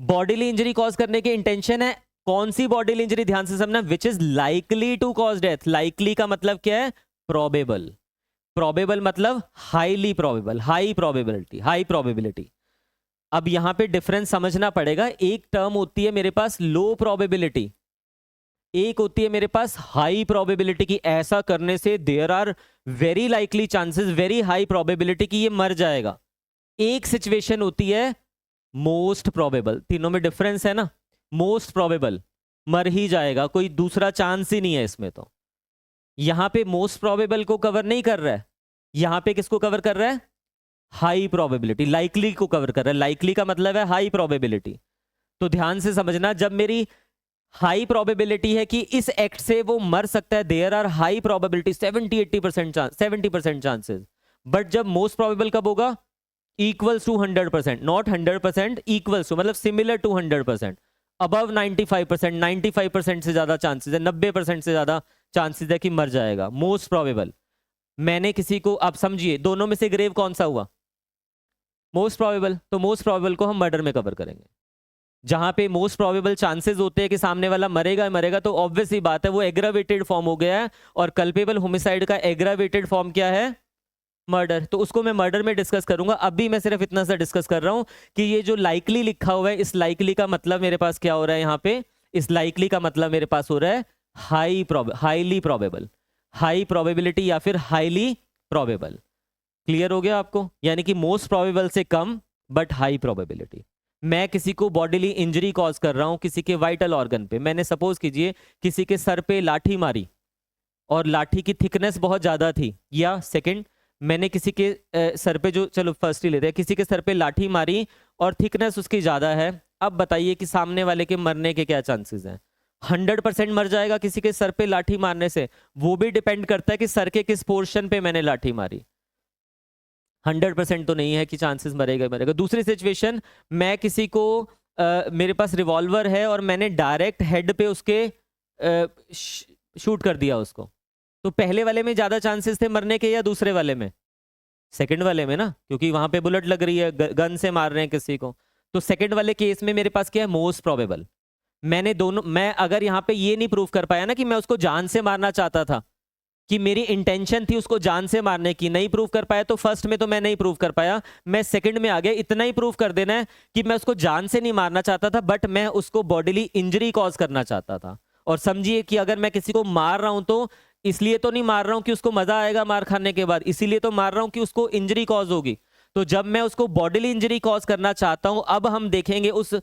बॉडीली इंजरी कॉज करने की इंटेंशन है, कौन सी बॉडीली इंजरी? ध्यान से समझना, which is likely to cause death. Likely का मतलब क्या है? प्रोबेबल। प्रोबेबल मतलब highly probable, high probability, high probability. अब यहां पे डिफरेंस समझना पड़ेगा। एक टर्म होती है मेरे पास लो प्रोबेबिलिटी, एक होती है मेरे पास हाई प्रोबेबिलिटी की, ऐसा करने से there are very likely chances, very high probability कि ये मर जाएगा। एक सिचुएशन होती है मोस्ट प्रोबेबल, तीनों में डिफरेंस है ना। मोस्ट प्रोबेबल मर ही जाएगा, कोई दूसरा चांस ही नहीं है इसमें। तो यहां पे मोस्ट प्रोबेबल को कवर नहीं कर रहा है, यहां पे किसको कवर कर रहा है? हाई प्रोबेबिलिटी, लाइकली को कवर कर रहा है। लाइकली का मतलब है हाई प्रोबेबिलिटी। तो ध्यान से समझना, जब मेरी हाई प्रोबेबिलिटी है कि इस एक्ट से वो मर सकता है, there are high probability 70-80% chance, 70% chances. But जब मोस्ट प्रोबेबल कब होगा? Equals to 100%, not 100%, equals to मतलब सिमिलर टू 100%, अबव 95%, 95% से ज्यादा चांसेस है, 90% से ज्यादा चांसेस है कि मर जाएगा। Most probable. मैंने किसी को, आप समझिए दोनों में से ग्रेव कौन सा हुआ? Most probable. तो मोस्ट प्रोबेबल को हम मर्डर में कवर करेंगे। जहां पे मोस्ट प्रोबेबल चांसेस होते हैं कि सामने वाला मरेगा ही मरेगा, तो ऑब्वियस ही बात है वो एग्रावेटेड फॉर्म हो गया है, और कल्पेबल होमिसाइड का एग्रावेटेड फॉर्म क्या है? मर्डर। तो उसको मैं मर्डर में डिस्कस करूंगा। अभी मैं सिर्फ इतना सा डिस्कस कर रहा हूं कि ये जो लाइकली लिखा हुआ है, इस लाइकली का मतलब मेरे पास क्या हो रहा है यहाँ पे? इस लाइकली का मतलब मेरे पास हो रहा है हाईली प्रोबेबल, हाई प्रोबेबिलिटी या फिर हाईली प्रोबेबल। क्लियर हो गया आपको? यानी कि मोस्ट प्रोबेबल से कम बट हाई प्रोबेबिलिटी। मैं किसी को बॉडीली इंजरी कॉज कर रहा हूं किसी के वाइटल ऑर्गन पे। मैंने सपोज कीजिए किसी के सर पे लाठी मारी और लाठी की थिकनेस बहुत ज्यादा थी, या सेकंड मैंने किसी के सर पे, जो चलो फर्स्ट ही लेते हैं, किसी के सर पे लाठी मारी और थिकनेस उसकी ज्यादा है। अब बताइए कि सामने वाले के मरने के क्या चांसेस हैं? 100% मर जाएगा किसी के सर पे लाठी मारने से। वो भी डिपेंड करता है कि सर के किस पोर्शन पे मैंने लाठी मारी। 100% तो नहीं है कि चांसेस मरेगा मरेगा। दूसरी सिचुएशन, मैं किसी को मेरे पास रिवॉल्वर है और मैंने डायरेक्ट हेड पे उसके शूट कर दिया उसको, तो पहले वाले में ज्यादा चांसेस थे मरने के या दूसरे वाले में? सेकंड वाले में ना, क्योंकि वहां पे बुलेट लग रही है, गन से मार रहे हैं किसी को। तो सेकंड वाले केस में मेरे पास क्या है? Most probable. मैं अगर यहां पे ये नहीं प्रूव कर पाया ना कि मैं उसको जान से मारना चाहता था, कि मेरी इंटेंशन थी उसको जान से मारने की, नहीं प्रूव कर पाया, तो फर्स्ट में तो मैं नहीं प्रूव कर पाया, मैं सेकंड में आ गया। इतना ही प्रूव कर देना है कि मैं उसको जान से नहीं मारना चाहता था, बट मैं उसको बॉडीली इंजरी कॉज करना चाहता था। और समझिए कि अगर मैं किसी को मार रहा हूं तो इसलिए तो नहीं मार रहा हूं कि उसको मजा आएगा मार खाने के बाद, इसीलिए तो मार रहा हूं कि उसको इंजरी कॉज होगी। तो जब मैं उसको बॉडीली इंजरी कॉज करना चाहता हूं, अब हम देखेंगे उस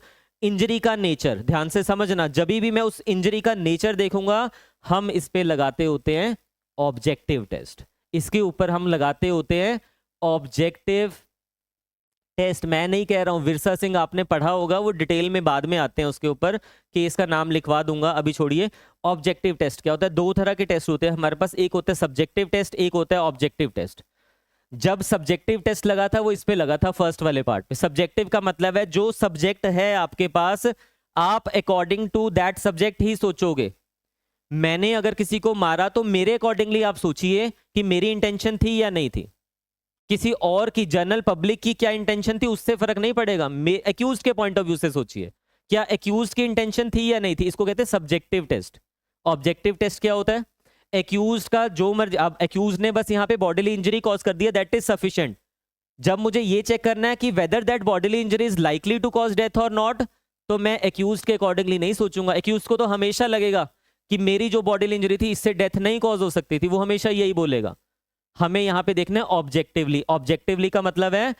इंजरी का नेचर। ध्यान से समझना, जब भी मैं उस इंजरी का नेचर देखूंगा, हम इस पे लगाते होते हैं ऑब्जेक्टिव टेस्ट। इसके ऊपर हम लगाते होते हैं ऑब्जेक्टिव टेस्ट। मैं नहीं कह रहा हूं, विरसा सिंह आपने पढ़ा होगा, वो डिटेल में बाद में आते हैं उसके ऊपर, केस का नाम लिखवा दूंगा, अभी छोड़िए। ऑब्जेक्टिव टेस्ट क्या होता है? दो तरह के टेस्ट होते हैं हमारे पास, एक होता है सब्जेक्टिव टेस्ट, एक होता है ऑब्जेक्टिव टेस्ट। जब सब्जेक्टिव टेस्ट लगा था वो इस पे लगा था फर्स्ट वाले पार्ट पे। सब्जेक्टिव का मतलब है जो सब्जेक्ट है आपके पास, आप अकॉर्डिंग टू दैट सब्जेक्ट ही सोचोगे। मैंने अगर किसी को मारा तो मेरे अकॉर्डिंगली आप सोचिए कि मेरी इंटेंशन थी या नहीं थी। किसी और की, जनरल पब्लिक की क्या इंटेंशन थी उससे फर्क नहीं पड़ेगा। एक्यूज्ड के पॉइंट ऑफ व्यू से सोचिए, क्या एक्यूज्ड की इंटेंशन थी या नहीं थी। इसको कहते हैं सब्जेक्टिव टेस्ट। ऑब्जेक्टिव टेस्ट क्या होता है? एक्यूज्ड का जो मर्जी, अब एक्यूज्ड ने बस यहां पे बॉडीली इंजरी कॉज कर दिया, दैट इज सफिशिएंट। जब मुझे ये चेक करना है कि whether that bodily injury is likely to cause death और नॉट, तो मैं एक्यूज्ड के अकॉर्डिंगली नहीं सोचूंगा। एक्यूज्ड को तो हमेशा लगेगा कि मेरी जो बॉडीली इंजरी थी इससे डेथ नहीं कॉज हो सकती थी, वो हमेशा यही बोलेगा। हमें यहां पे देखना है ऑब्जेक्टिवली। ऑब्जेक्टिवली का मतलब है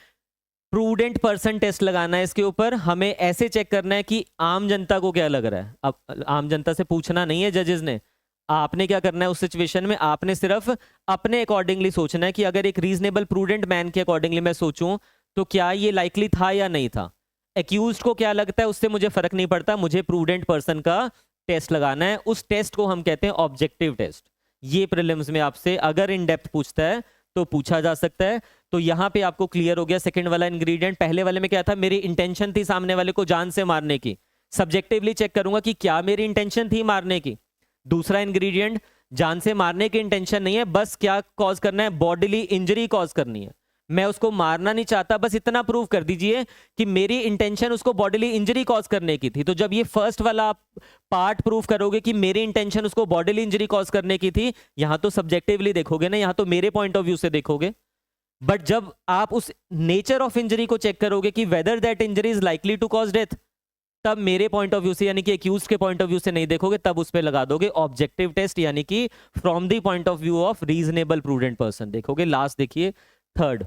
प्रूडेंट पर्सन टेस्ट लगाना है इसके ऊपर। हमें ऐसे चेक करना है कि आम जनता को क्या लग रहा है। अब आम जनता से पूछना नहीं है जजेस ने, आपने क्या करना है उस सिचुएशन में, आपने सिर्फ अपने अकॉर्डिंगली सोचना है कि अगर एक रीजनेबल प्रूडेंट मैन के अकॉर्डिंगली मैं सोचूं तो क्या ये लाइकली था या नहीं था। एक्यूज्ड को क्या लगता है उससे मुझे फर्क नहीं पड़ता, मुझे प्रूडेंट पर्सन का टेस्ट लगाना है। उस टेस्ट को हम कहते हैं ऑब्जेक्टिव टेस्ट। ये प्रीलिम्स में आपसे अगर इन डेप्थ पूछता है तो पूछा जा सकता है। तो यहां पे आपको क्लियर हो गया सेकंड वाला इंग्रेडिएंट। पहले वाले में क्या था? मेरी इंटेंशन थी सामने वाले को जान से मारने की। सब्जेक्टिवली चेक करूंगा कि क्या मेरी इंटेंशन थी मारने की। दूसरा इंग्रेडिएंट, जान से मारने की इंटेंशन नहीं है, बस क्या कॉज करना है? बॉडीली इंजरी कॉज करनी है। मैं उसको मारना नहीं चाहता, बस इतना प्रूव कर दीजिए कि मेरी इंटेंशन उसको बॉडीली इंजरी कॉज करने की थी। तो जब ये फर्स्ट वाला पार्ट प्रूव करोगे कि मेरी इंटेंशन उसको बॉडीली इंजरी कॉज करने की थी, यहां तो सब्जेक्टिवली देखोगे ना, यहां तो मेरे पॉइंट ऑफ व्यू से देखोगे। बट जब आप उस नेचर ऑफ इंजरी को चेक करोगे कि whether that injury is likely to cause death, तब मेरे पॉइंट ऑफ व्यू से यानी कि एक्यूज के पॉइंट ऑफ व्यू से नहीं देखोगे, तब उस पर लगा दोगे ऑब्जेक्टिव टेस्ट, यानी कि from the point of view of reasonable prudent person देखोगे। लास्ट देखिए थर्ड,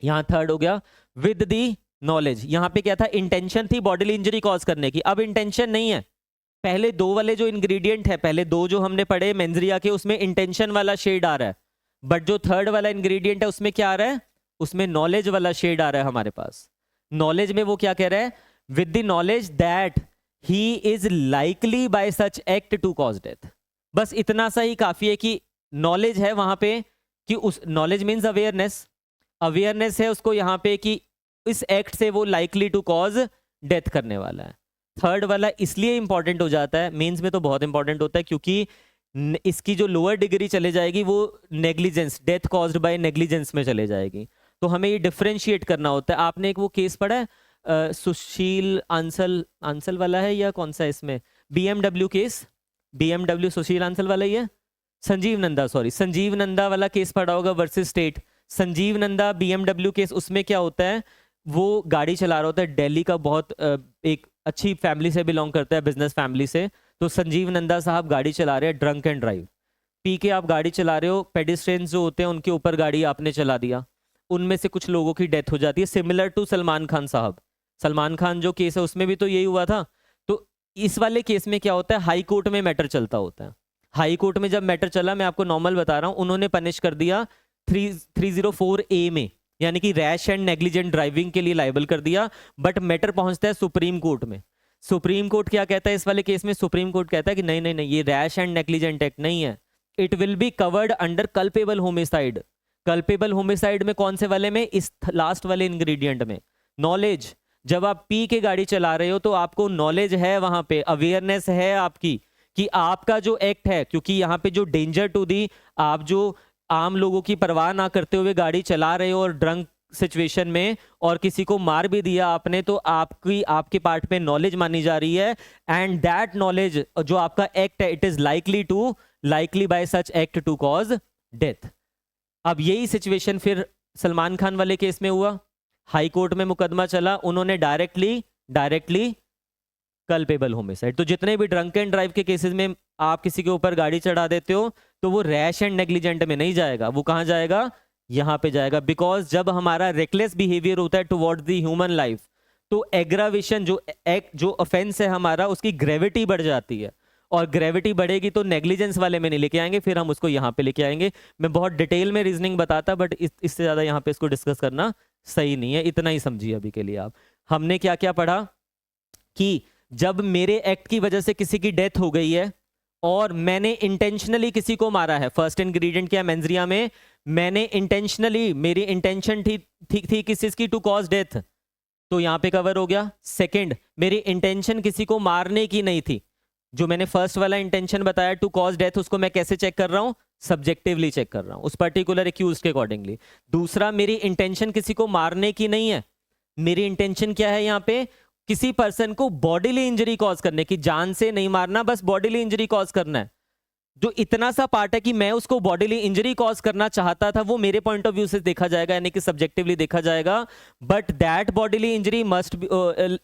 यहां थर्ड हो गया विद दी नॉलेज। यहां पे क्या था? इंटेंशन थी बॉडीली इंजरी कॉज करने की, अब इंटेंशन नहीं है। पहले दो वाले जो इंग्रेडिएंट है, पहले दो जो हमने पढ़े मेंजरिया के, उसमें इंटेंशन वाला शेड आ रहा है, बट जो थर्ड वाला इंग्रेडिएंट है उसमें क्या आ रहा है? उसमें नॉलेज वाला शेड आ रहा है हमारे पास। नॉलेज में वो क्या कह रहा है? With the knowledge that he is likely by such act to cause death. बस इतना सा ही काफी है कि नॉलेज है वहां पे, कि उस नॉलेज मीन्स अवेयरनेस, अवेयरनेस है उसको यहाँ पे कि इस एक्ट से वो लाइकली टू कॉज डेथ करने वाला है। थर्ड वाला इसलिए इंपॉर्टेंट हो जाता है, मेंस में तो बहुत इंपॉर्टेंट होता है, क्योंकि इसकी जो लोअर डिग्री चले जाएगी वो negligence, death caused by negligence में चले जाएगी। तो हमें ये डिफरेंशिएट करना होता है। आपने एक वो केस पढ़ा है सुशील आंसल वाला है या कौन सा इसमें, BMW केस, BMW सुशील आंसल वाला ही है, संजीव नंदा, सॉरी संजीव नंदा वाला केस पढ़ा होगा versus state. Sanjeev Nanda BMW case, उसमें क्या होता है? वो गाड़ी चला रहा होता है, दिल्ली का बहुत एक अच्छी फैमिली से बिलोंग करता है, बिजनेस फैमिली से। तो संजीव नंदा साहब गाड़ी चला रहे हैं ड्रंक एंड ड्राइव, पी के आप गाड़ी चला रहे हो, पेडिस्ट्रियंस जो होते हैं उनके ऊपर गाड़ी आपने चला दिया, उनमें से कुछ लोगों की डेथ हो जाती है, सिमिलर टू सलमान खान साहब। सलमान खान जो केस है उसमें भी तो यही हुआ था। तो इस वाले केस में क्या होता है? हाई कोर्ट में मैटर चलता होता है। हाई कोर्ट में जब मैटर चला, मैं आपको नॉर्मल बता रहा हूं, उन्होंने पनिश कर दिया 304A में, यानी कि रैश एंड नेग्लिजेंट ड्राइविंग के लिए लाइबल कर दिया। बट मैटर पहुंचता है सुप्रीम कोर्ट में। सुप्रीम कोर्ट क्या कहता है इस वाले केस में? सुप्रीम कोर्ट कहता है कि नहीं नहीं नहीं, ये रैश एंड नेग्लिजेंट एक्ट नहीं है, it will be covered under culpable homicide. Culpable homicide में कौन से वाले में? इस लास्ट वाले इंग्रेडिएंट में, नॉलेज। जब आप पी के गाड़ी चला रहे हो तो आपको नॉलेज है, वहां पे अवेयरनेस है आपकी कि आपका जो एक्ट है, क्योंकि यहाँ पे जो डेंजर टू दी, आप जो आम लोगों की परवाह ना करते हुए गाड़ी चला रहे हो और ड्रंक सिचुएशन में, और किसी को मार भी दिया आपने, तो आपके पार्ट पे नॉलेज मानी जा रही है। एंड दैट नॉलेज जो आपका एक्ट है, it is likely to likely by such act to cause death. अब यही सिचुएशन फिर सलमान खान वाले केस में हुआ, हाई कोर्ट में मुकदमा चला, उन्होंने डायरेक्टली कल्पेबल होमिसाइड। तो जितने भी ड्रंक एंड ड्राइव के केसेस में आप किसी के ऊपर गाड़ी चढ़ा देते हो तो वो रैश एंड नेग्लिजेंट में नहीं जाएगा, वो कहां जाएगा, यहां पे जाएगा। बिकॉज जब हमारा रेकलेस बिहेवियर होता है टुवर्ड्स द ह्यूमन लाइफ, तो एग्रावेशन जो ऑफेंस है हमारा, उसकी ग्रेविटी बढ़ जाती है, और ग्रेविटी बढ़ेगी तो नेग्लिजेंस वाले में नहीं लेके आएंगे, फिर हम उसको यहाँ पे लेके आएंगे। मैं बहुत डिटेल में रीजनिंग बताता, बट इससे ज्यादा यहाँ पे इसको डिस्कस करना सही नहीं है, इतना ही समझिए अभी के लिए आप। हमने क्या क्या पढ़ा कि जब मेरे एक्ट की वजह से किसी की डेथ हो गई है और मैंने इंटेंशनली किसी को मारा है, फर्स्ट इंग्रेडिएंट क्या है मेंजरिया में, मैंने इंटेंशनली, मेरी इंटेंशन थी किस चीज की, टू कॉज डेथ, तो यहां पे कवर हो गया। सेकंड, मेरी इंटेंशन किसी को मारने की नहीं थी, जो मैंने फर्स्ट वाला इंटेंशन बताया टू कॉज डेथ, उसको मैं कैसे चेक कर रहा हूं, सब्जेक्टिवली चेक कर रहा हूं उस पर्टिकुलर एक्यूज्ड के अकॉर्डिंगली। दूसरा, मेरी इंटेंशन किसी को मारने की नहीं है, मेरी इंटेंशन क्या है यहाँ पे, किसी पर्सन को बॉडीली इंजरी कॉज करने की, जान से नहीं मारना, बस बॉडीली इंजरी कॉज करना है। जो इतना सा पार्ट है कि मैं उसको बॉडीली इंजरी कॉज करना चाहता था, वो मेरे पॉइंट ऑफ व्यू से देखा जाएगा, यानी कि सब्जेक्टिवली देखा जाएगा। But that bodily injury must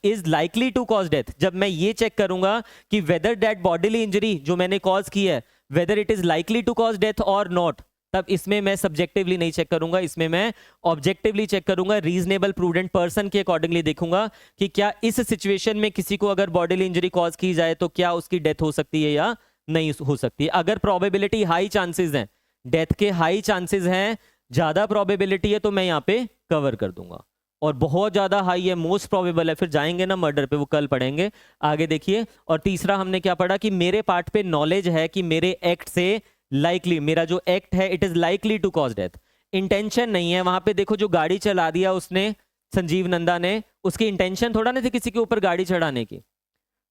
is likely to cause death. जब मैं ये चेक करूंगा कि वेदर दैट बॉडीली इंजरी जो मैंने कॉज की है, whether it is likely to cause death और नॉट, तब इसमें मैं सब्जेक्टिवली नहीं चेक करूंगा, इसमें मैं ऑब्जेक्टिवली चेक करूंगा, रीजनेबल प्रूडेंट पर्सन के अकॉर्डिंगली देखूंगा कि क्या इस सिचुएशन में किसी को अगर बॉडीली इंजरी कॉज की जाए तो क्या उसकी डेथ हो सकती है या नहीं हो सकती। अगर प्रोबेबिलिटी हाई चांसेस हैं, डेथ के हाई चांसेस हैं, ज्यादा प्रोबेबिलिटी है, तो मैं यहाँ पे कवर कर दूंगा। और बहुत ज्यादा हाई है, मोस्ट प्रोबेबल है, फिर जाएंगे ना मर्डर पे, वो कल पढ़ेंगे, आगे देखिए। और तीसरा हमने क्या पढ़ा कि मेरे पार्ट पे नॉलेज है कि मेरे एक्ट से लाइकली, मेरा जो एक्ट है it is likely to cause death. Intention नहीं है वहां पे, देखो जो गाड़ी चला दिया उसने, संजीव नंदा ने, उसकी इंटेंशन थोड़ा नहीं थी किसी के ऊपर गाड़ी चढ़ाने की,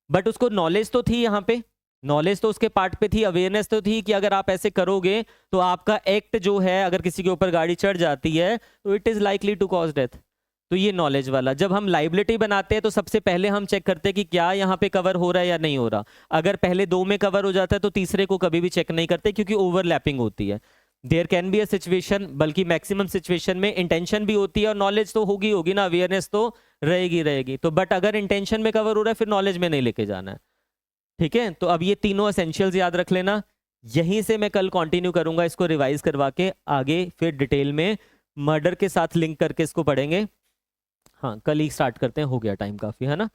बट उसको नॉलेज तो थी, यहाँ पे नॉलेज तो उसके पार्ट पे थी, अवेयरनेस तो थी कि अगर आप ऐसे करोगे तो आपका एक्ट जो है, अगर किसी के ऊपर गाड़ी चढ़ जाती है तो it is likely to cause death. तो ये नॉलेज वाला। जब हम लाइबिलिटी बनाते हैं तो सबसे पहले हम चेक करते हैं कि क्या यहाँ पे कवर हो रहा है या नहीं हो रहा। अगर पहले दो में कवर हो जाता है तो तीसरे को कभी भी चेक नहीं करते, क्योंकि ओवरलैपिंग होती है। There can be a situation, बल्कि मैक्सिमम सिचुएशन में इंटेंशन भी होती है और नॉलेज तो होगी ना, अवेयरनेस तो रहेगी। तो बट अगर इंटेंशन में कवर हो रहा है फिर नॉलेज में नहीं लेके जाना है, ठीक है। तो अब ये तीनों एसेंशियल्स याद रख लेना। यहीं से मैं कल कंटिन्यू करूंगा इसको रिवाइज करवा के, आगे फिर डिटेल में मर्डर के साथ लिंक करके इसको पढ़ेंगे। हाँ, कल ही स्टार्ट करते हैं, हो गया टाइम काफी, है ना।